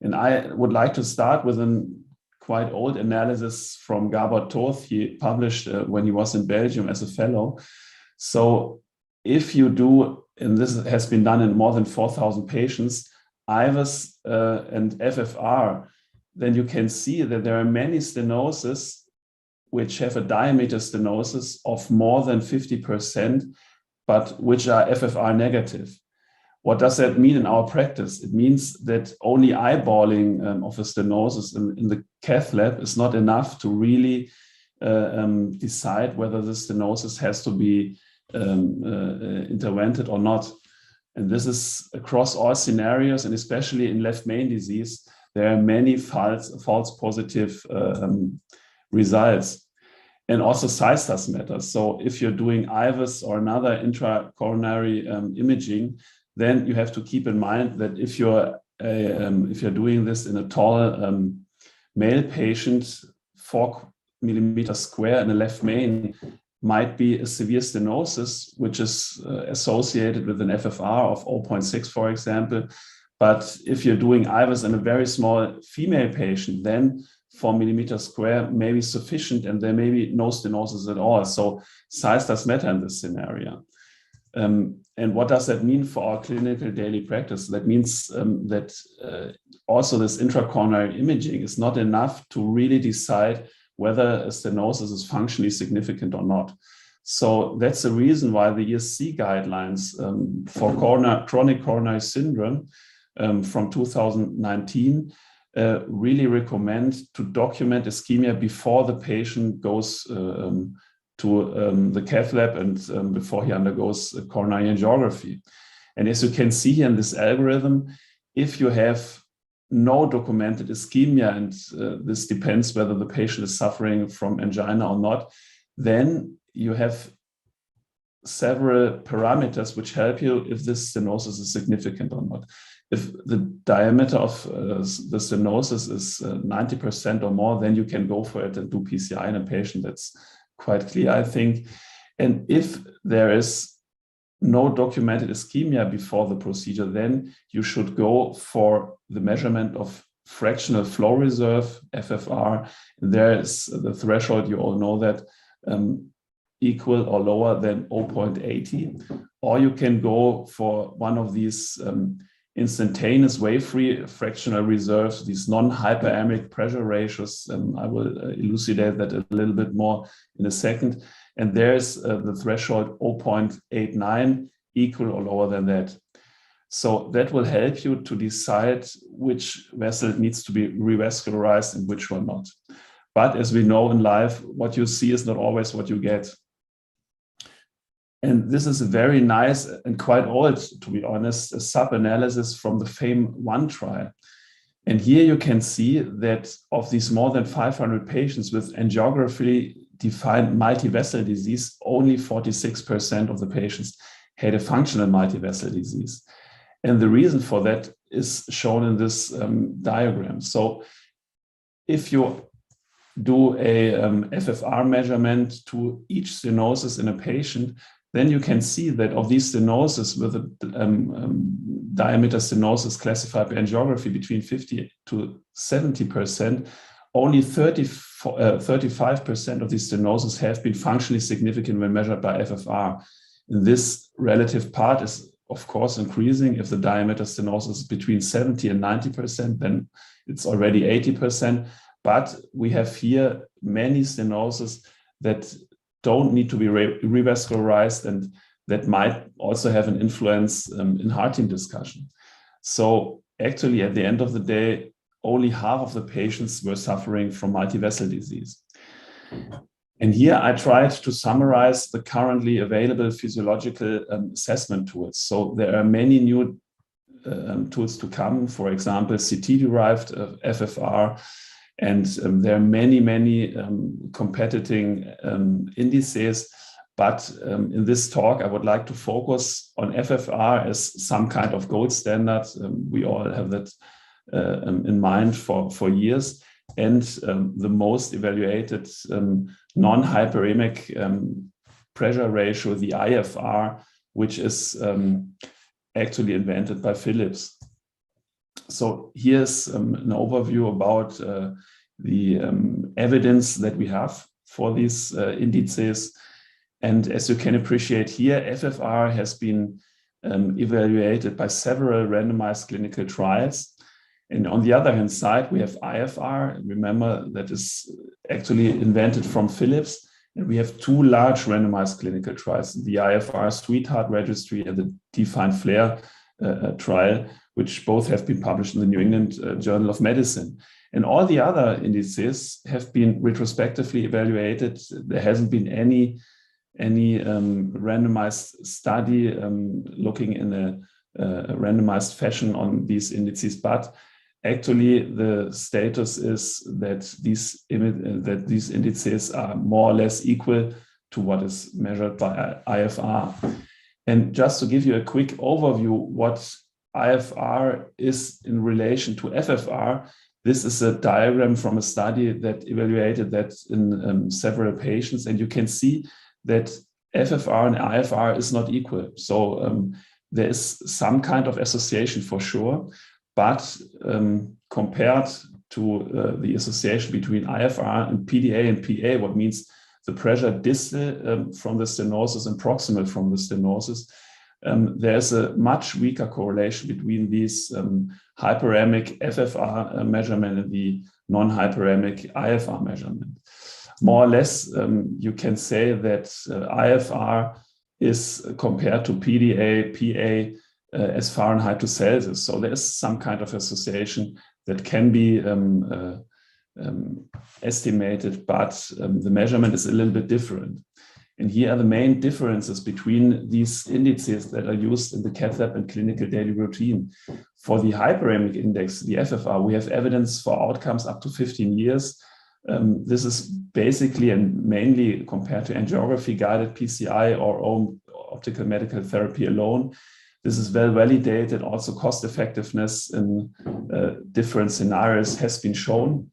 And I would like to start with a quite old analysis from Gabor Toth. He published when he was in Belgium as a fellow. So if you do, and this has been done in more than 4,000 patients, IVUS and FFR, then you can see that there are many stenosis which have a diameter stenosis of more than 50%, but which are FFR negative. What does that mean in our practice? It means that only eyeballing of a stenosis in the cath lab is not enough to really decide whether the stenosis has to be intervened or not. And this is across all scenarios, and especially in left main disease, there are many false positive results. And also size does matter. So if you're doing IVUS or another intracoronary imaging, then you have to keep in mind that if you're doing this in a tall male patient, 4 millimeters square in the left main might be a severe stenosis, which is associated with an FFR of 0.6, for example. But if you're doing IVUS in a very small female patient, then 4 millimeters square may be sufficient and there may be no stenosis at all. So size does matter in this scenario. And what does that mean for our clinical daily practice? That means that also this intracoronary imaging is not enough to really decide whether a stenosis is functionally significant or not. So that's the reason why the ESC guidelines for chronic coronary syndrome from 2019 really recommend to document ischemia before the patient goes to the cath lab and before he undergoes a coronary angiography. And as you can see here in this algorithm, if you have no documented ischemia, and this depends whether the patient is suffering from angina or not, then you have several parameters which help you if this stenosis is significant or not. If the diameter of the stenosis is 90% or more, then you can go for it and do PCI in a patient. That's quite clear, I think. And if there is no documented ischemia before the procedure, then you should go for the measurement of fractional flow reserve, FFR. There is the threshold, you all know that, equal or lower than 0.80. Or you can go for one of these instantaneous wave-free fractional reserves, these non-hyperemic pressure ratios. I will elucidate that a little bit more in a second. And there's the threshold 0.89, equal or lower than that. So that will help you to decide which vessel needs to be revascularized and which one not. But as we know in life, what you see is not always what you get. And this is a very nice and quite old, to be honest, a sub-analysis from the FAME-1 trial. And here you can see that of these more than 500 patients with angiographically defined multivessel disease, only 46% of the patients had a functional multivessel disease. And the reason for that is shown in this diagram. So if you do a FFR measurement to each stenosis in a patient, then you can see that of these stenosis with a diameter stenosis classified by angiography between 50 to 70%, only 35% of these stenosis have been functionally significant when measured by FFR. And this relative part is, of course, increasing. If the diameter stenosis is between 70 and 90%, then it's already 80%. But we have here many stenosis that don't need to be revascularized, and that might also have an influence in heart team discussion. So actually, at the end of the day, only half of the patients were suffering from multivessel disease. And here I tried to summarize the currently available physiological assessment tools. So there are many new tools to come, for example, CT-derived FFR, and there are many competing indices. But in this talk, I would like to focus on FFR as some kind of gold standard. We all have that in mind for years. And the most evaluated non-hyperemic pressure ratio, the IFR, which is actually invented by Philips. So here's an overview about the evidence that we have for these indices. And as you can appreciate here, FFR has been evaluated by several randomized clinical trials. And on the other hand side, we have IFR. Remember, that is actually invented from Philips. And we have two large randomized clinical trials, the IFR Sweetheart Registry and the Define Flare trial, which both have been published in the New England Journal of Medicine. And all the other indices have been retrospectively evaluated. There hasn't been any randomized study looking in a randomized fashion on these indices, but actually the status is that these indices are more or less equal to what is measured by IFR. And just to give you a quick overview what IFR is in relation to FFR, this is a diagram from a study that evaluated that in several patients, and you can see that FFR and IFR is not equal. So there is some kind of association for sure, but compared to the association between IFR and PDA and PA, what means the pressure distal from the stenosis and proximal from the stenosis, there's a much weaker correlation between these hyperemic FFR measurement and the non-hyperemic IFR measurement. More or less, you can say that IFR is compared to PDA, PA as Fahrenheit to Celsius. So there's some kind of association that can be estimated, but the measurement is a little bit different. And here are the main differences between these indices that are used in the cath lab and clinical daily routine. For the hyperemic index, the FFR, we have evidence for outcomes up to 15 years. This is basically and mainly compared to angiography-guided PCI or own optical medical therapy alone. This is well validated. Also, cost effectiveness in different scenarios has been shown.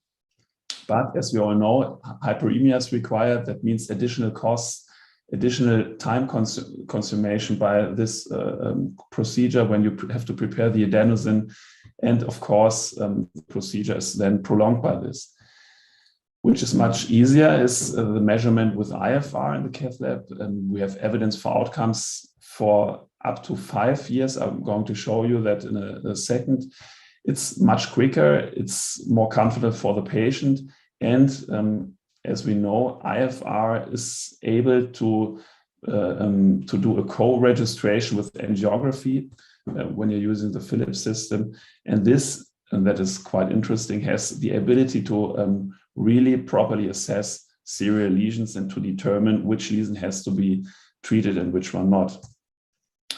But as we all know, hyperemia is required. That means additional costs, additional time consummation by this procedure when you have to prepare the adenosine. And of course, the procedure is then prolonged by this. Which is much easier is the measurement with IFR in the cath lab. We have evidence for outcomes for up to 5 years. I'm going to show you that in a second. It's much quicker, it's more comfortable for the patient, and as we know, IFR is able to do a co-registration with angiography when you're using the Philips system, and this, and that is quite interesting, has the ability to really properly assess serial lesions and to determine which lesion has to be treated and which one not.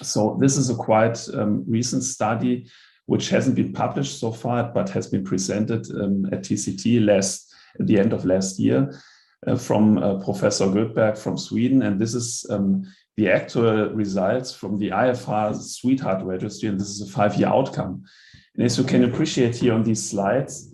So this is a quite recent study which hasn't been published so far, but has been presented at TCT at the end of last year from Professor Göthberg from Sweden. And this is the actual results from the IFR Sweetheart Registry, and this is a 5-year outcome. And as you can appreciate here on these slides,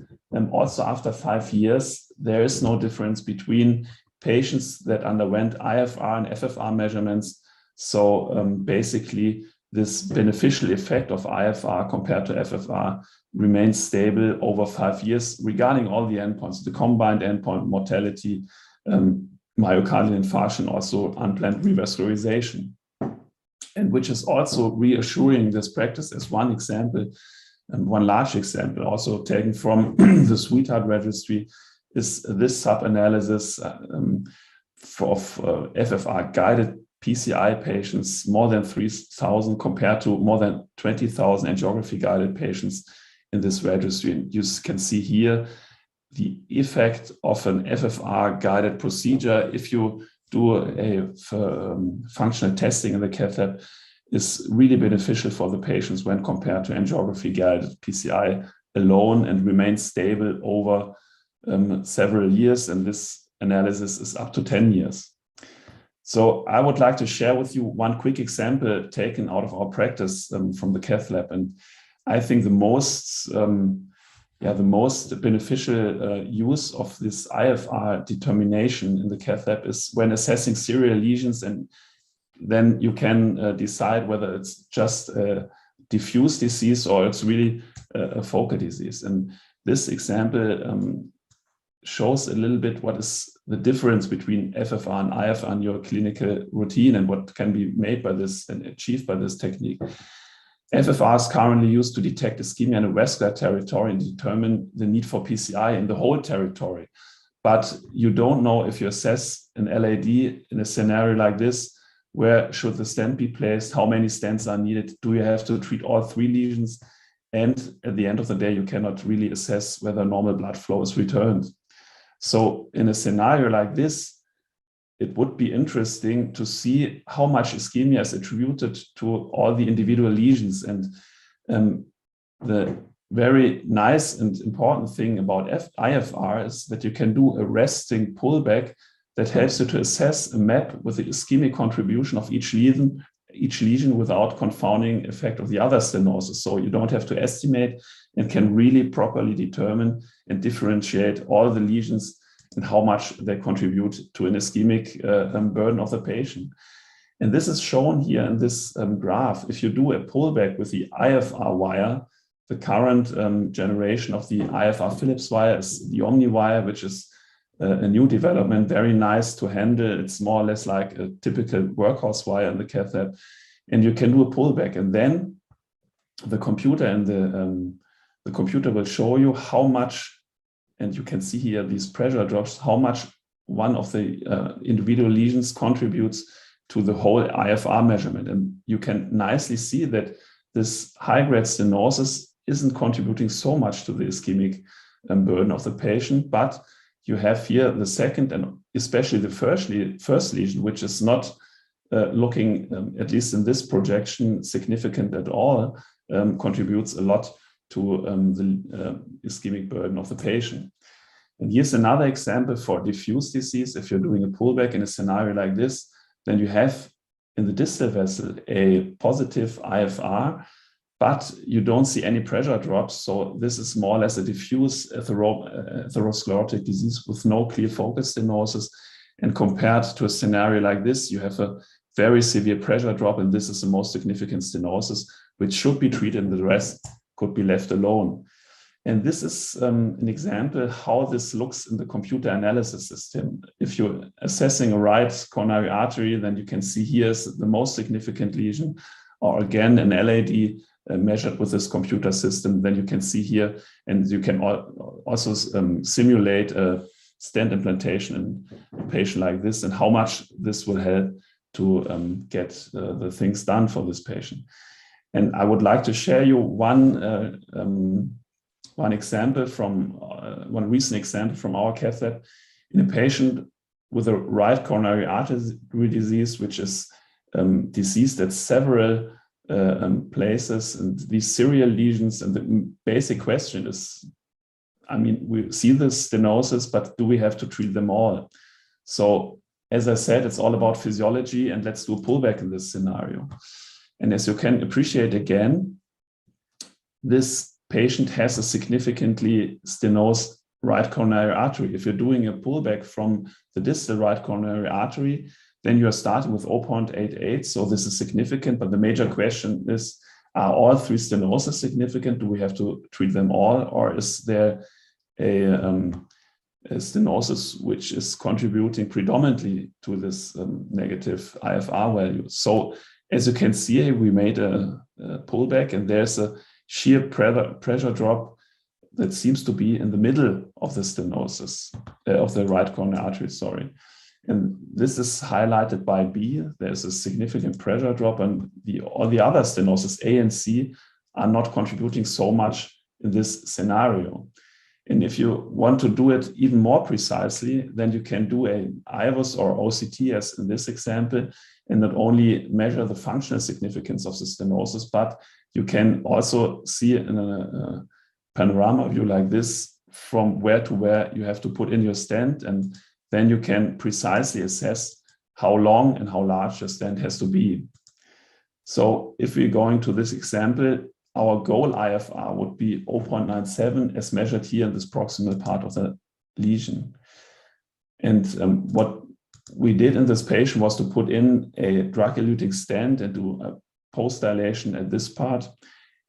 also after 5 years, there is no difference between patients that underwent IFR and FFR measurements. So basically, this beneficial effect of IFR compared to FFR remains stable over 5 years regarding all the endpoints, the combined endpoint, mortality, myocardial infarction, also unplanned revascularization. And which is also reassuring this practice as one example, and one large example also taken from the Sweetheart Registry is this sub-analysis of FFR-guided PCI patients, more than 3,000 compared to more than 20,000 angiography-guided patients in this registry. And you can see here the effect of an FFR-guided procedure if you do a functional testing in the cath lab is really beneficial for the patients when compared to angiography-guided PCI alone, and remains stable over several years. And this analysis is up to 10 years. So I would like to share with you one quick example taken out of our practice from the cath lab. And I think the most beneficial use of this IFR determination in the cath lab is when assessing serial lesions, and then you can decide whether it's just a diffuse disease or it's really a focal disease. And this example shows a little bit what is the difference between FFR and IFR in your clinical routine and what can be made by this and achieved by this technique. FFR is currently used to detect ischemia in a vascular territory and determine the need for PCI in the whole territory. But you don't know if you assess an LAD in a scenario like this, where should the stent be placed, how many stents are needed, do you have to treat all 3 lesions? And at the end of the day, you cannot really assess whether normal blood flow is returned. So in a scenario like this, it would be interesting to see how much ischemia is attributed to all the individual lesions. And the very nice and important thing about IFR is that you can do a resting pullback that helps you to assess a map with the ischemic contribution of each lesion without confounding effect of the other stenosis. So you don't have to estimate and can really properly determine and differentiate all the lesions and how much they contribute to an ischemic burden of the patient. And this is shown here in this graph. If you do a pullback with the IFR wire, the current generation of the IFR Philips wire is the Omni wire, which is a new development, very nice to handle. It's more or less like a typical workhorse wire in the cath lab. And you can do a pullback, and then the computer and the computer will show you how much, and you can see here these pressure drops, how much one of the individual lesions contributes to the whole IFR measurement. And you can nicely see that this high-grade stenosis isn't contributing so much to the ischemic burden of the patient, but you have here the second and especially the first lesion, which is not looking, at least in this projection, significant at all, contributes a lot to the ischemic burden of the patient. And here's another example for diffuse disease. If you're doing a pullback in a scenario like this, then you have in the distal vessel a positive IFR, but you don't see any pressure drops. So this is more or less a diffuse atherosclerotic disease with no clear focal stenosis. And compared to a scenario like this, you have a very severe pressure drop, and this is the most significant stenosis, which should be treated, and the rest could be left alone. And this is an example how this looks in the computer analysis system. If you're assessing a right coronary artery, then you can see here's the most significant lesion or again an LAD measured with this computer system, then you can see here, and you can also simulate a stent implantation in a patient like this, and how much this will help to get the things done for this patient. And I would like to share you one example from one recent example from our cath lab in a patient with a right coronary artery disease, which is diseased at several places, and these serial lesions. And the basic question is, I mean, we see this stenosis, but do we have to treat them all? So as I said, it's all about physiology, and let's do a pullback in this scenario. And as you can appreciate again, this patient has a significantly stenosed right coronary artery. If you're doing a pullback from the distal right coronary artery, then you are starting with 0.88. So this is significant, but the major question is, are all three stenosis significant? Do we have to treat them all? Or is there a stenosis which is contributing predominantly to this negative IFR value? So as you can see, we made a pullback, and there's a shear pressure drop that seems to be in the middle of the stenosis, of the right coronary artery, sorry. And this is highlighted by B. There's a significant pressure drop, and all the other stenosis, A and C, are not contributing so much in this scenario. And if you want to do it even more precisely, then you can do an IVUS or OCT, as in this example, and not only measure the functional significance of the stenosis, but you can also see in a panorama view like this from where to where you have to put in your stent, and then you can precisely assess how long and how large your stent has to be. So if we're going to this example, our goal IFR would be 0.97 as measured here in this proximal part of the lesion. And what we did in this patient was to put in a drug-eluting stent and do a post-dilation at this part.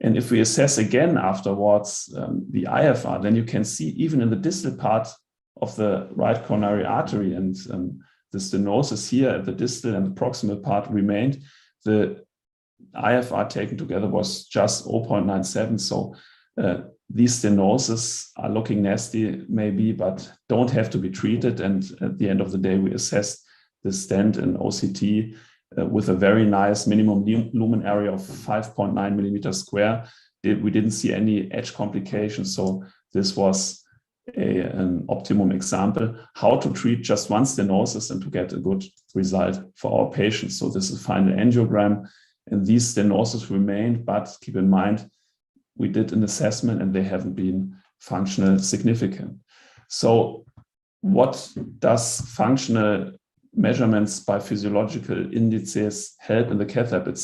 And if we assess again afterwards the IFR, then you can see even in the distal part of the right coronary artery, and the stenosis here at the distal and the proximal part remained, the IFR taken together was just 0.97. So these stenoses are looking nasty maybe, but don't have to be treated. And at the end of the day, we assessed the stent in OCT with a very nice minimum lumen area of 5.9 millimeters square. We didn't see any edge complications. So this was an optimum example how to treat just one stenosis and to get a good result for our patients. So this is final angiogram, and these stenosis remained, but keep in mind, we did an assessment and they haven't been functional significant. So what does functional measurements by physiological indices help in the cath lab? It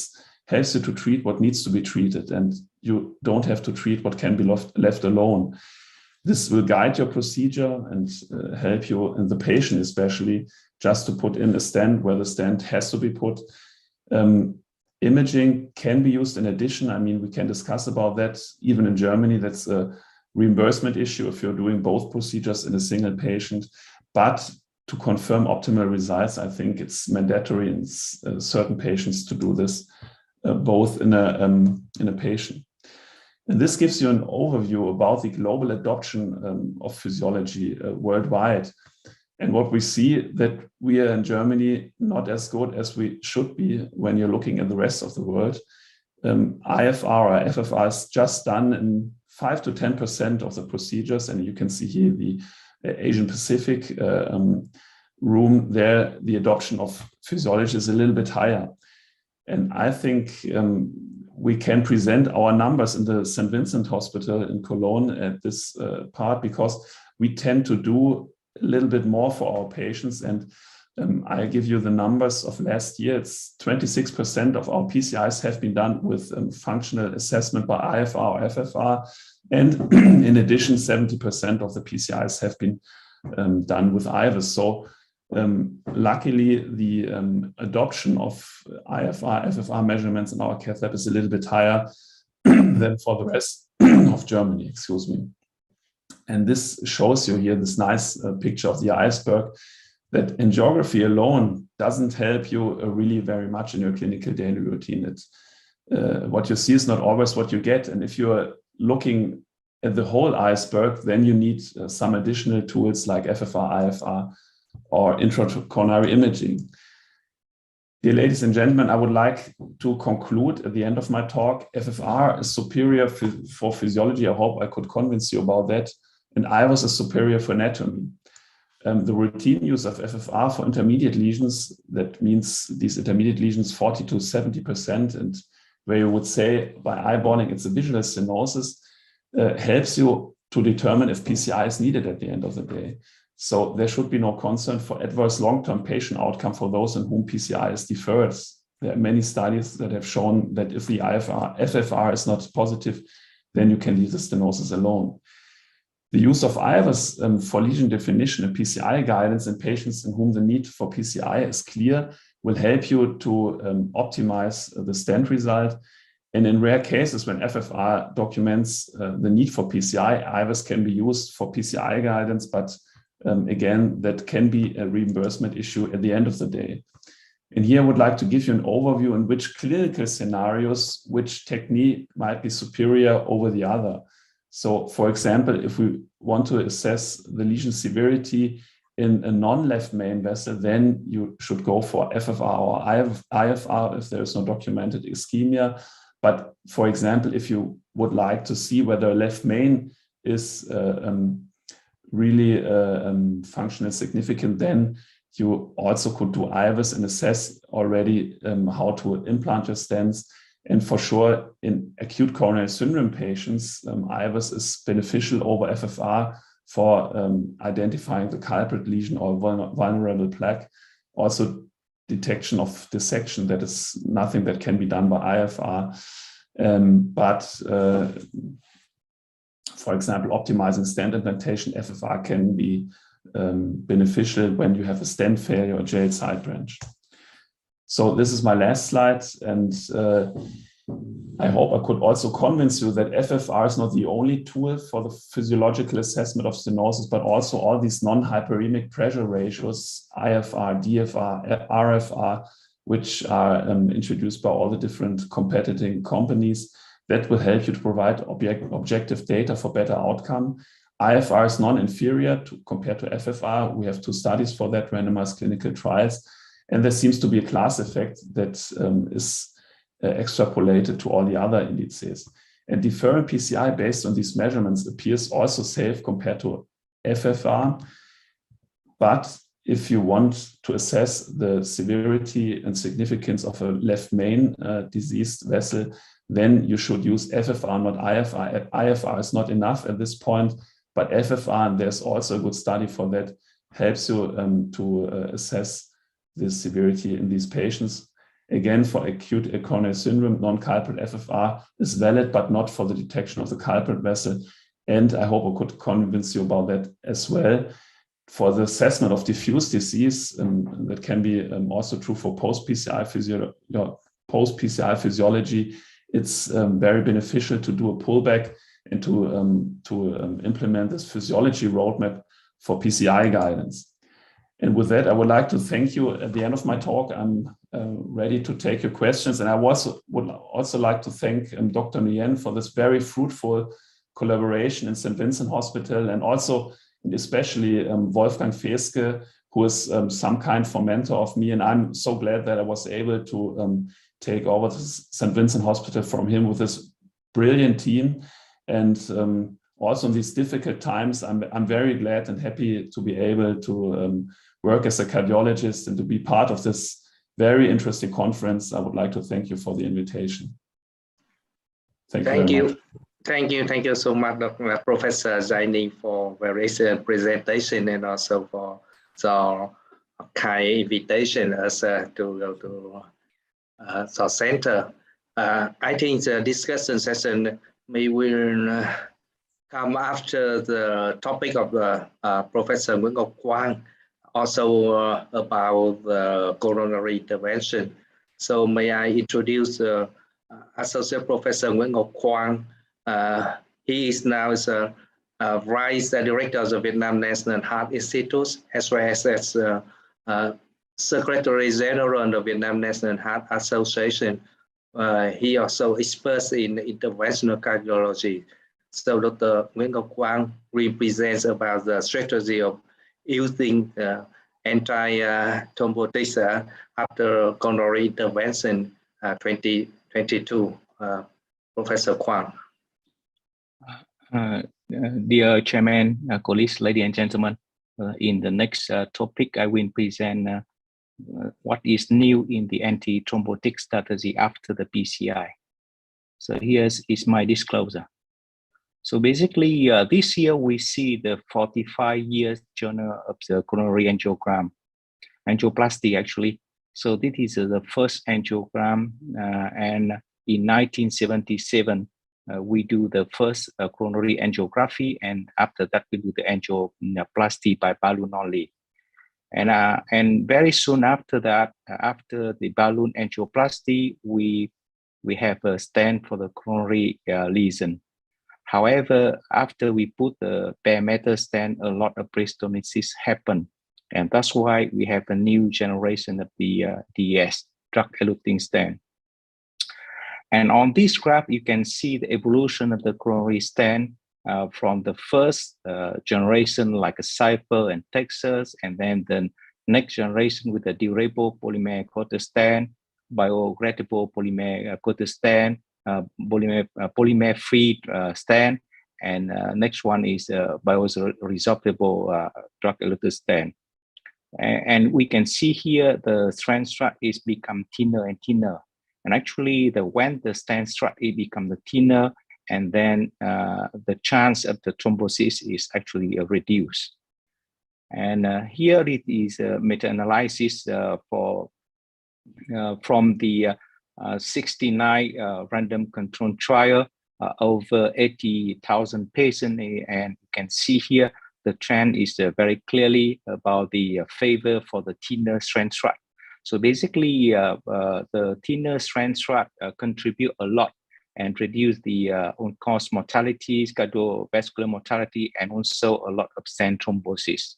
helps you to treat what needs to be treated, and you don't have to treat what can be left alone. This will guide your procedure and help you, and the patient especially, just to put in a stent where the stent has to be put. Imaging can be used in addition. I mean, we can discuss about that. Even in Germany, that's a reimbursement issue if you're doing both procedures in a single patient. But to confirm optimal results, I think it's mandatory in certain patients to do this both in a patient. And this gives you an overview about the global adoption of physiology worldwide. And what we see that we are in Germany not as good as we should be when you're looking at the rest of the world. IFR or FFR is just done in 5 to 10% of the procedures. And you can see here the Asian Pacific room there, the adoption of physiology is a little bit higher. And I think we can present our numbers in the St. Vincent Hospital in Cologne at this part, because we tend to do a little bit more for our patients. And I give you the numbers of last year. It's 26% of our PCIs have been done with functional assessment by IFR or FFR. And in addition, 70% of the PCIs have been done with IVUS. So luckily, the adoption of IFR, FFR measurements in our cath lab is a little bit higher than for the rest of Germany, excuse me. And this shows you here this nice picture of the iceberg, that angiography alone doesn't help you really very much in your clinical daily routine. It what you see is not always what you get. And if you're looking at the whole iceberg, then you need some additional tools like FFR, IFR, or intracoronary imaging. Dear ladies and gentlemen, I would like to conclude at the end of my talk. FFR is superior for physiology. I hope I could convince you about that. And IVUS is superior for anatomy. The routine use of FFR for intermediate lesions, that means these intermediate lesions 40 to 70%, and where you would say by eyeballing it's a visual stenosis, helps you to determine if PCI is needed at the end of the day. So there should be no concern for adverse long-term patient outcome for those in whom PCI is deferred. There are many studies that have shown that if the FFR is not positive, then you can leave the stenosis alone. The use of IVUS for lesion definition and PCI guidance in patients in whom the need for PCI is clear will help you to optimize the stent result. And in rare cases, when FFR documents the need for PCI, IVUS can be used for PCI guidance, but again, that can be a reimbursement issue at the end of the day. And here I would like to give you an overview in which clinical scenarios, which technique might be superior over the other. So, for example, if we want to assess the lesion severity in a non-left main vessel, then you should go for FFR or IFR if there is no documented ischemia. But, for example, if you would like to see whether left main is really functional significant, then you also could do IVUS and assess already how to implant your stents. And for sure, in acute coronary syndrome patients, IVUS is beneficial over FFR for identifying the culprit lesion or vulnerable plaque. Also, detection of dissection, that is nothing that can be done by IFR. For example, optimizing stent implantation, FFR can be beneficial when you have a stent failure or jailed side branch. So this is my last slide, and I hope I could also convince you that FFR is not the only tool for the physiological assessment of stenosis, but also all these non-hyperemic pressure ratios, IFR, DFR, RFR, which are introduced by all the different competing companies. That will help you to provide objective data for better outcome. IFR is non-inferior compared to FFR. We have 2 studies for that, randomized clinical trials. And there seems to be a class effect that is extrapolated to all the other indices. And deferring PCI based on these measurements appears also safe compared to FFR. But if you want to assess the severity and significance of a left main diseased vessel, then you should use FFR, not IFR. IFR is not enough at this point, but FFR, and there's also a good study for that, helps you to assess the severity in these patients. Again, for acute coronary syndrome, non-culprit FFR is valid, but not for the detection of the culprit vessel. And I hope I could convince you about that as well. For the assessment of diffuse disease, that can be also true for post-PCI physiology, it's very beneficial to do a pullback and to implement this physiology roadmap for PCI guidance. And with that, I would like to thank you. At the end of my talk, I'm ready to take your questions. And I would also like to thank Dr. Nguyen for this very fruitful collaboration in St. Vincent Hospital, and also and especially Wolfgang Feske, who is some kind of mentor of me. And I'm so glad that I was able to take over the St. Vincent Hospital from him with this brilliant team. And also in these difficult times, I'm very glad and happy to be able to work as a cardiologist and to be part of this very interesting conference. I would like to thank you for the invitation. Thank you. Thank you so much, Professor Zaini, for very excellent presentation, and also for the kind invitation us to go to the center. I think the discussion session will come after the topic of Professor Nguyễn Ngọc Quang, also about the coronary intervention. So may I introduce Associate Professor Nguyễn Ngọc Quang. He is now the Vice Director of the Vietnam National Heart Institute, as well as Secretary General of the Vietnam National Heart Association. He also experts in interventional cardiology. So Dr. Nguyễn Ngọc Quang represents about the strategy of using anti-thrombotics after coronary intervention 2022. Professor Quang. Dear Chairman, colleagues, ladies and gentlemen, in the next topic, I will present what is new in the anti-thrombotic strategy after the PCI. So here is my disclosure. So basically, this year we see the 45-year journal of the coronary angioplasty actually. So this is the first angiogram, and in 1977, we do the first coronary angiography, and after that we do the angioplasty by balloon only. And very soon after that, after the balloon angioplasty, we have a stent for the coronary lesion. However, after we put the bare metal stent, a lot of peritonitis happen, and that's why we have a new generation of the DES, drug-eluting stent. And on this graph, you can see the evolution of the coronary stent from the first generation, like a Cypher and Texas, and then the next generation with the durable polymer coated stent, biodegradable polymer coated stent, polymer-free stent, and next one is bioresorbable drug-eluting stent. And we can see here the stent strut is become thinner and thinner. And actually, when the stent strut it becomes thinner, and then the chance of the thrombosis is actually reduced. And here it is a meta-analysis from the 69 random control trial, over 80,000 patients, and you can see here the trend is very clearly about the favor for the thinner stent strut. So basically, the thinner stent strut contribute a lot and reduce the on-cause mortality, cardiovascular mortality, and also a lot of stent thrombosis.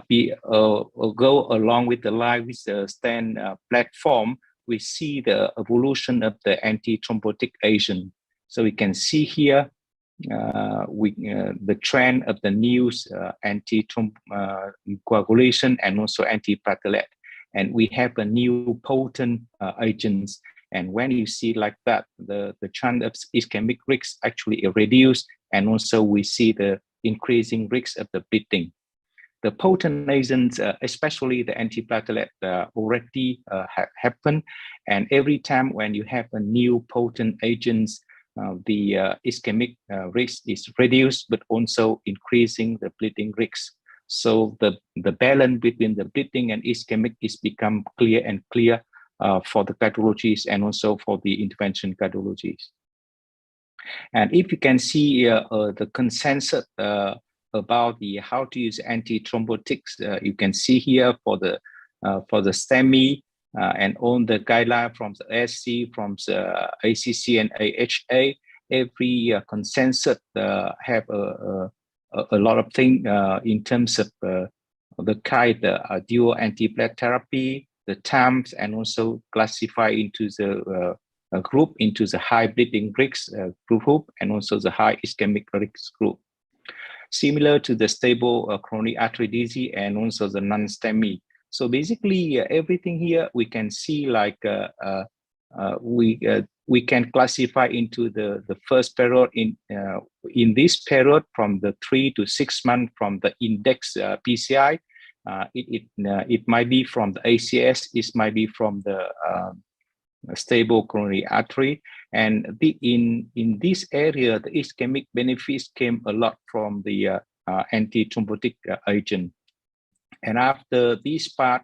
We go along with the line with the stent platform. We see the evolution of the anti-thrombotic agent. So we can see here the trend of the new anti-coagulation and also antiplatelet. And we have a new potent agents. And when you see like that, the chance of ischemic risk actually reduced, and also we see the increasing risk of the bleeding. The potent agents, especially the antiplatelet, already happen, and every time when you have a new potent agents, the ischemic risk is reduced, but also increasing the bleeding risk. So the balance between the bleeding and ischemic is become clear and clear for the cardiologists and also for the intervention cardiologists. And if you can see the consensus about the how to use anti-thrombotics, you can see here for the STEMI and on the guideline from the SC, from the ACC and AHA, every consensus have a lot of things in terms of the kind dual antiplatelet therapy, the TAMs, and also classify into the group into the high bleeding risk group and also the high ischemic risk group. Similar to the stable coronary artery disease and also the non-STEMI. So basically everything here we can see like we can classify into the first period in this period from the 3 to 6 months from the index PCI. It might be from the ACS, it might be from the stable coronary artery, and in this area the ischemic benefits came a lot from the anti-thrombotic agent. And after this part,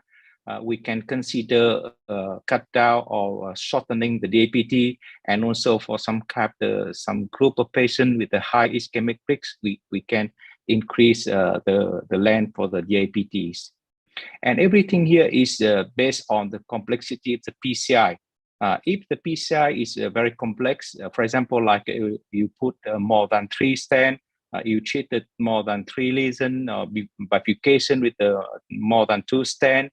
we can consider cut down or shortening the DAPT, and also for some group of patients with a high ischemic risk, we can increase the length for the DAPTs. And everything here is based on the complexity of the PCI. If the PCI is very complex, for example, like you put more than 3 stents, you treated more than 3 lesions, bifurcation with more than 2 stents,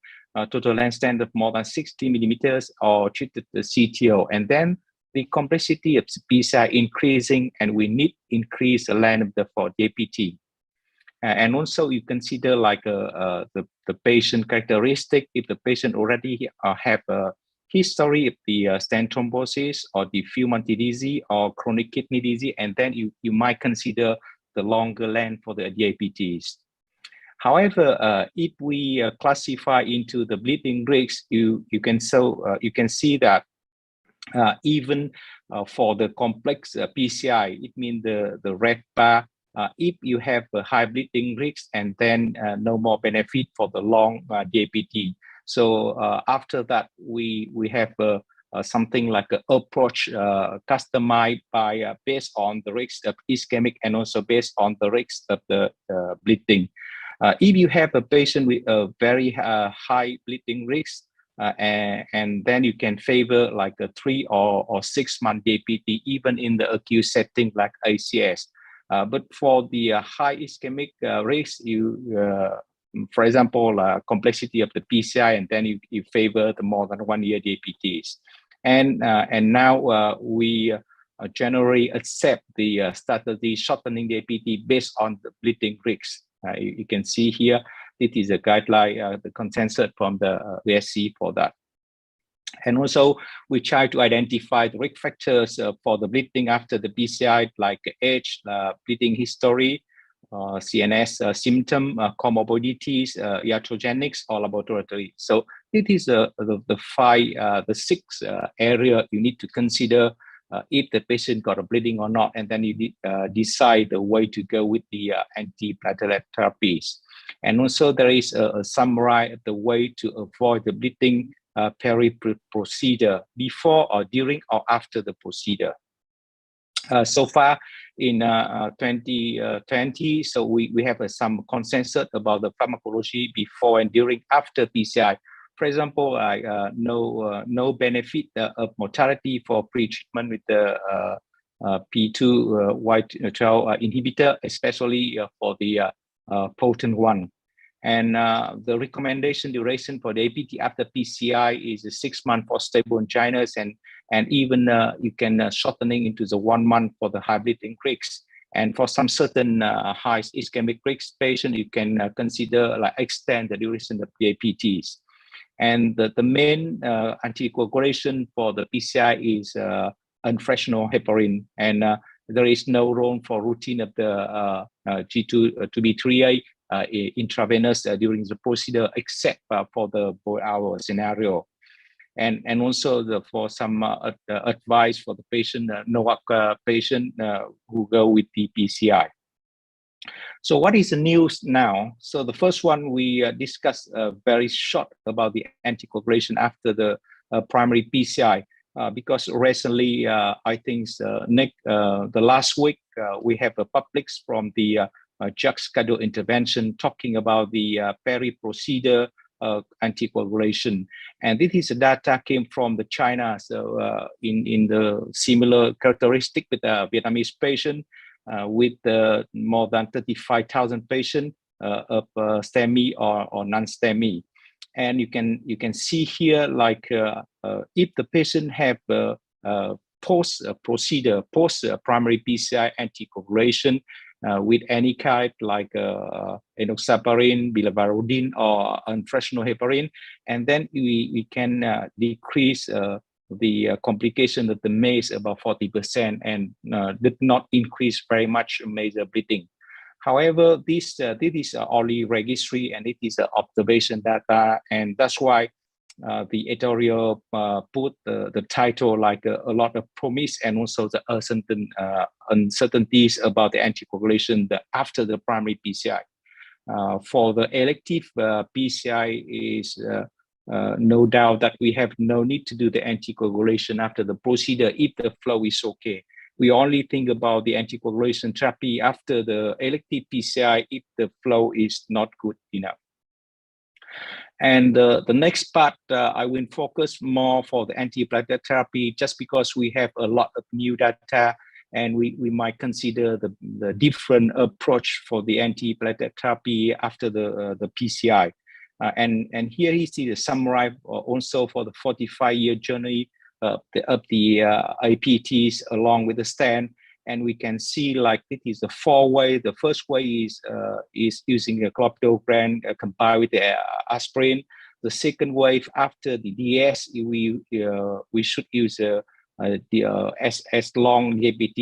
total lens stand of more than 60 millimeters or treated the CTO. And then the complexity of PCI increasing, and we need increase the length for JPT. And also you consider like the patient characteristic. If the patient already have a history of the stent thrombosis or diffuse multi-disease or chronic kidney disease, and then you might consider the longer length for the JPTs. However, if we classify into the bleeding risk, you can see that even for the complex PCI, it means the red bar. If you have a high bleeding risk, and then no more benefit for the long JPT. So after that, we have something like an approach customized by based on the risk of ischemic and also based on the risk of the bleeding. If you have a patient with a very high bleeding risk, and then you can favor like a 3 or 6 month JPT, even in the acute setting like ACS. But for the high ischemic risk, for example, complexity of the PCI, and then you favor the more than 1 year JPTs. And now we generally accept the strategy shortening JPT based on the bleeding risk. You can see here, this is a guideline, the consensus from the VSC for that. And also, we try to identify the risk factors for the bleeding after the PCI, like age, bleeding history, CNS symptom, comorbidities, iatrogenics, or laboratory. So it is the 6 area you need to consider if the patient got a bleeding or not, and then you decide the way to go with the antiplatelet therapies. And also there is a summary of the way to avoid the bleeding peri-procedure before or during or after the procedure. So far in 2020, so we have some consensus about the pharmacology before and during after PCI. For example, no benefit of mortality for pre-treatment with the P2 Y12 inhibitor, especially for the potent one. And the recommendation duration for the APT after PCI is 6 months for stable anginas, and even you can shortening into the 1 month for the high bleeding risks. And for some certain high ischemic risk patient, you can consider like extend the duration of the APTs. And the main anticoagulation for the PCI is unfractional heparin, and there is no role for routine of the G2B3A intravenous during the procedure, except for the boil-hour scenario. And also for some advice for the patient, NOAC patient who go with the PCI. So what is the news now? So the first one, we discussed very short about the anticoagulation after the primary PCI, because recently, I think the last week, we have a published from the JAG schedule intervention talking about the peri-procedure anticoagulation. And this is data came from the China. So in the similar characteristic with a Vietnamese patient, with more than 35,000 patients of STEMI or non-STEMI. And you can see here, like if the patient have post-procedure, post-primary PCI anticoagulation with any kind like enoxaparin, biliverdin, or unfractional heparin, and then we can decrease the complication of the MACE about 40% and did not increase very much major bleeding. However, this is only registry and it is observation data, and that's why the editorial put the title like a lot of promise and also the uncertainties about the anticoagulation after the primary PCI. For the elective PCI is no doubt that we have no need to do the anticoagulation after the procedure if the flow is okay. We only think about the anticoagulation therapy after the elective PCI if the flow is not good enough. And the next part, I will focus more for the antiplatelet therapy, just because we have a lot of new data and we might consider the different approach for the antiplatelet therapy after the PCI. And here you see the summary also for the 45-year journey of the APTs along with the stand. And we can see like it is a 4-way. The first way is using a clopidogrel combined with the aspirin. The second wave after the DS, we should use as long DAPT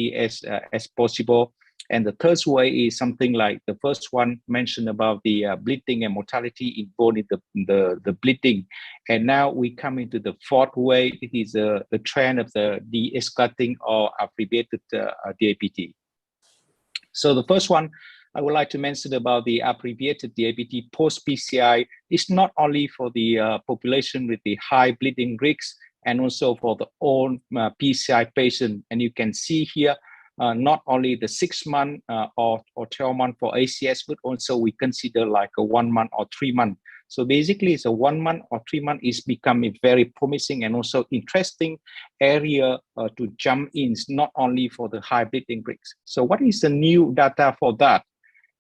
as possible. And the third way is something like the first one mentioned about the bleeding and mortality involved in the bleeding. And now we come into the fourth way. It is the trend of the de-escalating or abbreviated DAPT. So the first one I would like to mention about the abbreviated DAPT post-PCI is not only for the population with the high bleeding risks and also for the all PCI patient. And you can see here, not only the 6 month or 12 month for ACS, but also we consider like a 1 month or 3 month. So basically it's a 1 month or 3 month is becoming very promising and also interesting area to jump in, not only for the high bleeding risks. So what is the new data for that?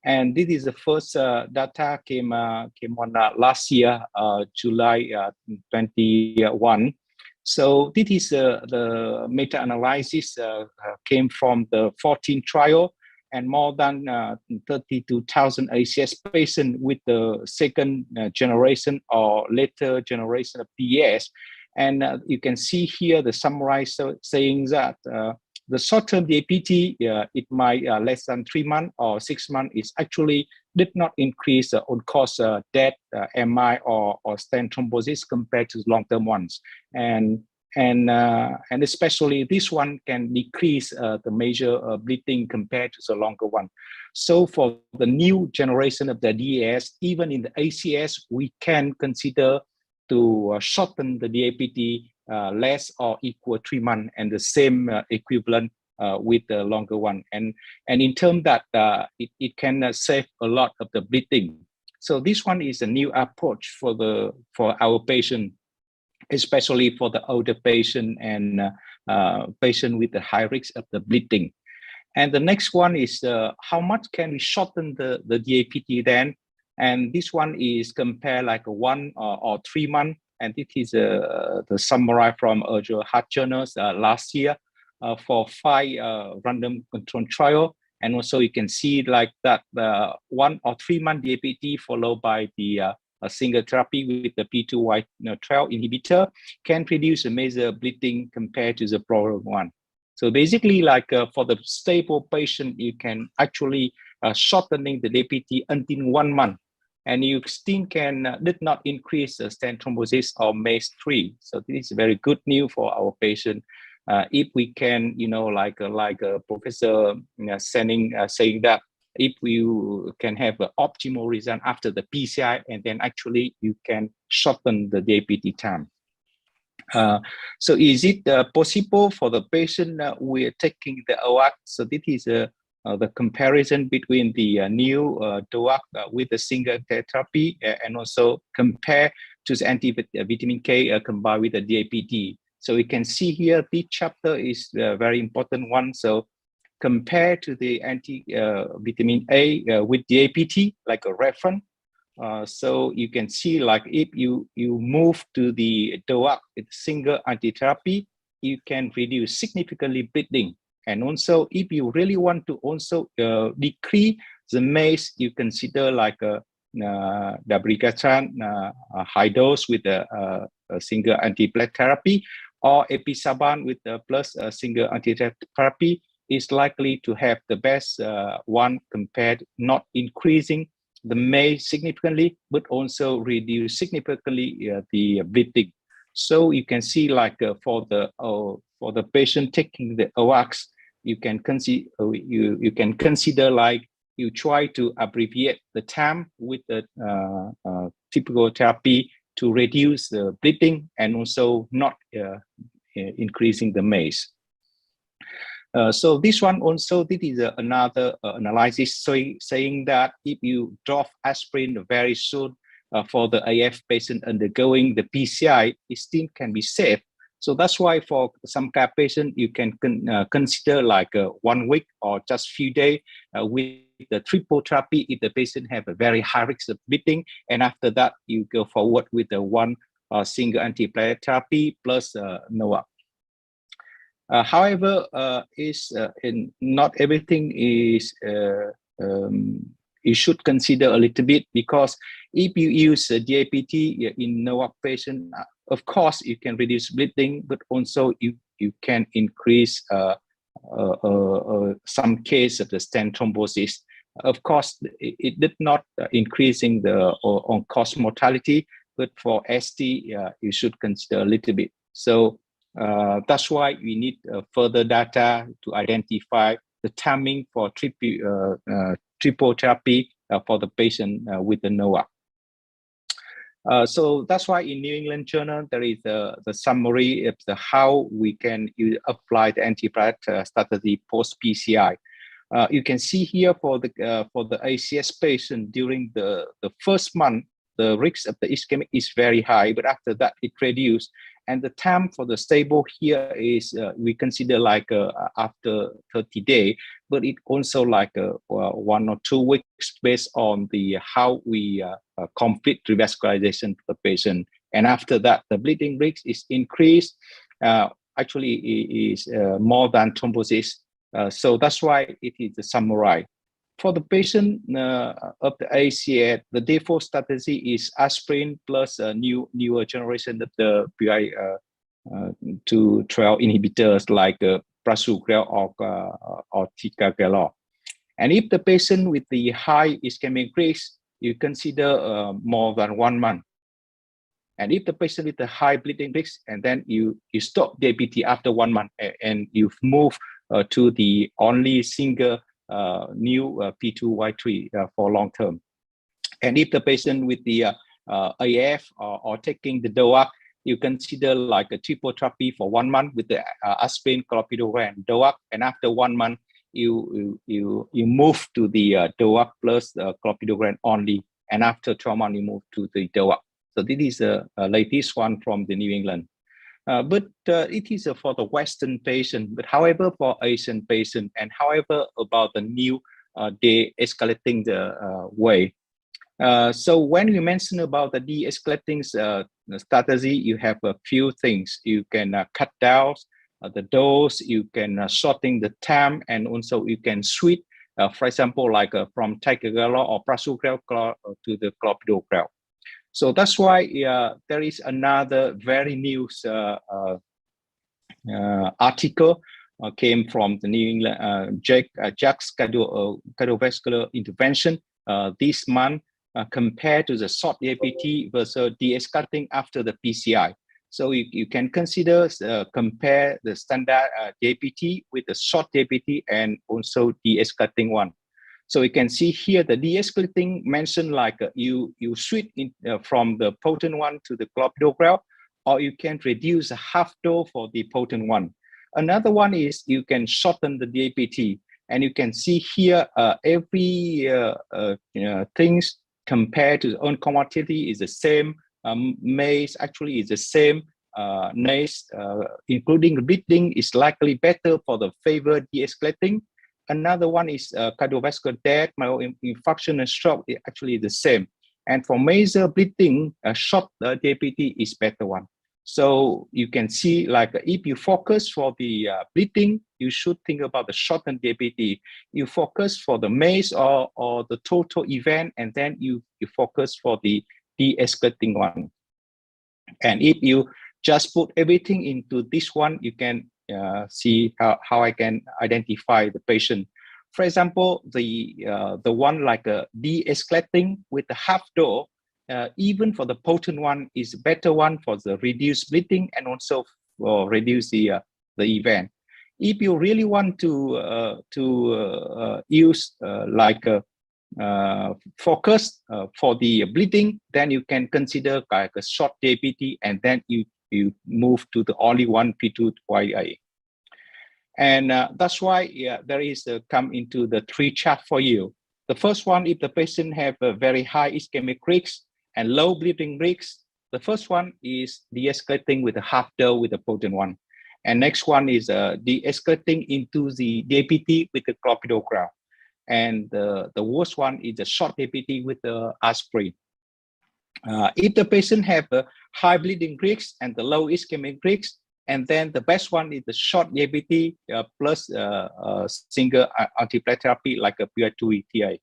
And this is the first data came on last year, July 21. So this is the meta-analysis came from the 14 trial and more than 32,000 ACS patients with the second generation or later generation of PS. And you can see here the summary saying that the short-term DAPT, it might less than 3 months or 6 months, is actually did not increase on cause death, MI or stent thrombosis compared to long-term ones, and especially this one can decrease the major bleeding compared to the longer one. So for the new generation of the DAS, even in the ACS, we can consider to shorten the DAPT less or equal 3 months and the same equivalent with the longer one. And in terms that it can save a lot of the bleeding. So this one is a new approach for our patient, especially for the older patient and patient with the high risk of the bleeding. And the next one is how much can we shorten the DAPT then? And this one is compare like a 1 or 3 months. And this is the summary from Heart Journals last year for 5 random control trial. And also you can see like that 1 or 3 month DAPT followed by the a single therapy with the P2Y12 inhibitor can reduce a major bleeding compared to the prolonged one. So basically, like for the stable patient, you can actually shortening the DAPT until 1 month, and you still can did not increase the stent thrombosis or MACE3. So this is very good news for our patient. If we can, you know, like Professor saying that if you can have an optimal result after the PCI, and then actually you can shorten the DAPT time. So is it possible for the patient we are taking the OAC? So this is the comparison between the new DOAC with the single therapy and also compare to the anti-vitamin K combined with the DAPT. So we can see here, this chapter is a very important one. So compared to the anti-vitamin A with DAPT, like a reference. So you can see like if you move to the DOAC with single anti-therapy, you can reduce significantly bleeding. And also if you really want to also decrease the MACE, you consider like a dabigatran high dose with a single anti-platelet therapy, or episaban with plus a single anti-therapy is likely to have the best one compared, not increasing the MACE significantly, but also reduce significantly the bleeding. So you can see like for the patient taking the OACs, you can consider like you try to abbreviate the time with the typical therapy to reduce the bleeding and also not increasing the MACE. So this one also, this is another analysis saying that if you drop aspirin very soon for the AF patient undergoing the PCI, it still can be safe. So that's why for some patient, you can consider like 1 week or just few days with the triple therapy if the patient have a very high risk of bleeding, and after that you go forward with the one single antiplatelet therapy plus NOAC. However, not everything is you should consider a little bit, because if you use DAPT in NOAC patient, of course you can reduce bleeding, but also you can increase some case of the stent thrombosis. Of course, it did not increasing the on cause mortality, but for ST you should consider a little bit. So that's why we need further data to identify the timing for triple therapy for the patient with the NOAC. So that's why in New England Journal there is the summary of how we can apply the antiplatelet strategy post PCI. You can see here for the ACS patient during the first month, the risk of the ischemic is very high, but after that it reduced. And the time for the stable here is we consider like after 30 days, but it also like 1 or 2 weeks based on the how we complete revascularization to the patient. And after that, the bleeding risk is increased. Actually, it is more than thrombosis. So that's why it is the summary. For the patient of the ACS, the default strategy is aspirin plus a newer generation of the PI212 inhibitors like prasugrel or ticagrelor. And if the patient with the high ischemic risk, you consider more than 1 month. And if the patient with the high bleeding risk, and then you stop DAPT after 1 month, and you move to the only single new P2Y3 for long term. And if the patient with the AF or taking the DOAC, you consider like a triple therapy for 1 month with the aspirin, clopidogrel, and DOAC, and after 1 month you move to the DOAC plus clopidogrel only, and after 12 months you move to the DOAC. So this is the latest one from the New England. But it is for the Western patient. But however, for Asian patient, and however about the new de-escalating the way. So when you mention about the de-escalating strategy, you have a few things. You can cut down the dose, you can shorten the time, and also you can switch, for example, like from ticagrelor or prasugrel to the clopidogrel. So that's why there is another very new article came from the New England JAC's cardiovascular intervention this month compared to the short DAPT versus de-escalating after the PCI. So you can consider compare the standard DAPT with the short DAPT and also de-escalating one. So you can see here the de-escalating mentioned like you switch from the potent one to the clopidogrel, or you can reduce a half dose for the potent one. Another one is you can shorten the DAPT, and you can see here every things compared to the uncomorbidity is the same. MACE actually is the same. NACE, including bleeding, is likely better for the favor de-escalating. Another one is cardiovascular death, myoinfarction, and stroke is actually the same. And for major bleeding, short DAPT is better one. So you can see, like, if you focus for the bleeding, you should think about the shortened DAPT. You focus for the MACE or the total event, and then you focus for the de-escalating one. And if you just put everything into this one, you can see how I can identify the patient. For example, the one like a de-escalating with the half dose, even for the potent one is better one for the reduced bleeding and also for reduce the event. If you really want to use like a focus for the bleeding, then you can consider like a short DAPT, and then you move to the only one P2YA. And that's why there is come into the 3 chart for you. The first one, if the patient have a very high ischemic risk and low bleeding risk, the first one is de-escalating with a half dose with a potent one. And next one is de-escalating into the DAPT with the clopidogrel. and the worst one is the short APT with the aspirin. If the patient have a high bleeding risk and the low ischemic risk, and then the best one is the short APT plus single antiplatelet therapy like a PI2ETA.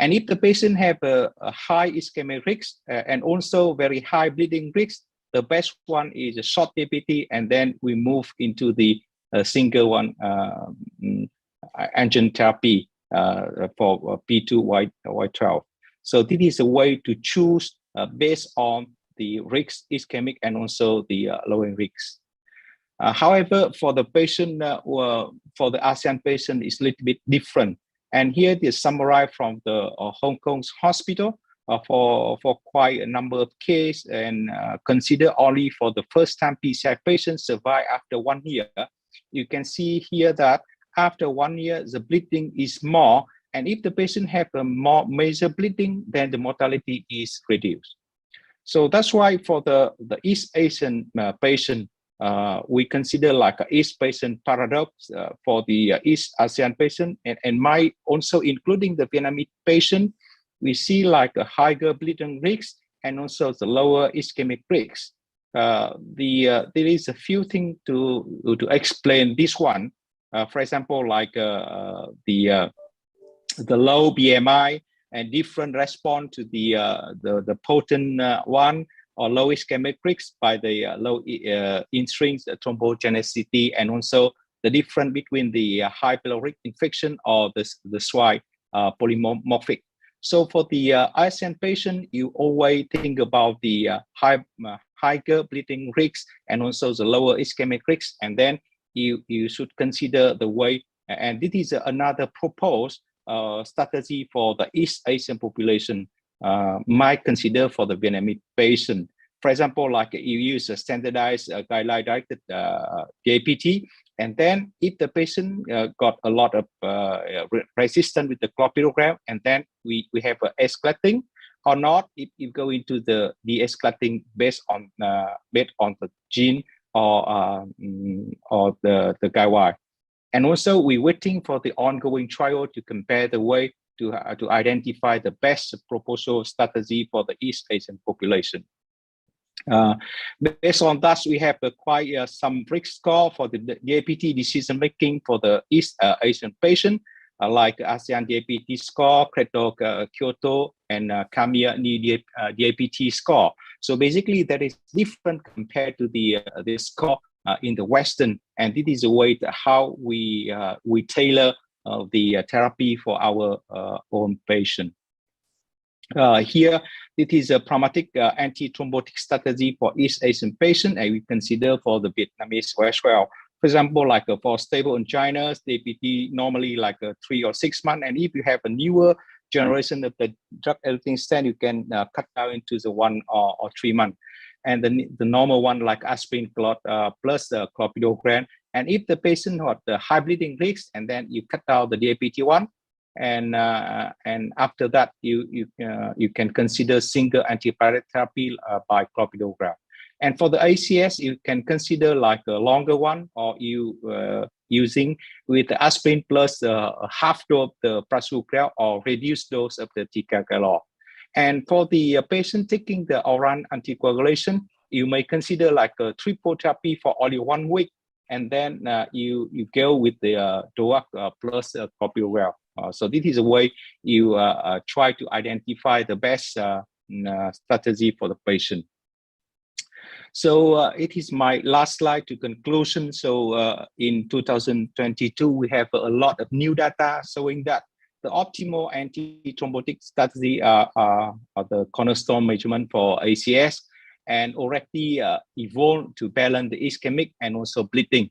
And if the patient have a high ischemic risk and also very high bleeding risk, the best one is a short APT, and then we move into the single one engine therapy for P2Y12. So this is a way to choose based on the risk, ischemic, and also the lowering risk. However, for the patient, for the ASEAN patient, it's a little bit different. And here is summarized from the Hong Kong's hospital for quite a number of cases, and consider only for the first-time PCI patients survive after 1 year. You can see here that after 1 year, the bleeding is more, and if the patient have a more major bleeding, then the mortality is reduced. So that's why for the East Asian patient, we consider like a East patient paradox for the East ASEAN patient, and might also including the Vietnamese patient, we see like a higher bleeding risk and also the lower ischemic risk. There is a few things to explain this one. For example, like the low BMI and different response to the potent one or low ischemic risk by the low intrinsic thrombogenicity, and also the difference between the high pyloric infection or the swine polymorphic. So for the ASEAN patient, you always think about the higher bleeding risk and also the lower ischemic risk, and then you should consider the way, and this is another proposed strategy for the East Asian population might consider for the Vietnamese patient. For example, like you use a standardized guideline-directed DAPT, and then if the patient got a lot of resistance with the clopidogrel, and then we have escalating or not, if you go into the de-escalating based on the gene or the guideline. And also we're waiting for the ongoing trial to compare the way to identify the best proposal strategy for the East Asian population. Based on that, we have quite some risk score for the DAPT decision making for the East Asian patient, like ASEAN DAPT score, Kyoto, and Kamiya DAPT score. So basically, that is different compared to the score in the Western, and this is a way to how we tailor the therapy for our own patient. Here, it is a pragmatic anti-thrombotic strategy for East Asian patient, and we consider for the Vietnamese as well. For example, like for stable angina, DAPT normally like 3 or 6 months, and if you have a newer generation of the drug editing stent, you can cut down into the 1 or 3 months. And the normal one like aspirin plus clopidogrel. And if the patient had the high bleeding risk, and then you cut down the DAPT1, and after that you can consider single antiplatelet therapy by clopidogrel. And for the ACS, you can consider like a longer one, or you using with the aspirin plus half dose of the prasugrel or reduced dose of the ticagrelor. And for the patient taking the oral anticoagulation, you may consider like a triple therapy for only 1 week, and then you go with the DOAC plus clopidogrel. So this is a way you try to identify the best strategy for the patient. So it is my last slide to conclusion. So in 2022, we have a lot of new data showing that the optimal anti-thrombotic strategy are the cornerstone measurement for ACS, and already evolved to balance the ischemic and also bleeding.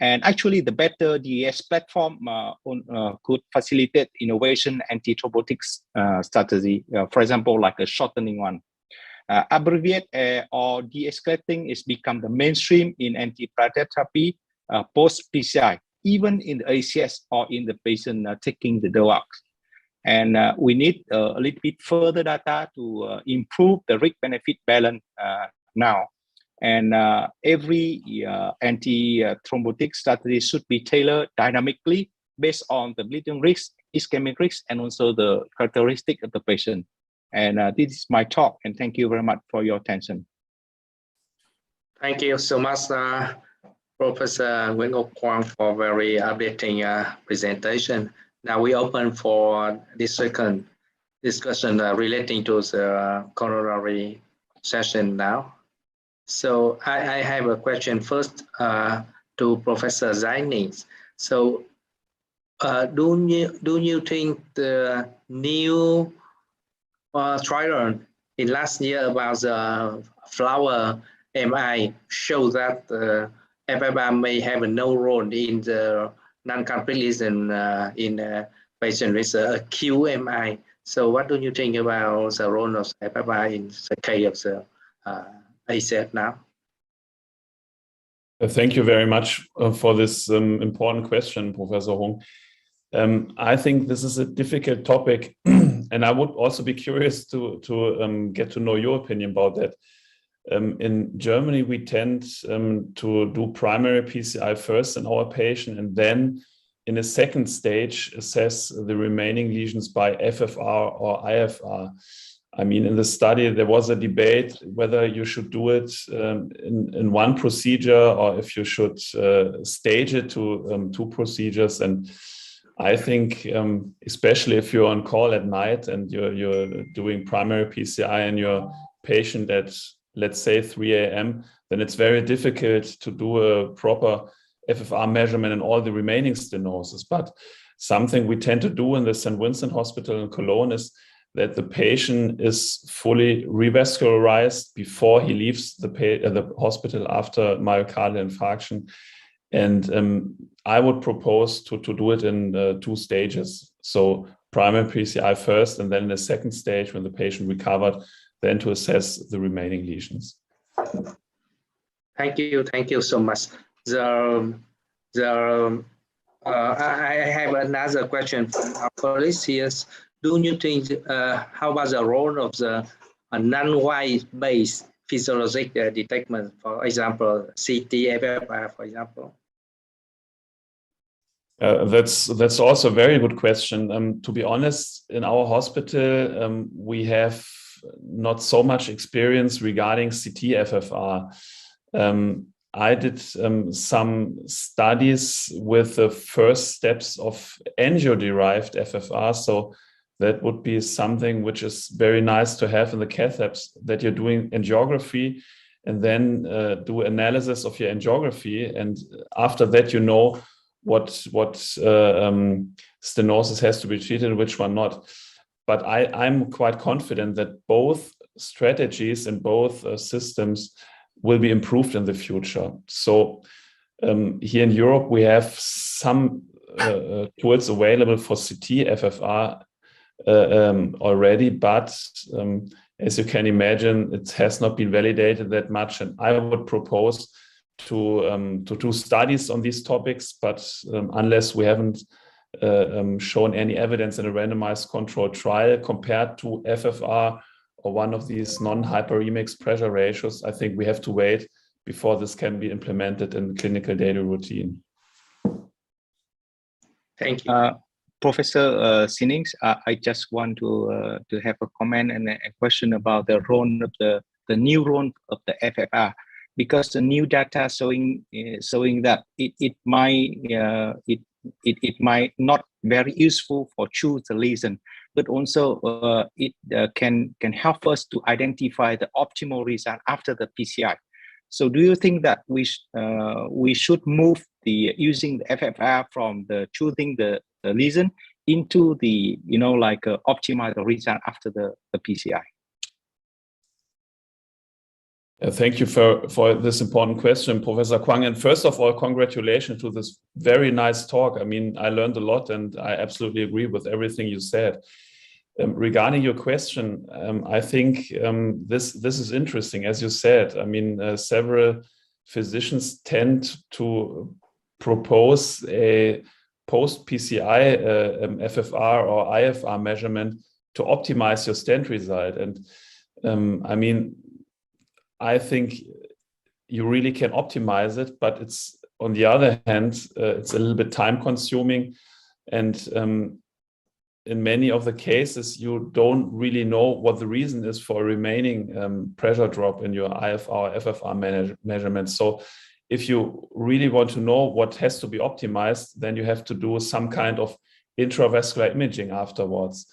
And actually, the better DES platform could facilitate innovation anti-thrombotic strategy, for example, like a shortening one. Abbreviate or de-escalating is become the mainstream in antiplatelet therapy post-PCI, even in the ACS or in the patient taking the DOACs. And we need a little bit further data to improve the risk-benefit balance now. And every anti-thrombotic strategy should be tailored dynamically based on the bleeding risk, ischemic risk, and also the characteristic of the patient. And this is my talk, and thank you very much for your attention. Thank you so much, Professor Nguyễn Ngọc Quang, for very updating presentation. Now we open for this second discussion relating to the coronary session now. So I have a question first to Professor Zainings. So do you think the new trial in last year about the flower MI show that FFR may have no role in the non-complete lesion in patient with acute MI? So what do you think about the role of FFR in the case of the ACF now? Thank you very much for this important question, Professor Hung. I think this is a difficult topic, and I would also be curious to get to know your opinion about that. In Germany, we tend to do primary PCI first in our patient, and then in a second stage assess the remaining lesions by FFR or IFR. I mean, in the study, there was a debate whether you should do it in one procedure or if you should stage it to two procedures. And I think, especially if you're on call at night and you're doing primary PCI and your patient at, let's say, 3 a.m., then it's very difficult to do a proper FFR measurement in all the remaining stenosis. But something we tend to do in the St. Vincent Hospital in Cologne is that the patient is fully revascularized before he leaves the hospital after myocardial infarction. And I would propose to do it in 2 stages. So primary PCI first, and then in the second stage, when the patient recovered, then to assess the remaining lesions. Thank you so much. I have another question from our colleagues here. Do you think, how about the role of the non-wire-based physiologic detection, for example, CT, FFR, for example? That's also a very good question. To be honest, in our hospital, we have not so much experience regarding CT FFR. I did some studies with the first steps of angio-derived FFR, so that would be something which is very nice to have in the cath labs, that you're doing angiography and then do analysis of your angiography, and after that you know what stenosis has to be treated and which one not. But I'm quite confident that both strategies and both systems will be improved in the future. So here in Europe, we have some tools available for CT FFR already, but as you can imagine, it has not been validated that much. And I would propose to do studies on these topics, but unless we haven't shown any evidence in a randomized controlled trial compared to FFR or one of these non-hyperemic pressure ratios, I think we have to wait before this can be implemented in clinical daily routine. Thank you. Professor Sinings, I just want to have a comment and a question about the role of the new role of the FFR, because the new data showing that it might not very useful for choose the lesion, but also it can help us to identify the optimal result after the PCI. So do you think that we should move the using the FFR from the choosing the lesion into the optimize the result after the PCI? Thank you for this important question, Professor Quang. And first of all, congratulations to this very nice talk. I mean, I learned a lot and I absolutely agree with everything you said. Regarding your question, I think this is interesting. As you said, I mean, several physicians tend to propose a post-PCI FFR or IFR measurement to optimize your stent result. And I mean, I think you really can optimize it, but it's on the other hand, it's a little bit time consuming. And in many of the cases, you don't really know what the reason is for a remaining pressure drop in your IFR, FFR measurements. So if you really want to know what has to be optimized, then you have to do some kind of intravascular imaging afterwards.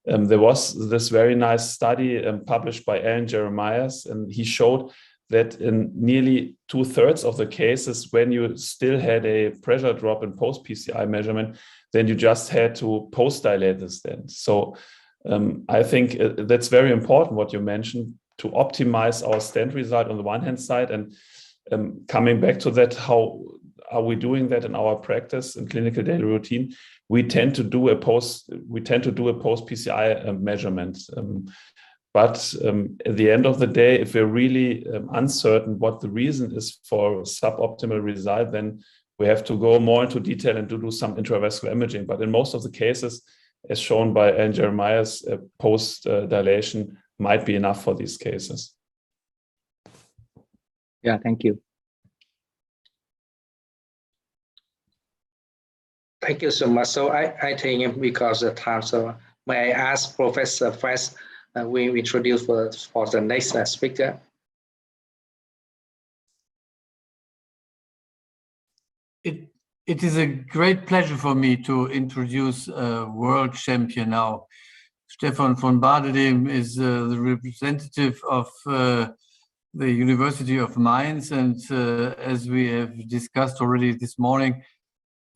There was this very nice study published by Alan Jeremias, and he showed that in nearly 2/3 of the cases, when you still had a pressure drop in post-PCI measurement, then you just had to post-dilate the stent. So I think that's very important what you mentioned, to optimize our stent result on the one hand side, and coming back to that, how are we doing that in our practice and clinical daily routine? We tend to do a post-PCI measurement. But at the end of the day, if we're really uncertain what the reason is for suboptimal result, then we have to go more into detail and to do some intravascular imaging. But in most of the cases, as shown by Alan Jeremias, post-dilation might be enough for these cases. Yeah, thank you. Thank you so much. So I think because of time, so may I ask Professor first, we introduce for the next speaker. It is a great pleasure for me to introduce a world champion now. Stefan von Badedem is the representative of the University of Mainz, and as we have discussed already this morning,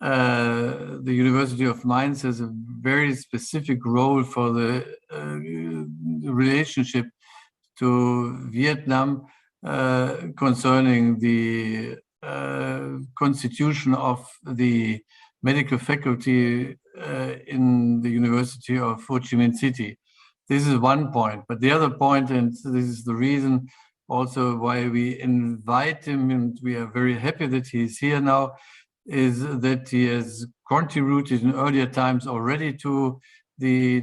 the University of Mainz has a very specific role for the relationship to Vietnam concerning the constitution of the medical faculty in the University of Ho Chi Minh City. This is one point, but the other point, and this is the reason also why we invite him, and we are very happy that he's here now, is that he has contributed in earlier times already to the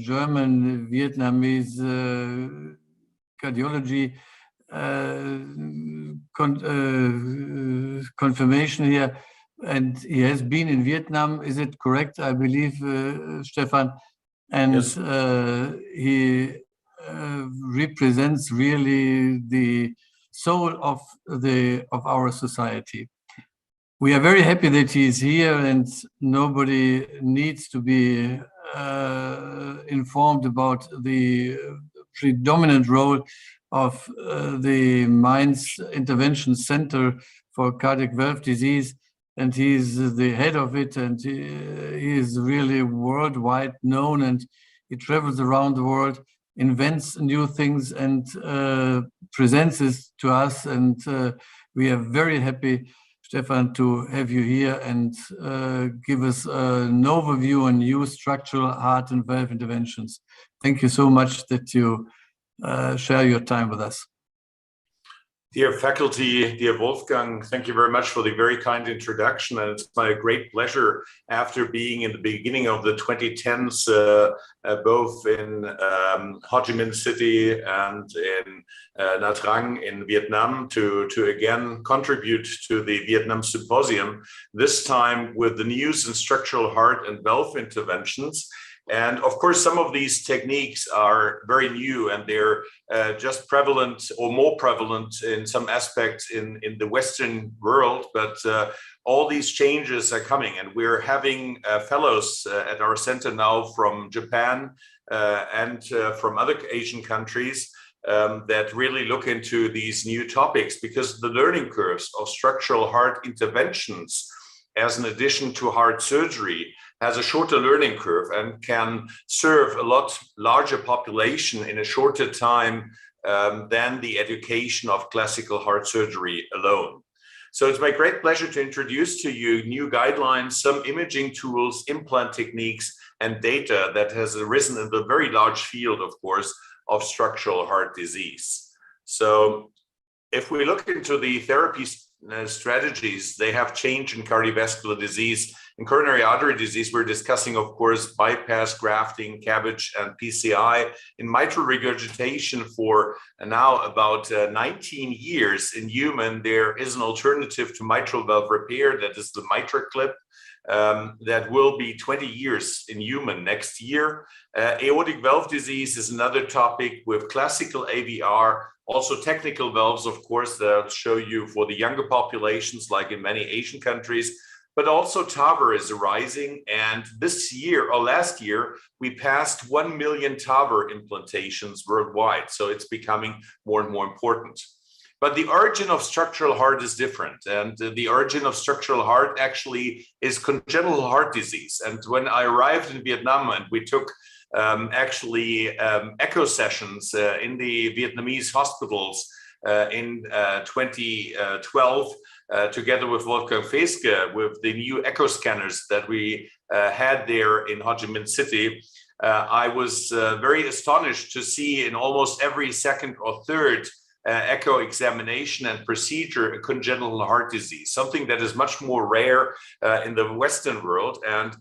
German-Vietnamese cardiology confirmation here, and he has been in Vietnam. Is it correct? I believe, Stefan, and yes. He represents really the soul of our society. We are very happy that he is here, and nobody needs to be informed about the predominant role of the Mainz Intervention Center for Cardiac Valve Disease, and he is the head of it, and he is really worldwide known, and he travels around the world, invents new things, and presents it to us, and we are very happy, Stefan, to have you here and give us an overview on new structural heart and valve interventions. Thank you so much that you share your time with us. Dear faculty, dear Wolfgang, thank you very much for the very kind introduction. And it's my great pleasure, after being in the beginning of the 2010s, both in Ho Chi Minh City and in Nha Trang in Vietnam, to again contribute to the Vietnam Symposium, this time with the news in structural heart and valve interventions. And of course, some of these techniques are very new, and they're just prevalent or more prevalent in some aspects in the Western world, but all these changes are coming, and we're having fellows at our center now from Japan and from other Asian countries that really look into these new topics, because the learning curves of structural heart interventions as an addition to heart surgery has a shorter learning curve and can serve a lot larger population in a shorter time than the education of classical heart surgery alone. So it's my great pleasure to introduce to you new guidelines, some imaging tools, implant techniques, and data that has arisen in the very large field, of course, of structural heart disease. So if we look into the therapy strategies, they have changed in cardiovascular disease. In coronary artery disease, we're discussing, of course, bypass, grafting, CABG, and PCI. In mitral regurgitation, for now about 19 years in human, there is an alternative to mitral valve repair, that is the MitraClip. that will be 20 years in human next year. Aortic valve disease is another topic with classical AVR, also technical valves, of course, that I'll show you for the younger populations, like in many Asian countries, but also TAVR is arising. And this year, or last year, we passed 1 million TAVR implantations worldwide. So it's becoming more and more important. But the origin of structural heart is different. And the origin of structural heart actually is congenital heart disease. And when I arrived in Vietnam and we took echo sessions in the Vietnamese hospitals in 2012, together with Wolfgang Feske, with the new echo scanners that we had there in Ho Chi Minh City, I was very astonished to see in almost every second or third echo examination and procedure a congenital heart disease, something that is much more rare in the Western world. And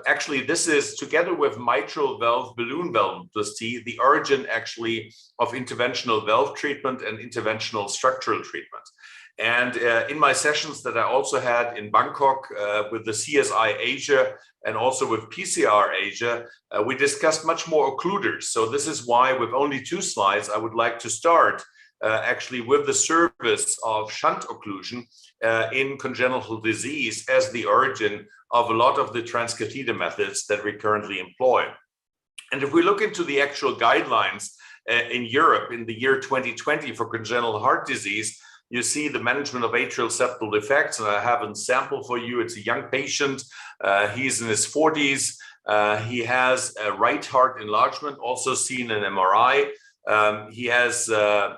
actually, this is, together with mitral valve balloon valvuloplasty, the origin actually of interventional valve treatment and interventional structural treatment. And in my sessions that I also had in Bangkok with the CSI Asia and also with PCR Asia, we discussed much more occluders. So this is why, with only 2 slides, I would like to start actually with the service of shunt occlusion in congenital disease as the origin of a lot of the transcatheter methods that we currently employ. And if we look into the actual guidelines in Europe in the year 2020 for congenital heart disease, you see the management of atrial septal defects, and I have a sample for you. It's a young patient. He's in his 40s. He has a right heart enlargement, also seen in MRI. He has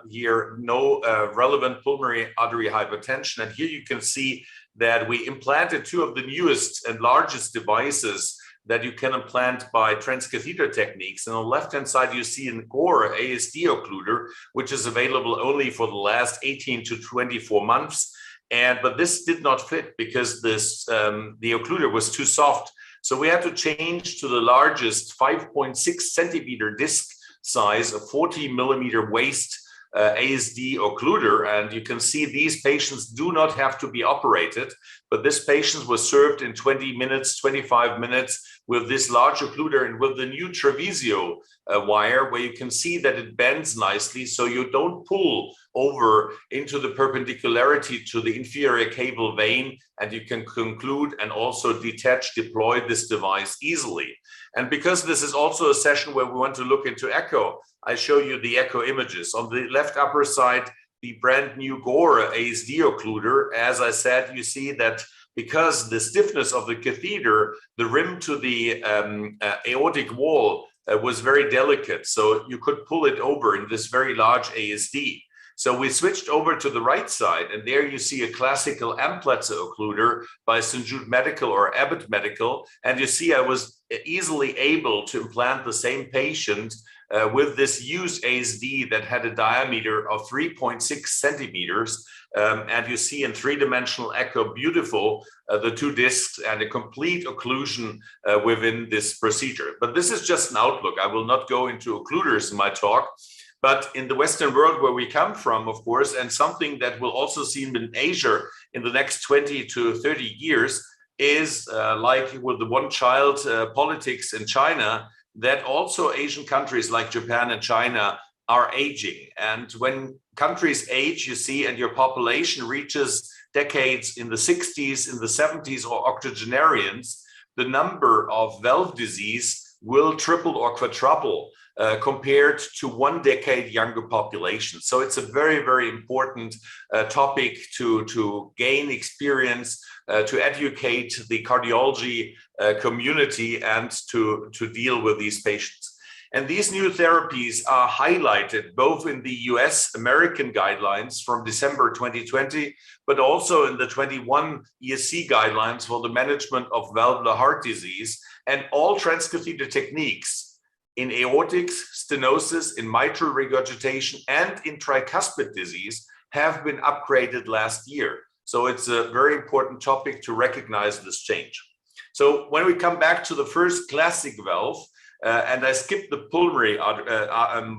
here no relevant pulmonary artery hypertension. And here you can see that we implanted 2 of the newest and largest devices that you can implant by transcatheter techniques. And on the left-hand side, you see an GORE ASD occluder, which is available only for the last 18 to 24 months. But this did not fit because this the occluder was too soft. So we had to change to the largest 5.6 centimeter disc size, a 40 millimeter waist ASD occluder. And you can see these patients do not have to be operated, but this patient was served in 20 minutes, 25 minutes with this large occluder and with the new Trevisio wire, where you can see that it bends nicely, so you don't pull over into the perpendicularity to the inferior cable vein, and you can conclude and also detach, deploy this device easily. And because this is also a session where we want to look into echo, I show you the echo images. On the left upper side, the brand new GORE ASD occluder. As I said, you see that because the stiffness of the catheter, the rim to the aortic wall was very delicate. So you could pull it over in this very large ASD. So we switched over to the right side, and there you see a classical Amplatzer occluder by St. Jude Medical or Abbott Medical. And you see I was easily able to implant the same patient with this used ASD that had a diameter of 3.6 centimeters. And you see in 3-dimensional echo, beautiful, the 2 discs and a complete occlusion within this procedure. But this is just an outlook. I will not go into occluders in my talk. But in the Western world where we come from, of course, and something that will also seen in Asia in the next 20 to 30 years is like with the one-child politics in China, that also Asian countries like Japan and China are aging. And when countries age, you see, and your population reaches decades in the 60s, in the 70s, or octogenarians, the number of valve disease will triple or quadruple compared to 1 decade younger population. So it's a very, very important topic to gain experience, to educate the cardiology community, and to deal with these patients. And these new therapies are highlighted both in the US American guidelines from December 2020, but also in the 21 ESC guidelines for the management of valvular heart disease. And all transcatheter techniques in aortic stenosis, in mitral regurgitation, and in tricuspid disease have been upgraded last year. So it's a very important topic to recognize this change. So when we come back to the first classic valve, And I skipped the pulmonary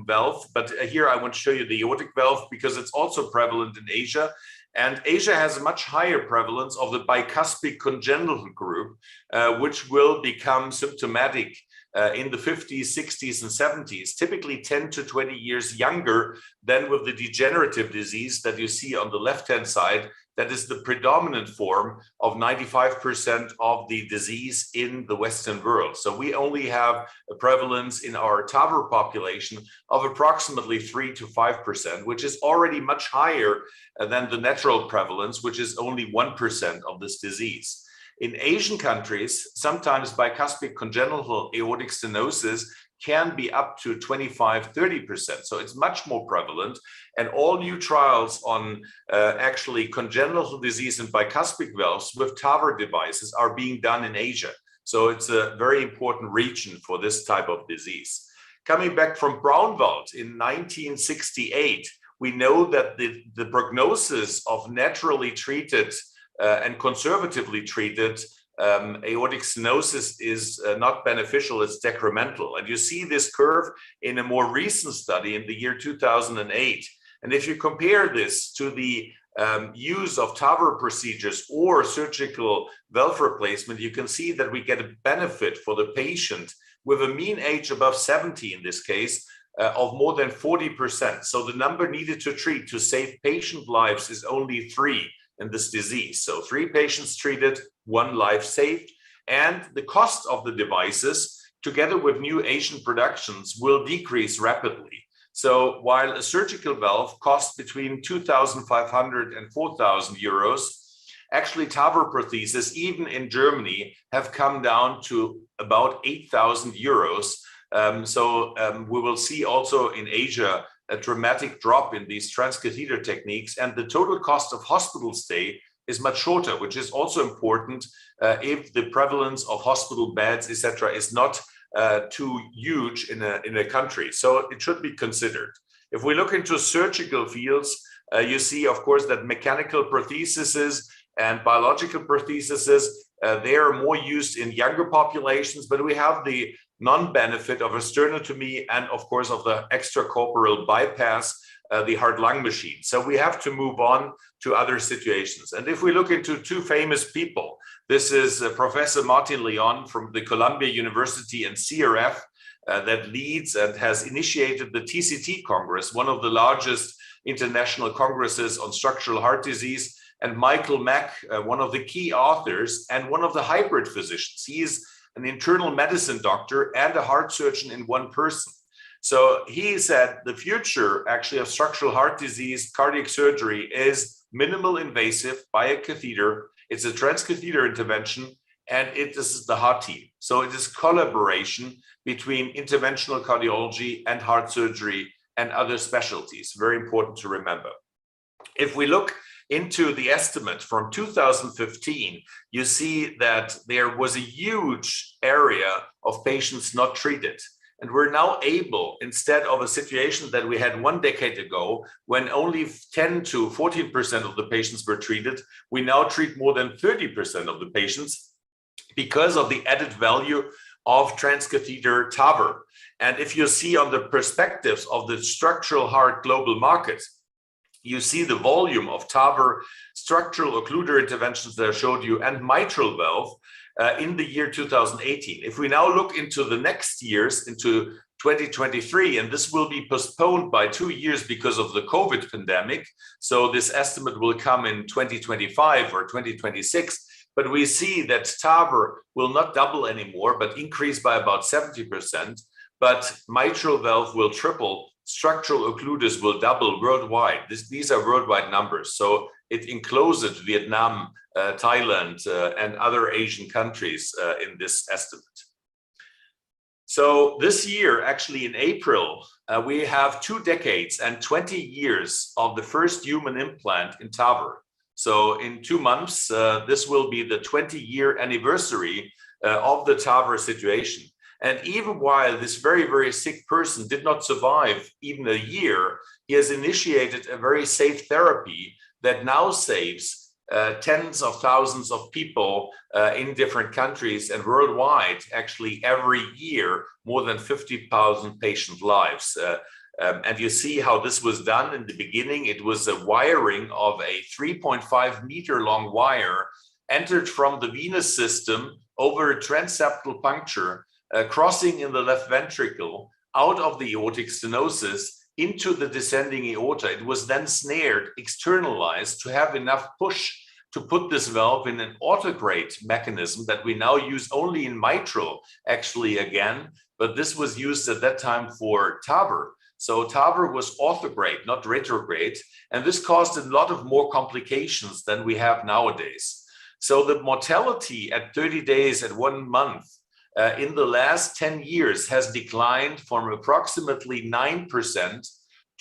valve, but here I want to show you the aortic valve because it's also prevalent in Asia. And Asia has a much higher prevalence of the bicuspid congenital group, which will become symptomatic in the 50s, 60s, and 70s, typically 10 to 20 years younger than with the degenerative disease that you see on the left-hand side. That is the predominant form of 95% of the disease in the Western world. So we only have a prevalence in our TAVR population of approximately 3 to 5%, which is already much higher than the natural prevalence, which is only 1% of this disease. In Asian countries, sometimes bicuspid congenital aortic stenosis can be up to 25–30%. So it's much more prevalent. And all new trials on actually congenital disease and bicuspid valves with TAVR devices are being done in Asia. So it's a very important region for this type of disease. Coming back from Braunwald in 1968, we know that the prognosis of naturally treated and conservatively treated aortic stenosis is not beneficial, it's decremental. And you see this curve in a more recent study in the year 2008. And if you compare this to the use of TAVR procedures or surgical valve replacement, you can see that we get a benefit for the patient with a mean age above 70 in this case of more than 40%. So the number needed to treat to save patient lives is only 3 in this disease. So 3 patients treated, 1 life saved, and the cost of the devices together with new Asian productions will decrease rapidly. So while a surgical valve costs between 2,500 and 4,000 euros, actually TAVR prostheses, even in Germany, have come down to about 8,000 euros. We will see also in Asia a dramatic drop in these transcatheter techniques, and the total cost of hospital stay is much shorter, which is also important if the prevalence of hospital beds, etc., is not too huge in a country. So it should be considered. If we look into surgical fields, you see, of course, that mechanical prostheses and biological prostheses, they are more used in younger populations, but we have the non-benefit of a sternotomy and, of course, of the extracorporeal bypass, the heart-lung machine. So we have to move on to other situations. And if we look into 2 famous people, this is Professor Martin Leon from the Columbia University and CRF that leads and has initiated the TCT Congress, one of the largest international congresses on structural heart disease, and Michael Mack, one of the key authors and one of the hybrid physicians. He is an internal medicine doctor and a heart surgeon in one person. So he said the future actually of structural heart disease, cardiac surgery is minimal invasive by a catheter. It's a transcatheter intervention, and it is the heart team. So it is collaboration between interventional cardiology and heart surgery and other specialties. Very important to remember. If we look into the estimate from 2015, you see that there was a huge area of patients not treated. And we're now able, instead of a situation that we had 1 decade ago, when only 10 to 14% of the patients were treated, we now treat more than 30% of the patients because of the added value of transcatheter TAVR. And if you see on the perspectives of the structural heart global market, you see the volume of TAVR structural occluder interventions that I showed you and mitral valve in the year 2018. If we now look into the next years, into 2023, and this will be postponed by 2 years because of the COVID pandemic, so this estimate will come in 2025 or 2026, but we see that TAVR will not double anymore, but increase by about 70%, but mitral valve will triple, structural occluders will double worldwide. These are worldwide numbers. So it includes Vietnam, Thailand, and other Asian countries in this estimate. So this year, actually in April, we have 2 decades and 20 years of the first human implant in TAVR. So in 2 months, this will be the 20-year anniversary of the TAVR situation. And even while this very, very sick person did not survive even a year, he has initiated a very safe therapy that now saves tens of thousands of people in different countries and worldwide, actually every year, more than 50,000 patient lives. And you see how this was done in the beginning. It was a wiring of a 3.5 meter long wire entered from the venous system over a transeptal puncture, crossing in the left ventricle out of the aortic stenosis into the descending aorta. It was then snared, externalized to have enough push to put this valve in an autograde mechanism that we now use only in mitral, actually again, but this was used at that time for TAVR. So TAVR was orthograde, not retrograde, and this caused a lot of more complications than we have nowadays. So the mortality at 30 days at 1 month in the last 10 years has declined from approximately 9%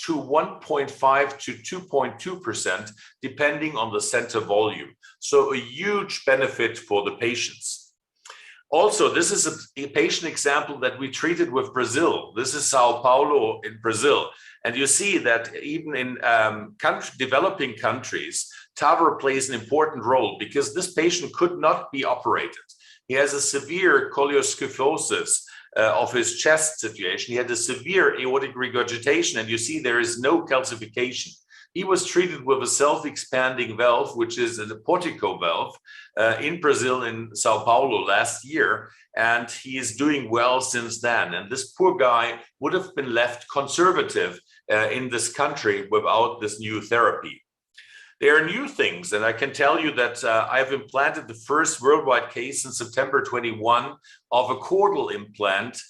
to 1.5 to 2.2%, depending on the center volume. So a huge benefit for the patients. Also, this is a patient example that we treated with Brazil. This is Sao Paulo in Brazil. And you see that even in developing countries, TAVR plays an important role because this patient could not be operated. He has a severe choleskyphosis of his chest situation. He had a severe aortic regurgitation, and you see there is no calcification. He was treated with a self-expanding valve, which is a portico valve in Brazil, in Sao Paulo last year, and he is doing well since then. And this poor guy would have been left conservative in this country without this new therapy. There are new things, and I can tell you that I've implanted the first worldwide case in September 21 of a chordal implant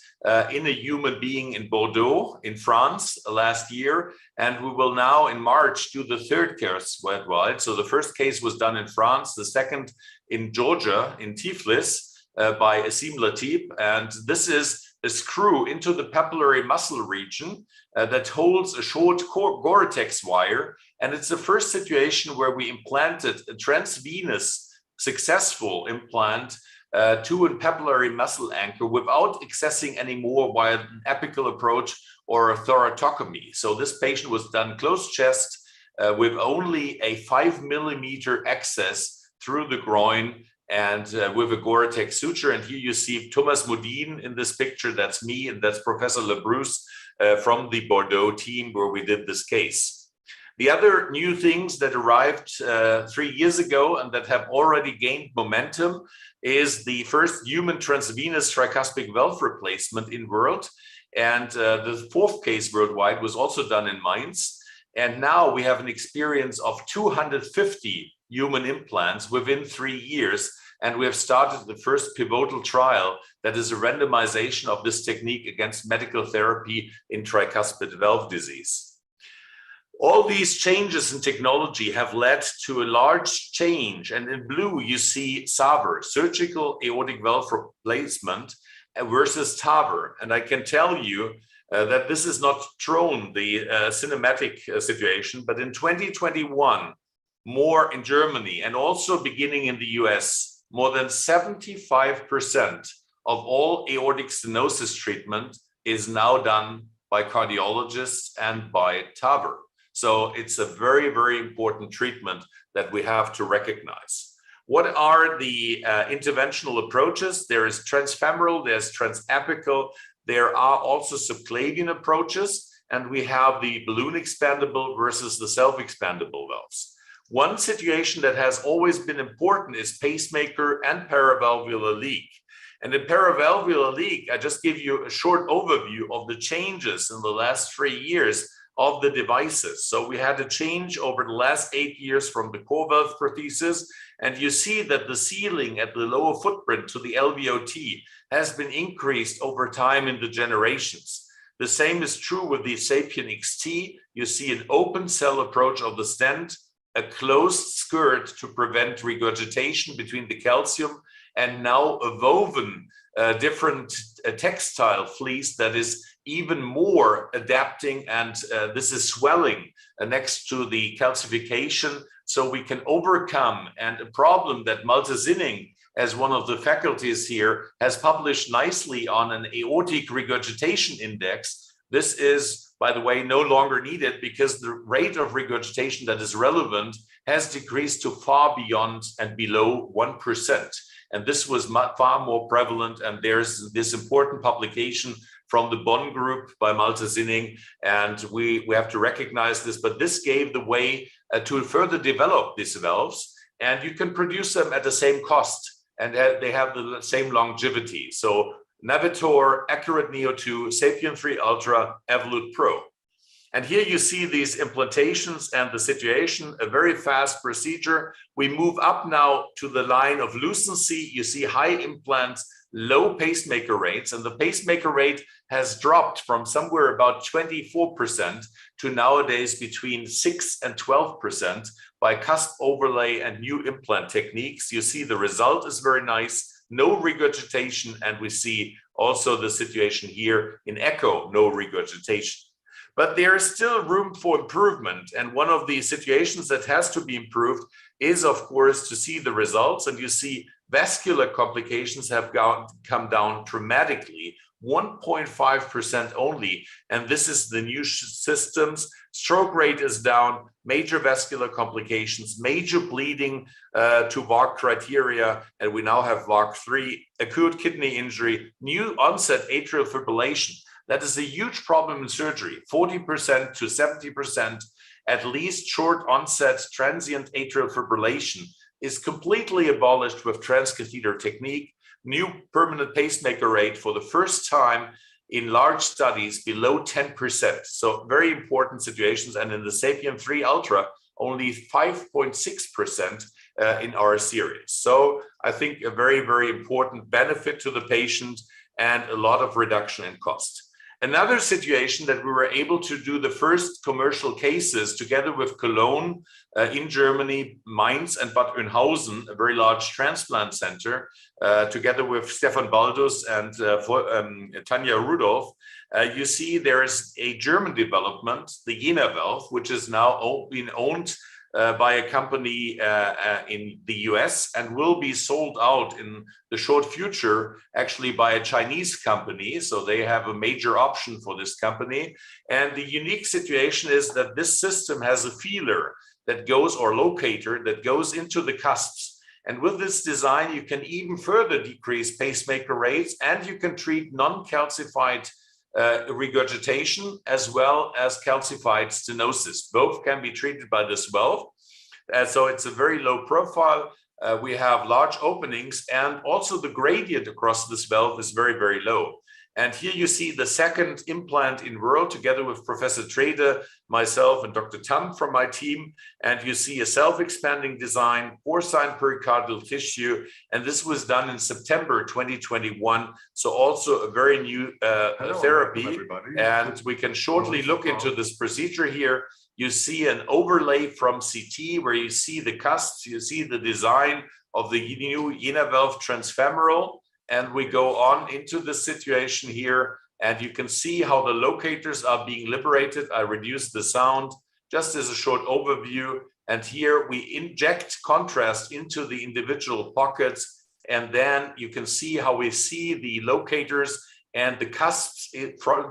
in a human being in Bordeaux, in France, last year. And we will now in March do the third case worldwide. So the first case was done in France, the second in Georgia, in Tiflis, by Asim Latif. And this is a screw into the papillary muscle region that holds a short Gore-Tex wire. And it's the first situation where we implanted a transvenous successful implant to a papillary muscle anchor without accessing any more via an apical approach or a thoracotomy. So this patient was done closed chest with only a 5 millimeter access through the groin and with a Gore-Tex suture. And here you see Thomas Modin in this picture. That's me, and that's Professor Lebruce from the Bordeaux team where we did this case. The other new things that arrived 3 years ago and that have already gained momentum is the first human transvenous tricuspid valve replacement in world. And the fourth case worldwide was also done in Mainz. And now we have an experience of 250 human implants within 3 years. And we have started the first pivotal trial that is a randomization of this technique against medical therapy in tricuspid valve disease. All these changes in technology have led to a large change. And in blue, you see SAVR, surgical aortic valve replacement, versus TAVR. And I can tell you that this is not shown the cinematic situation, but in 2021, more in Germany and also beginning in the US, more than 75% of all aortic stenosis treatment is now done by cardiologists and by TAVR. So it's a very, very important treatment that we have to recognize. What are the interventional approaches? There is transfemoral, there's transapical, there are also subclavian approaches, and we have the balloon expandable versus the self-expandable valves. One situation that has always been important is pacemaker and paravalvular leak. And in paravalvular leak, I just give you a short overview of the changes in the last 3 years of the devices. So we had a change over the last 8 years from the core valve prosthesis, and you see that the sealing at the lower footprint to the LVOT has been increased over time in the generations. The same is true with the Sapien XT. You see an open cell approach of the stent, a closed skirt to prevent regurgitation between the calcium, and now a woven different textile fleece that is even more adapting, and this is swelling next to the calcification, so we can overcome. And a problem that Malte Zinning, as one of the faculties here, has published nicely on an aortic regurgitation index. This is by the way, no longer needed because the rate of regurgitation that is relevant has decreased to far beyond and below 1%. And this was far more prevalent. And there's this important publication from the Bonn group by Malte Sinning, and we have to recognize this, but this gave the way to further develop these valves, and you can produce them at the same cost, and they have the same longevity. So Navitor, Accurate Neo 2, Sapien 3 Ultra, Evolut Pro. And here you see these implantations and the situation, a very fast procedure. We move up now to the line of lucency. You see high implants, low pacemaker rates, and the pacemaker rate has dropped from somewhere about 24% to nowadays between 6 and 12% by cusp overlay and new implant techniques. You see the result is very nice, no regurgitation, and we see also the situation here in echo, no regurgitation. But there is still room for improvement. And one of the situations that has to be improved is, of course, to see the results. And you see vascular complications have come down dramatically, 1.5% only. And this is the new systems. Stroke rate is down, major vascular complications, major bleeding to VARC criteria. And we now have VARC 3, acute kidney injury, new onset atrial fibrillation. That is a huge problem in surgery, 40% to 70%, at least short onset transient atrial fibrillation is completely abolished with transcatheter technique. New permanent pacemaker rate for the first time in large studies below 10%. So very important situations. And in the Sapien 3 Ultra, only 5.6% in our series. So I think a very, very important benefit to the patient and a lot of reduction in cost. Another situation that we were able to do the first commercial cases together with Cologne in Germany, Mainz and Bad Oeynhausen, a very large transplant center, together with Stefan Baldus and Tanja Rudolph. You see there is a German development, the Jena valve, which is now being owned by a company in the US and will be sold out in the short future, actually by a Chinese company. So they have a major option for this company. And the unique situation is that this system has a feeler that goes, or locator, that goes into the cusps. And with this design, you can even further decrease pacemaker rates, and you can treat non-calcified regurgitation as well as calcified stenosis. Both can be treated by this valve. So it's a very low profile. We have large openings, and also the gradient across this valve is very, very low. And here you see the second implant in world together with Professor Trede, myself, and Dr. Tam from my team. And you see a self-expanding design, porcine pericardial tissue. And this was done in September 2021. So also a very new therapy. And we can shortly look into this procedure here. You see an overlay from CT where you see the cusps, you see the design of the new Jena valve transfemoral. And we go on into the situation here, and you can see how the locators are being liberated. I reduced the sound just as a short overview. And here we inject contrast into the individual pockets. And then you can see how we see the locators and the cusps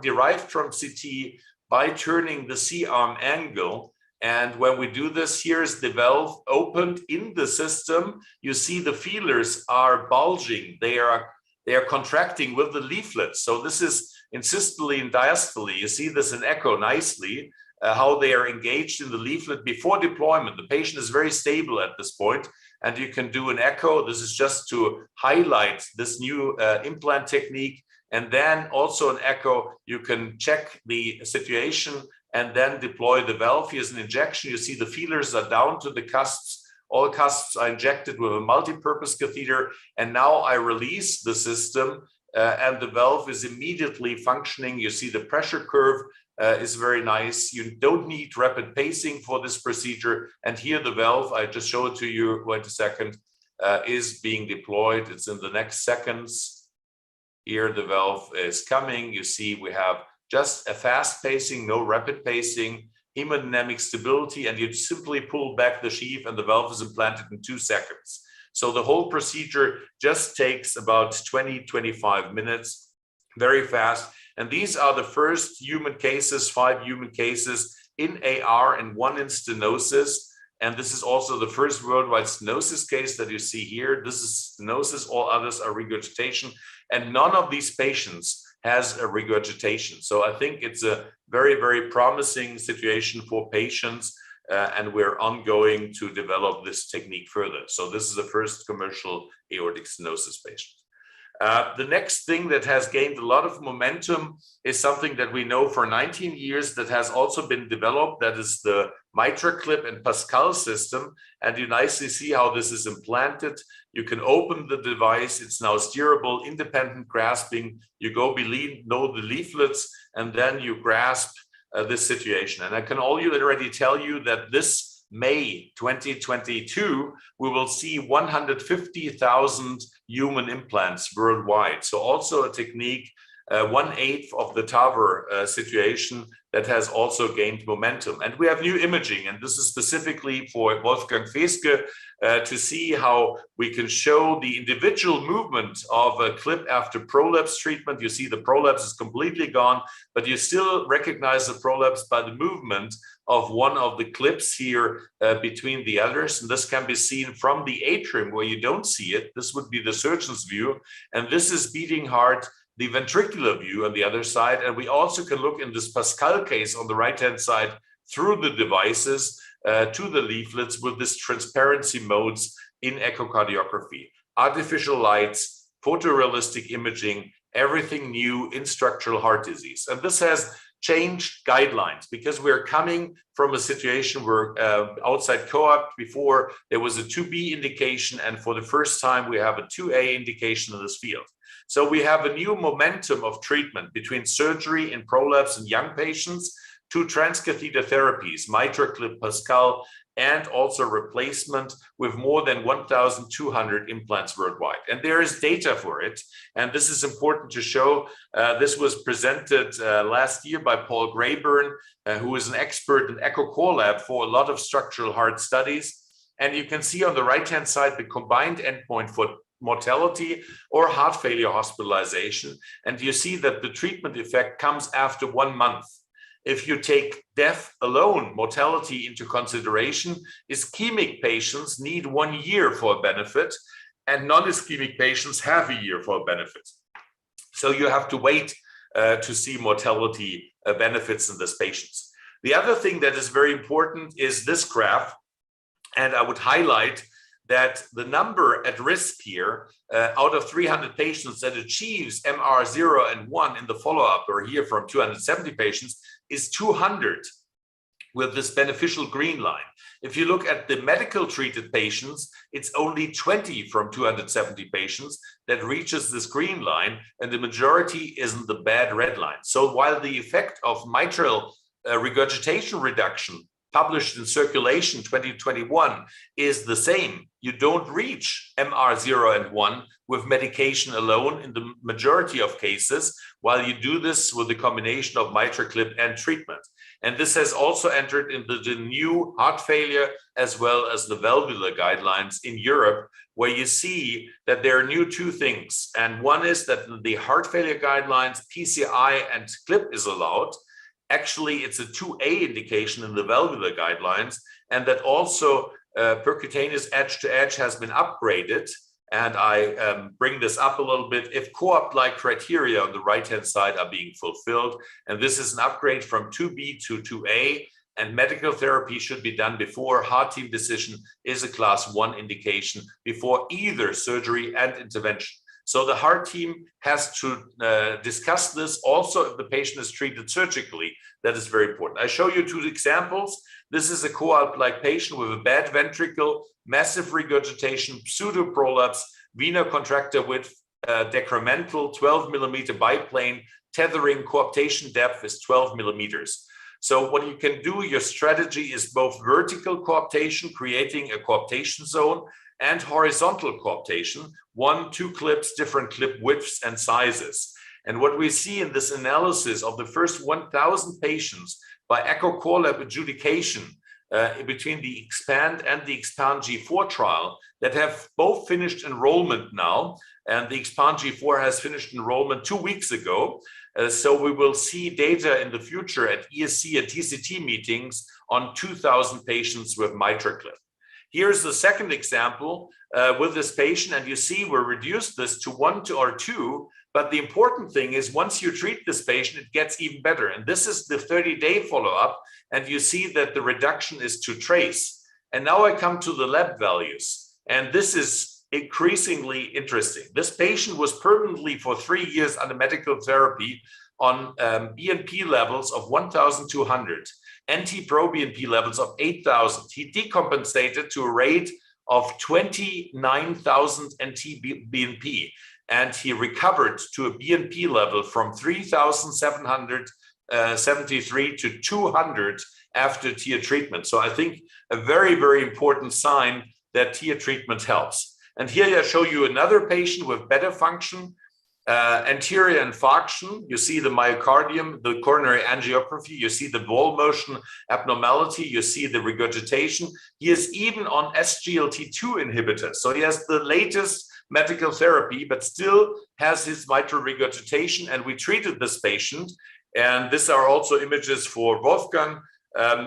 derived from CT by turning the C-arm angle. And when we do this, here's the valve opened in the system. You see the feelers are bulging. They are contracting with the leaflets. So this is in systole and diastole. You see this in echo nicely, how they are engaged in the leaflet before deployment. The patient is very stable at this point, and you can do an echo. This is just to highlight this new implant technique. And then also an echo, you can check the situation and then deploy the valve. Here's an injection. You see the feelers are down to the cusps. All cusps are injected with a multi-purpose catheter. And now I release the system and the valve is immediately functioning. You see the pressure curve is very nice. You don't need rapid pacing for this procedure. And here the valve, I just show it to you, wait a second, is being deployed. It's in the next seconds. Here the valve is coming. You see we have just a fast pacing, no rapid pacing, hemodynamic stability, and you simply pull back the sheath and the valve is implanted in 2 seconds. So the whole procedure just takes about 20-25 minutes, very fast. And these are the first human cases, 5 human cases in AR and 1 in stenosis. And this is also the first worldwide stenosis case that you see here. This is stenosis, all others are regurgitation. And none of these patients has a regurgitation. So I think it's a very, very promising situation for patients. And we're ongoing to develop this technique further. So this is the first commercial aortic stenosis patient. The next thing that has gained a lot of momentum is something that we know for 19 years that has also been developed. That is the MitraClip and Pascal system. And you nicely see how this is implanted. You can open the device. It's now steerable, independent grasping. You go below the leaflets, and then you grasp this situation. And I can already tell you that this May 2022, we will see 150,000 human implants worldwide. So also a technique, 1/8 of the TAVR situation that has also gained momentum. And we have new imaging, and this is specifically for Wolfgang Feske to see how we can show the individual movement of a clip after prolapse treatment. You see the prolapse is completely gone, but you still recognize the prolapse by the movement of one of the clips here between the others. And this can be seen from the atrium where you don't see it. This would be the surgeon's view. And this is beating heart, the ventricular view on the other side. And we also can look in this Pascal case on the right-hand side through the devices to the leaflets with this transparency modes in echocardiography. Artificial lights, photorealistic imaging, everything new in structural heart disease. And this has changed guidelines because we're coming from a situation where outside co-op before there was a 2B indication, and for the first time we have a 2A indication in this field. So we have a new momentum of treatment between surgery in prolapse in young patients to transcatheter therapies, MitraClip, Pascal, and also replacement with more than 1,200 implants worldwide. And there is data for it. And this is important to show. This was presented last year by Paul Grayburn, who is an expert in Echo Core Lab for a lot of structural heart studies. And you can see on the right-hand side the combined endpoint for mortality or heart failure hospitalization. And you see that the treatment effect comes after 1 month. If you take death alone, mortality into consideration, ischemic patients need 1 year for a benefit, and non-ischemic patients have a year for a benefit. So you have to wait to see mortality benefits in these patients. The other thing that is very important is this graph, and I would highlight that the number at risk here, out of 300 patients that achieves MR 0 and 1 in the follow-up, or here from 270 patients, is 200 with this beneficial green line. If you look at the medical treated patients, it's only 20 from 270 patients that reaches this green line, and the majority is in the bad red line. So while the effect of mitral regurgitation reduction published in Circulation 2021 is the same, you don't reach MR 0 and 1 with medication alone in the majority of cases, while you do this with the combination of MitraClip and treatment. And this has also entered into the new heart failure as well as the valvular guidelines in Europe, where you see that there are new 2 things. And one is that in the heart failure guidelines, PCI and clip is allowed. Actually, it's a 2A indication in the valvular guidelines, and that also percutaneous edge-to-edge has been upgraded. And I bring this up a little bit if co-op-like criteria on the right-hand side are being fulfilled. And this is an upgrade from 2B to 2A, and medical therapy should be done before. Heart team decision is a class 1 indication before either surgery and intervention. So the heart team has to discuss this also if the patient is treated surgically. That is very important. I show you 2 examples. This is a co-op-like patient with a bad ventricle, massive regurgitation, pseudoprolapse, vena contracta width, decremental, 12 millimeter biplane, tethering, coaptation depth is 12 millimeters. So what you can do, your strategy is both vertical coaptation, creating a coaptation zone, and horizontal coaptation, 1, 2 clips, different clip widths and sizes. And what we see in this analysis of the first 1,000 patients by Echo Core Lab adjudication between the EXPAND and the EXPAND G4 trial that have both finished enrollment now. And the EXPAND G4 has finished enrollment 2 weeks ago. So we will see data in the future at ESC and TCT meetings on 2,000 patients with MitraClip. Here's the second example with this patient, and you see we reduced this to 1 or 2, but the important thing is once you treat this patient, it gets even better. And this is the 30-day follow-up, and you see that the reduction is to trace. And now I come to the lab values, and this is increasingly interesting. This patient was permanently for 3 years under medical therapy on BNP levels of 1,200. NT-proBNP levels of 8,000. He decompensated to a rate of 29,000 NT-BNP, and he recovered to a BNP level from 3,773 to 200 after TIA treatment. So I think a very, very important sign that TIA treatment helps. And here I show you another patient with better function. Anterior infarction, you see the myocardium, the coronary angiography, you see the wall motion abnormality, you see the regurgitation. He is even on SGLT2 inhibitors. So he has the latest medical therapy, but still has his mitral regurgitation. And we treated this patient. And these are also images for Wolfgang,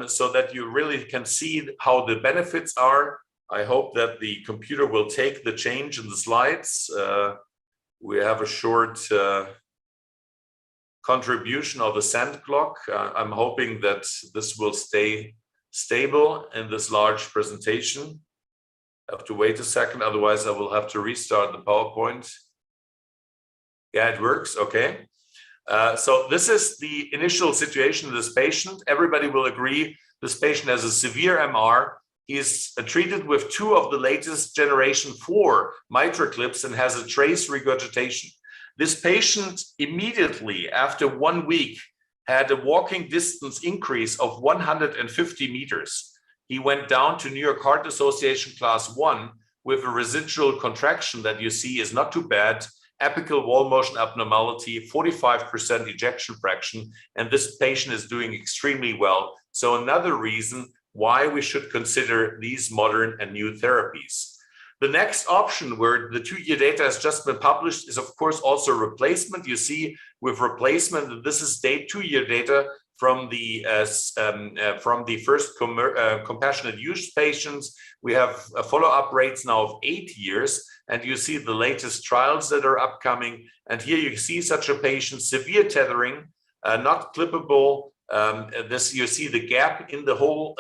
so that you really can see how the benefits are. I hope that the computer will take the change in the slides. We have a short contribution of the send clock. I'm hoping that this will stay stable in this large presentation. I have to wait a second, otherwise I will have to restart the PowerPoint. Yeah, it works, okay. So this is the initial situation of this patient. Everybody will agree this patient has a severe MR. He is treated with 2 of the latest generation 4 MitraClips and has a trace regurgitation. This patient immediately after 1 week had a walking distance increase of 150 meters. He went down to New York Heart Association class 1 with a residual contraction that you see is not too bad, apical wall motion abnormality, 45% ejection fraction, and this patient is doing extremely well. So another reason why we should consider these modern and new therapies. The next option where the 2-year data has just been published is of course also replacement. You see with replacement, this is 2-year data from the first compassionate use patients. We have follow-up rates now of 8 years, and you see the latest trials that are upcoming. And here you see such a patient, severe tethering, not clippable. This you see the gap in the whole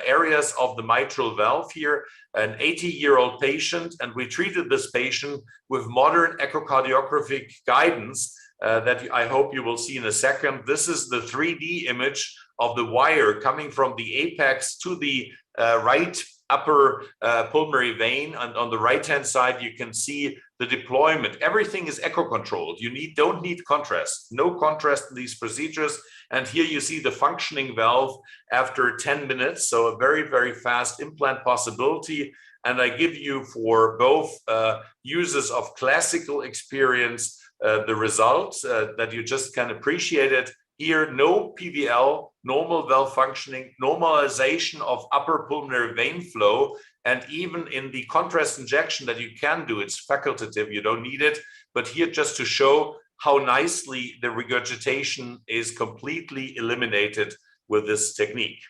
areas of the mitral valve here, an 80-year-old patient, and we treated this patient with modern echocardiographic guidance that I hope you will see in a second. This is the 3D image of the wire coming from the apex to the right upper pulmonary vein, and on the right-hand side you can see the deployment. Everything is echo controlled. You don't need contrast, no contrast in these procedures. And here you see the functioning valve after 10 minutes. So a very, very fast implant possibility. And I give you for both users of classical experience the results that you just can appreciate it. Here, no PVL, normal valve functioning, normalization of upper pulmonary vein flow, and even in the contrast injection that you can do, it's facultative, you don't need it. But here just to show how nicely the regurgitation is completely eliminated with this technique.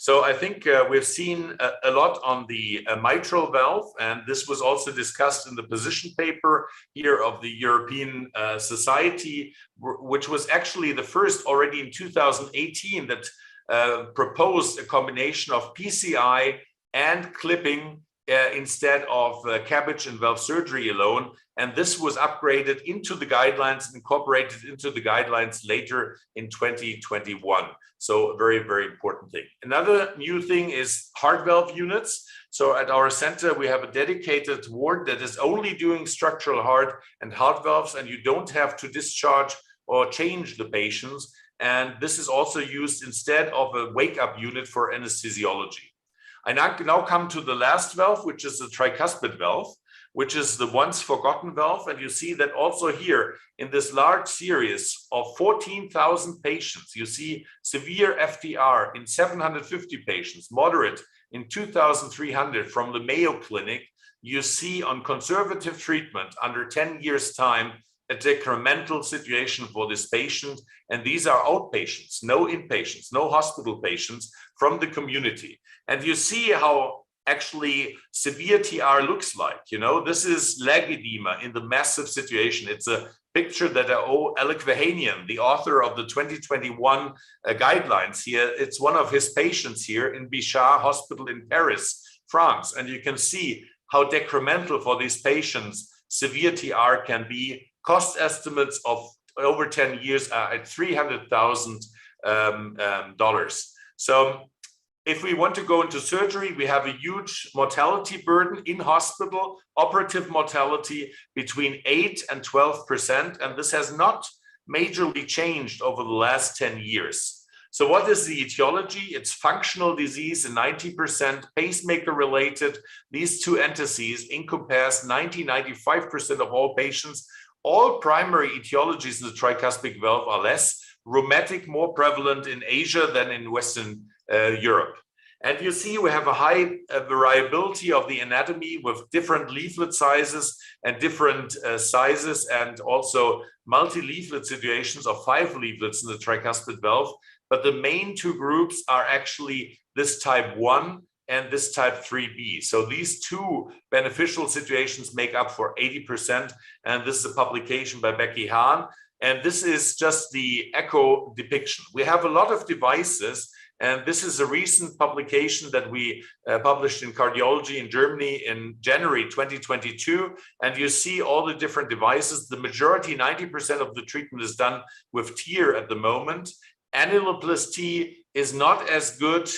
So I think we've seen a lot on the mitral valve, and this was also discussed in the position paper here of the European Society, which was actually the first already in 2018 that proposed a combination of PCI and clipping instead of CABG and valve surgery alone. And this was upgraded into the guidelines, incorporated into the guidelines later in 2021. So a very, very important thing. Another new thing is heart valve units. So at our center, we have a dedicated ward that is only doing structural heart and heart valves, and you don't have to discharge or change the patients. And this is also used instead of a wake-up unit for anesthesiology. I now come to the last valve, which is the tricuspid valve, which is the once forgotten valve. And you see that also here in this large series of 14,000 patients, you see severe FTR in 750 patients, moderate in 2,300 from the Mayo Clinic. You see on conservative treatment under 10 years time, a decremental situation for this patient. And these are outpatients, no inpatients, no hospital patients from the community. And you see how actually severe TR looks like. You know, this is leg edema in the massive situation. It's a picture that I owe Alec Vahanian, the author of the 2021 guidelines here. It's one of his patients here in Bichat Hospital in Paris, France. And you can see how decremental for these patients severe TR can be. Cost estimates of over 10 years are at $300,000. So if we want to go into surgery, we have a huge mortality burden in hospital, operative mortality between 8 and 12%. And this has not majorly changed over the last 10 years. So what is the etiology? It's functional disease in 90%, pacemaker related. These two entities encompass 95% of all patients. All primary etiologies in the tricuspid valve are less rheumatic, more prevalent in Asia than in Western Europe. And you see we have a high variability of the anatomy with different leaflet sizes and different sizes, and also multi-leaflet situations of 5 leaflets in the tricuspid valve. But the main two groups are actually this type 1 and this type 3B. So these two beneficial situations make up for 80%. And this is a publication by Becky Hahn. And this is just the echo depiction. We have a lot of devices. And this is a recent publication that we published in Cardiology in Germany in January 2022. And you see all the different devices. The majority, 90% of the treatment is done with TEER at the moment. Annuloplasty is not as good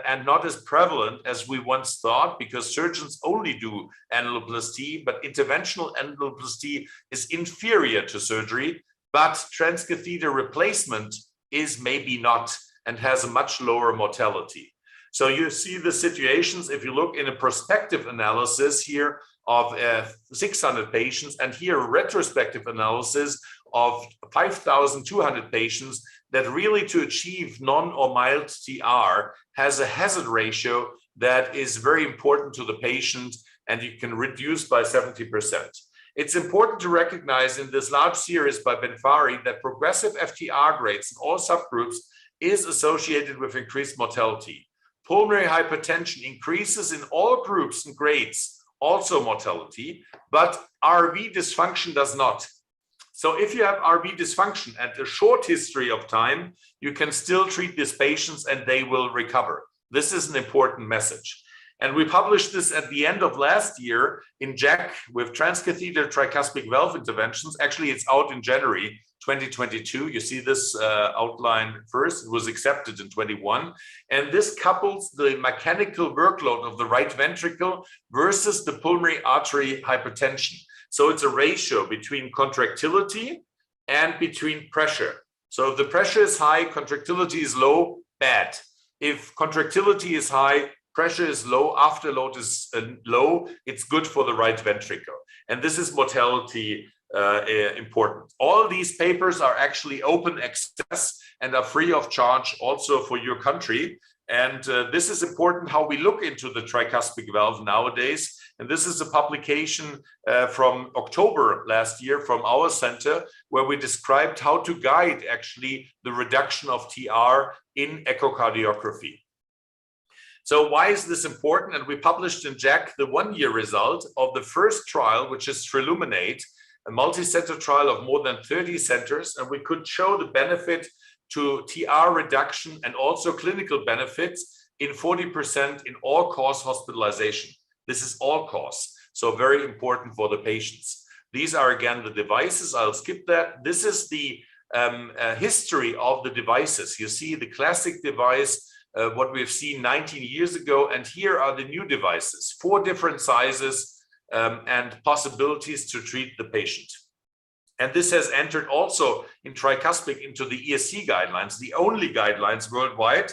and not as prevalent as we once thought, because surgeons only do annuloplasty, but interventional annuloplasty is inferior to surgery, but transcatheter replacement is maybe not and has a much lower mortality. So you see the situations, if you look in a prospective analysis here of 600 patients, and here a retrospective analysis of 5,200 patients, that really to achieve non or mild TR has a hazard ratio that is very important to the patient, and you can reduce by 70%. It's important to recognize in this large series by Benfari that progressive FTR grades in all subgroups is associated with increased mortality. Pulmonary hypertension increases in all groups and grades, also mortality, but RV dysfunction does not. So if you have RV dysfunction and a short history of time, you can still treat these patients and they will recover. This is an important message. And we published this at the end of last year in JACC with transcatheter tricuspid valve interventions. Actually, it's out in January 2022. You see this outline first. It was accepted in 21. And this couples the mechanical workload of the right ventricle versus the pulmonary artery hypertension. So it's a ratio between contractility and between pressure. So if the pressure is high, contractility is low, bad. If contractility is high, pressure is low, afterload is low, it's good for the right ventricle. And this is mortality important. All these papers are actually open access and are free of charge also for your country. And this is important how we look into the tricuspid valve nowadays. And this is a publication from October last year from our center, where we described how to guide actually the reduction of TR in echocardiography. So why is this important? And we published in JACC the 1-year result of the first trial, which is Triluminate, a multi-center trial of more than 30 centers. And we could show the benefit to TR reduction and also clinical benefits in 40% in all-cause hospitalization. This is all-cause, so very important for the patients. These are, again, the devices. I'll skip that. This is the history of the devices. You see the classic device, what we've seen 19 years ago, and here are the new devices, 4 different sizes and possibilities to treat the patient. And this has entered also in tricuspid into the ESC guidelines, the only guidelines worldwide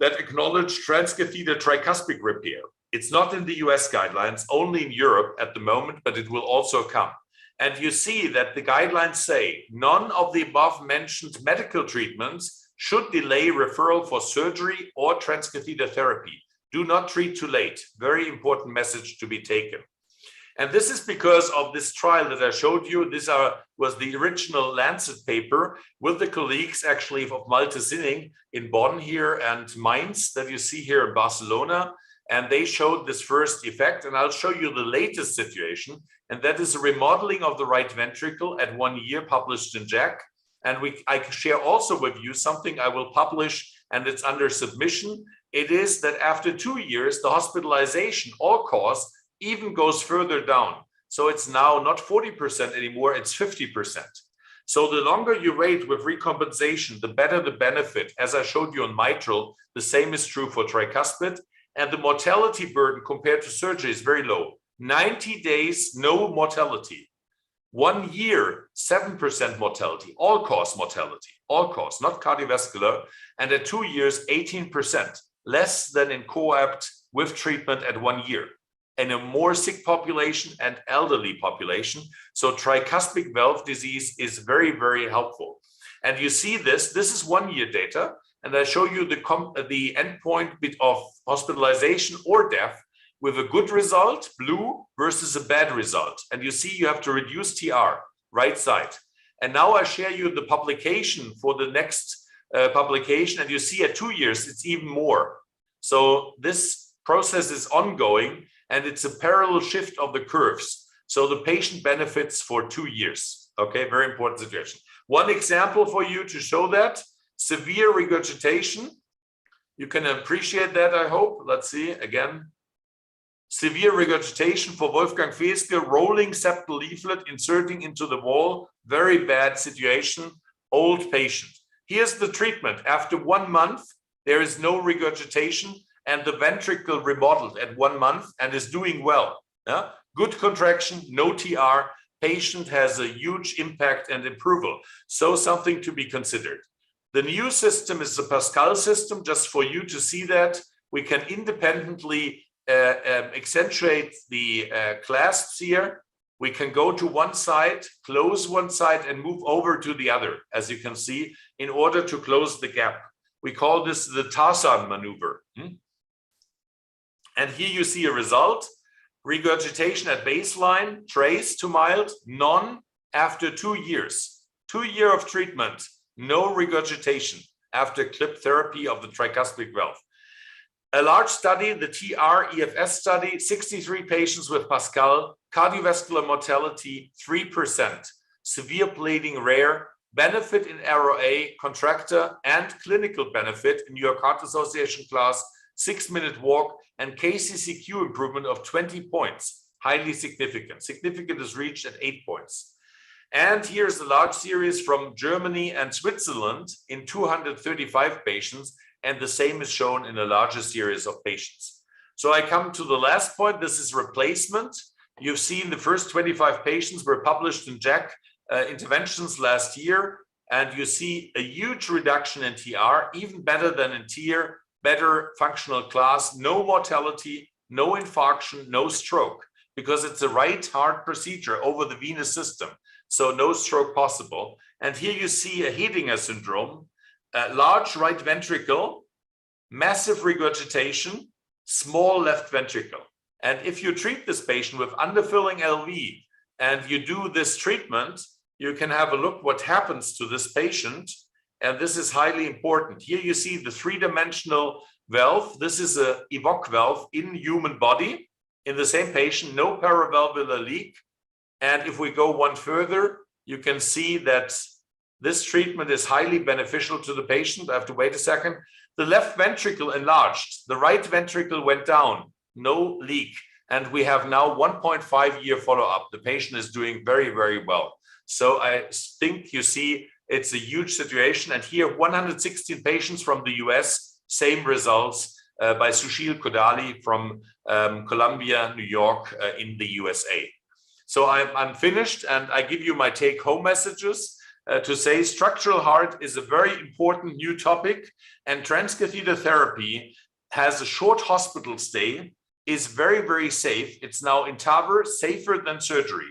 that acknowledge transcatheter tricuspid repair. It's not in the US guidelines, only in Europe at the moment, but it will also come. And you see that the guidelines say none of the above mentioned medical treatments should delay referral for surgery or transcatheter therapy. Do not treat too late. Very important message to be taken. And this is because of this trial that I showed you. This was the original Lancet paper with the colleagues actually of Malte Sinning in Bonn here and Mainz that you see here in Barcelona. And they showed this first effect. And I'll show you the latest situation. And that is a remodeling of the right ventricle at 1 year published in JACC. And I share also with you something I will publish and it's under submission. It is that after 2 years, the hospitalization, all cause, even goes further down. So it's now not 40% anymore, it's 50%. So the longer you wait with recompensation, the better the benefit. As I showed you on mitral, the same is true for tricuspid. And the mortality burden compared to surgery is very low. 90 days, no mortality. 1 year, 7% mortality, all-cause mortality, all-cause, not cardiovascular. And at 2 years, 18%, less than in COAPT with treatment at 1 year. In a more sick population and elderly population. So tricuspid valve disease is very, very helpful. And you see this is 1 year data. And I show you the endpoint bit of hospitalization or death with a good result, blue, versus a bad result. And you see you have to reduce TR, right side. And now I share you the publication for the next publication. And you see at 2 years, it's even more. So this process is ongoing. And it's a parallel shift of the curves. So the patient benefits for 2 years. Okay, very important situation. One example for you to show that, severe regurgitation. You can appreciate that, I hope. Let's see again. Severe regurgitation for Wolfgang Feske, rolling septal leaflet, inserting into the wall. Very bad situation, old patient. Here's the treatment. After 1 month, there is no regurgitation. And the ventricle remodeled at 1 month and is doing well. Yeah? Good contraction, no TR. Patient has a huge impact and approval. So something to be considered. The new system is the Pascal system. Just for you to see that, we can independently accentuate the clasps here. We can go to one side, close one side, and move over to the other, as you can see, in order to close the gap. We call this the Tarzan maneuver. And here you see a result. Regurgitation at baseline, trace to mild, none after 2 years. 2 years of treatment, no regurgitation after clip therapy of the tricuspid valve. A large study, the TR-EFS study, 63 patients with Pascal, cardiovascular mortality 3%, severe bleeding rare, benefit in ROA, contractor, and clinical benefit in New York Heart Association class, 6-minute walk, and KCCQ improvement of 20 points, highly significant. Significant is reached at 8 points. And here's a large series from Germany and Switzerland in 235 patients, and the same is shown in a larger series of patients. So I come to the last point. This is replacement. You've seen the first 25 patients were published in JACC interventions last year, and you see a huge reduction in TR, even better than in TEER, better functional class, no mortality, no infarction, no stroke, because it's a right heart procedure over the venous system. So no stroke possible. And here you see a Hedinger syndrome, large right ventricle, massive regurgitation, small left ventricle. And if you treat this patient with underfilling LV and you do this treatment, you can have a look what happens to this patient. And this is highly important. Here you see the 3-dimensional valve. This is a EVOC valve in human body. In the same patient, no paravalvular leak. And if we go one further, you can see that this treatment is highly beneficial to the patient. I have to wait a second. The left ventricle enlarged. The right ventricle went down. No leak. And we have now 1.5-year follow-up. The patient is doing very, very well. So I think you see it's a huge situation. And here, 116 patients from the US, same results by Sushil Kodali from Columbia, New York in the USA. So I'm finished, and I give you my take-home messages. to say structural heart is a very important new topic, and transcatheter therapy has a short hospital stay, is very, very safe. It's now in TAVR safer than surgery.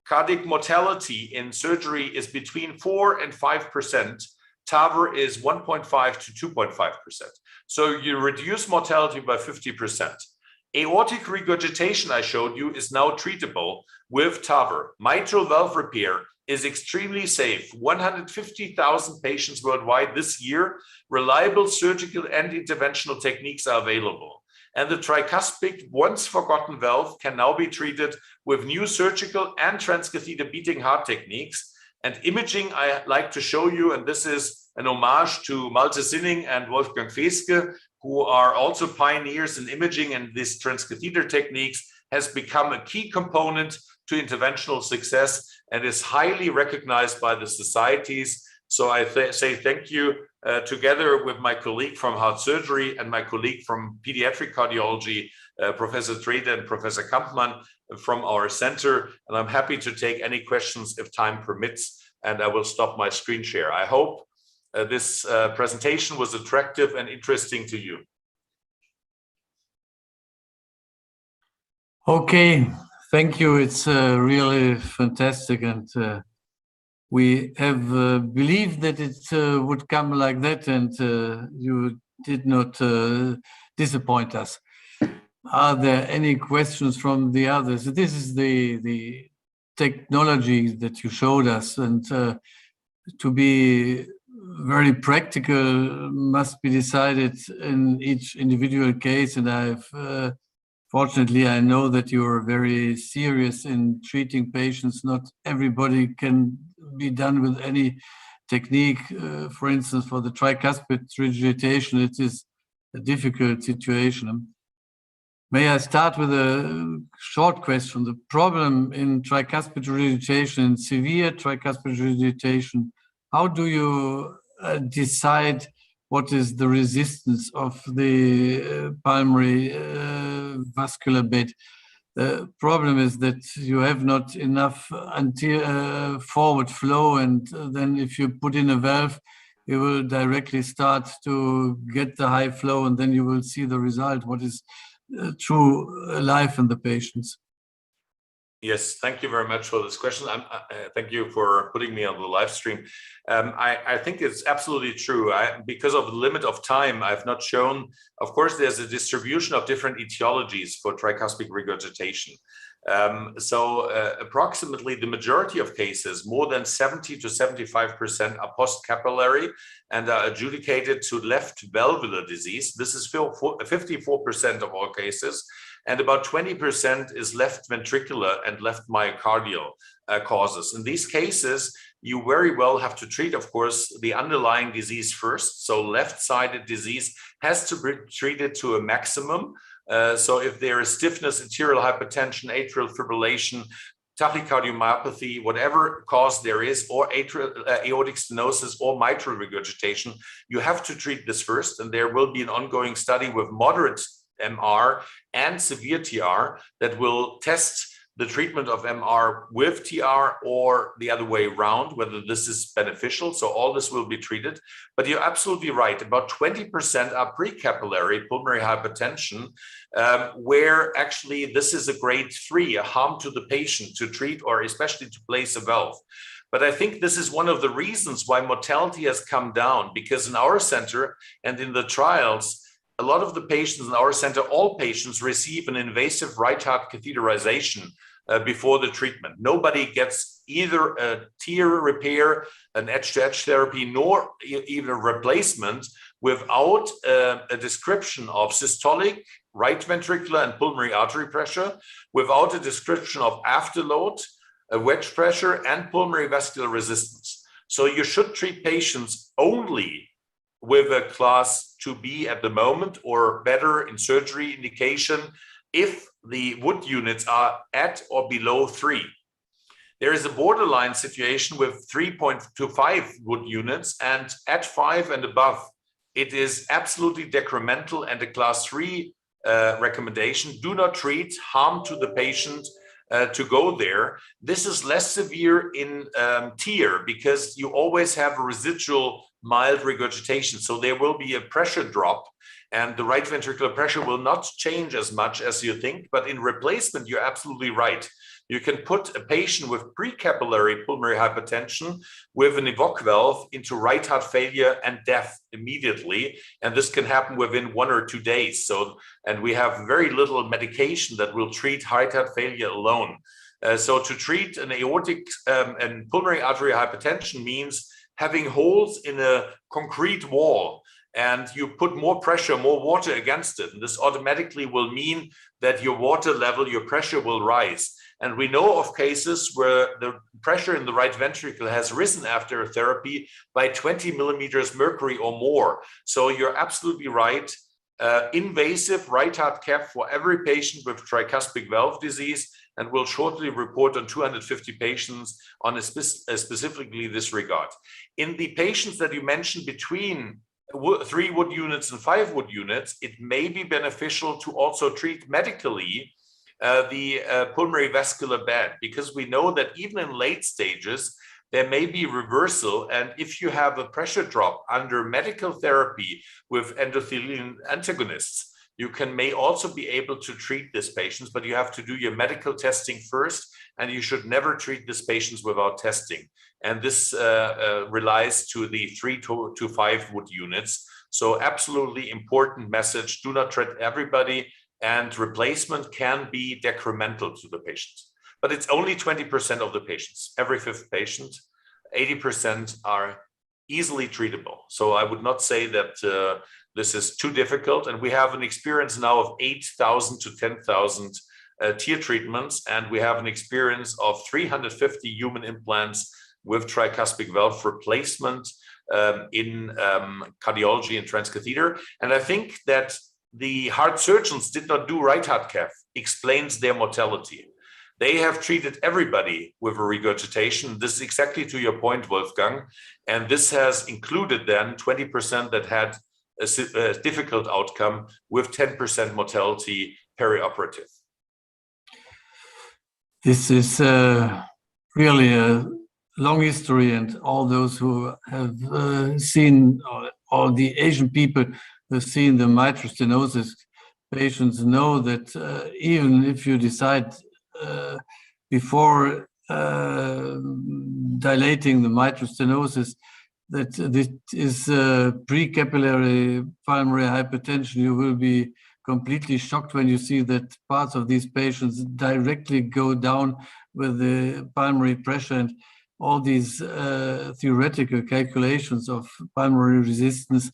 Cardiac mortality in surgery is between 4 and 5%. TAVR is 1.5 to 2.5%. So you reduce mortality by 50%. Aortic regurgitation, I showed you, is now treatable with TAVR. Mitral valve repair is extremely safe. 150,000 patients worldwide this year. Reliable surgical and interventional techniques are available. And the tricuspid, once forgotten valve can now be treated with new surgical and transcatheter beating heart techniques. And imaging, I like to show you, and this is an homage to Malte Sinning and Wolfgang Feske, who are also pioneers in imaging, and this transcatheter techniques has become a key component to interventional success and is highly recognized by the societies. So I say thank you together with my colleague from heart surgery and my colleague from pediatric cardiology, Professor Trede and Professor Kampmann from our center. And I'm happy to take any questions if time permits, and I will stop my screen share. I hope this presentation was attractive and interesting to you. Okay, thank you. It's really fantastic, and we have believed that it would come like that, and you did not disappoint us. Are there any questions from the others? This is the technology that you showed us, and to be very practical must be decided in each individual case. And I've fortunately, I know that you are very serious in treating patients. Not everybody can be done with any technique. For instance, for the tricuspid regurgitation, it is a difficult situation. May I start with a short question? The problem in tricuspid regurgitation, severe tricuspid regurgitation, how do you decide what is the resistance of the pulmonary vascular bed? The problem is that you have not enough forward flow, and then if you put in a valve, it will directly start to get the high flow, and then you will see the result, what is true life in the patients. Yes, thank you very much for this question. Thank you for putting me on the live stream. I think it's absolutely true. Because of the limit of time, I've not shown, of course, there's a distribution of different etiologies for tricuspid regurgitation. Approximately the majority of cases, more than 70 to 75% are post-capillary and are adjudicated to left valvular disease. This is 54% of all cases. And about 20% is left ventricular and left myocardial causes. In these cases, you very well have to treat, of course, the underlying disease first. So left-sided disease has to be treated to a maximum. So if there is stiffness, arterial hypertension, atrial fibrillation, tachycardiomyopathy, whatever cause there is, or aortic stenosis or mitral regurgitation, you have to treat this first. And there will be an ongoing study with moderate MR and severe TR that will test the treatment of MR with TR or the other way around, whether this is beneficial. So all this will be treated. But you're absolutely right. About 20% are precapillary pulmonary hypertension, where actually this is a grade 3, a harm to the patient to treat or especially to place a valve. But I think this is one of the reasons why mortality has come down, because in our center and in the trials, a lot of the patients in our center, all patients receive an invasive right heart catheterization before the treatment. Nobody gets either a tear repair, an edge-to-edge therapy, nor even a replacement without a description of systolic, right ventricular and pulmonary artery pressure, without a description of afterload, a wedge pressure, and pulmonary vascular resistance. So you should treat patients only with a class 2B at the moment, or better in surgery indication, if the Wood units are at or below 3. There is a borderline situation with 3.25 Wood units, and at 5 and above, it is absolutely decremental and a class 3 recommendation. Do not treat, harm to the patient, to go there. This is less severe in TIR because you always have a residual mild regurgitation. So there will be a pressure drop and the right ventricular pressure will not change as much as you think. But in replacement, you're absolutely right. You can put a patient with precapillary pulmonary hypertension with an evoc valve into right heart failure and death immediately. And this can happen within 1 or 2 days. So, and we have very little medication that will treat right heart failure alone. So to treat an aortic and pulmonary arterial hypertension means having holes in a concrete wall, and you put more pressure, more water against it. And this automatically will mean that your water level, your pressure will rise. And we know of cases where the pressure in the right ventricle has risen after therapy by 20 millimeters mercury or more. So you're absolutely right. Invasive right heart cath for every patient with tricuspid valve disease, and we'll shortly report on 250 patients on specifically this regard. In the patients that you mentioned between 3 Wood units and 5 Wood units, it may be beneficial to also treat medically the pulmonary vascular bed, because we know that even in late stages, there may be reversal. And if you have a pressure drop under medical therapy with endothelin antagonists, you may also be able to treat these patients, but you have to do your medical testing first, and you should never treat these patients without testing. And this relies to the 3 to 5 Wood units. So absolutely important message, do not treat everybody, and replacement can be decremental to the patient. But it's only 20% of the patients. Every 5th patient, 80% are easily treatable. So I would not say that this is too difficult. And we have an experience now of 8,000 to 10,000 TIR treatments. And we have an experience of 350 human implants with tricuspid valve replacement in cardiology and transcatheter. And I think that the heart surgeons did not do right heart cath explains their mortality. They have treated everybody with a regurgitation. This is exactly to your point, Wolfgang. And this has included then 20% that had a difficult outcome with 10% mortality perioperative. This is really a long history, and all those who have seen, all the Asian people who have seen the mitral stenosis patients know that even if you decide before dilating the mitral stenosis that this is pre-capillary pulmonary hypertension, you will be completely shocked when you see that parts of these patients directly go down with the pulmonary pressure, and all these theoretical calculations of pulmonary resistance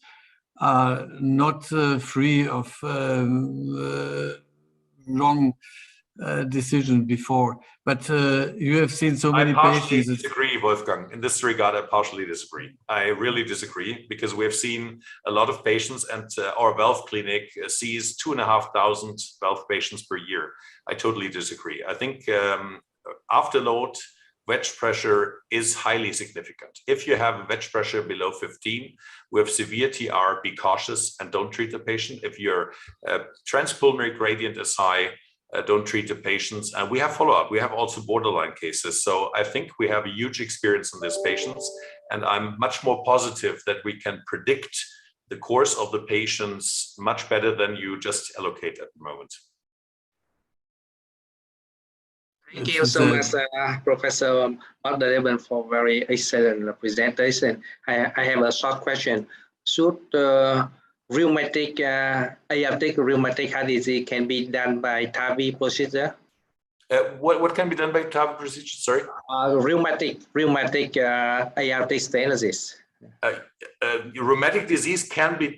are not free of wrong decision before. But you have seen so many patients. I partially disagree, Wolfgang. In this regard, I partially disagree. I really disagree, because we have seen a lot of patients, and our valve clinic sees 2,500 valve patients per year. I totally disagree. I think afterload wedge pressure is highly significant. If you have a wedge pressure below 15 with severe TR, be cautious and don't treat the patient. If your transpulmonary gradient is high, don't treat the patients. And we have follow-up. We have also borderline cases. So I think we have a huge experience in these patients, and I'm much more positive that we can predict the course of the patients much better than you just allocate at the moment. Thank you so much, Professor Odereben, for very excellent presentation. I have a short question. Should rheumatic aortic rheumatic heart disease can be done by TAVI procedure? What can be done by TAVI procedure? Sorry. Rheumatic aortic stenosis. Rheumatic disease can be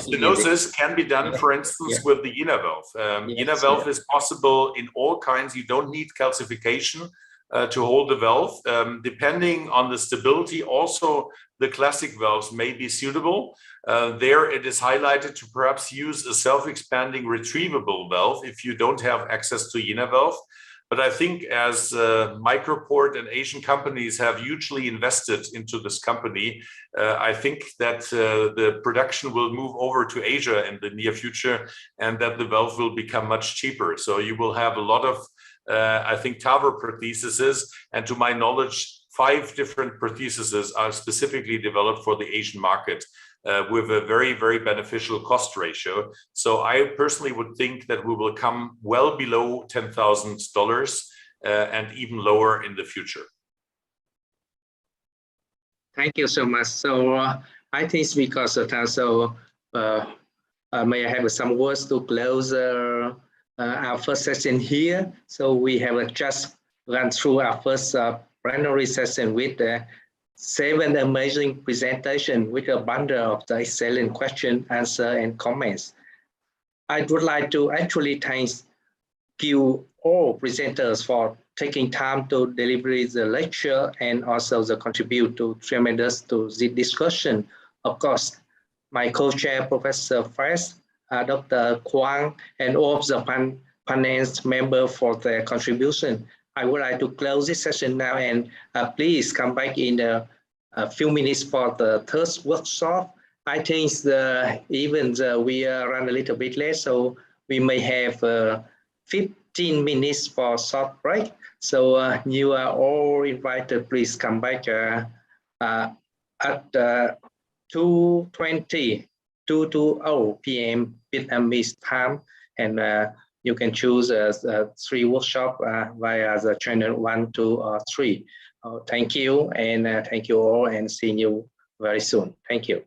stenosis can be done, for instance, with the Jenner valve. Jenner valve is possible in all kinds. You don't need calcification to hold the valve. Depending on the stability, also the classic valves may be suitable. There it is highlighted to perhaps use a self-expanding retrievable valve if you don't have access to Jenner valve. But I think as Microport and Asian companies have hugely invested into this company, I think that the production will move over to Asia in the near future, and that the valve will become much cheaper. So you will have a lot of I think TAVR prostheses, and to my knowledge, 5 different prostheses are specifically developed for the Asian market with a very, very beneficial cost ratio. So I personally would think that we will come well below $10,000 and even lower in the future. Thank you so much. So I think it's because of time, so may I have some words to close our first session here. So we have just run through our first plenary session with 7 amazing presentations with a bundle of the excellent question, answer, and comments. I would like to actually thank you all presenters for taking time to deliver the lecture and also the contribute to tremendous to the discussion. Of course, my co-chair, Professor Fresh, Dr. Kwang, and all of the panel members for their contribution. I would like to close this session now, and please come back in a few minutes for the third workshop. I think we run a little bit late, so we may have 15 minutes for a short break. So you are all invited. Please come back at 2:20 p.m. Vietnamese time, and you can choose 3 workshops via the channel 1, 2, or 3. Thank you, and thank you all, and see you very soon. Thank you.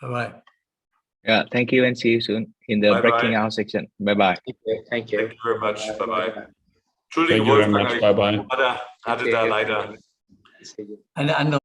Bye-bye. Yeah, thank you, and see you soon in the breaking out section. Bye-bye. Thank you. Thank you very much. Bye-bye. Thank you very much. Bye-bye. Hatte da leider Eine andere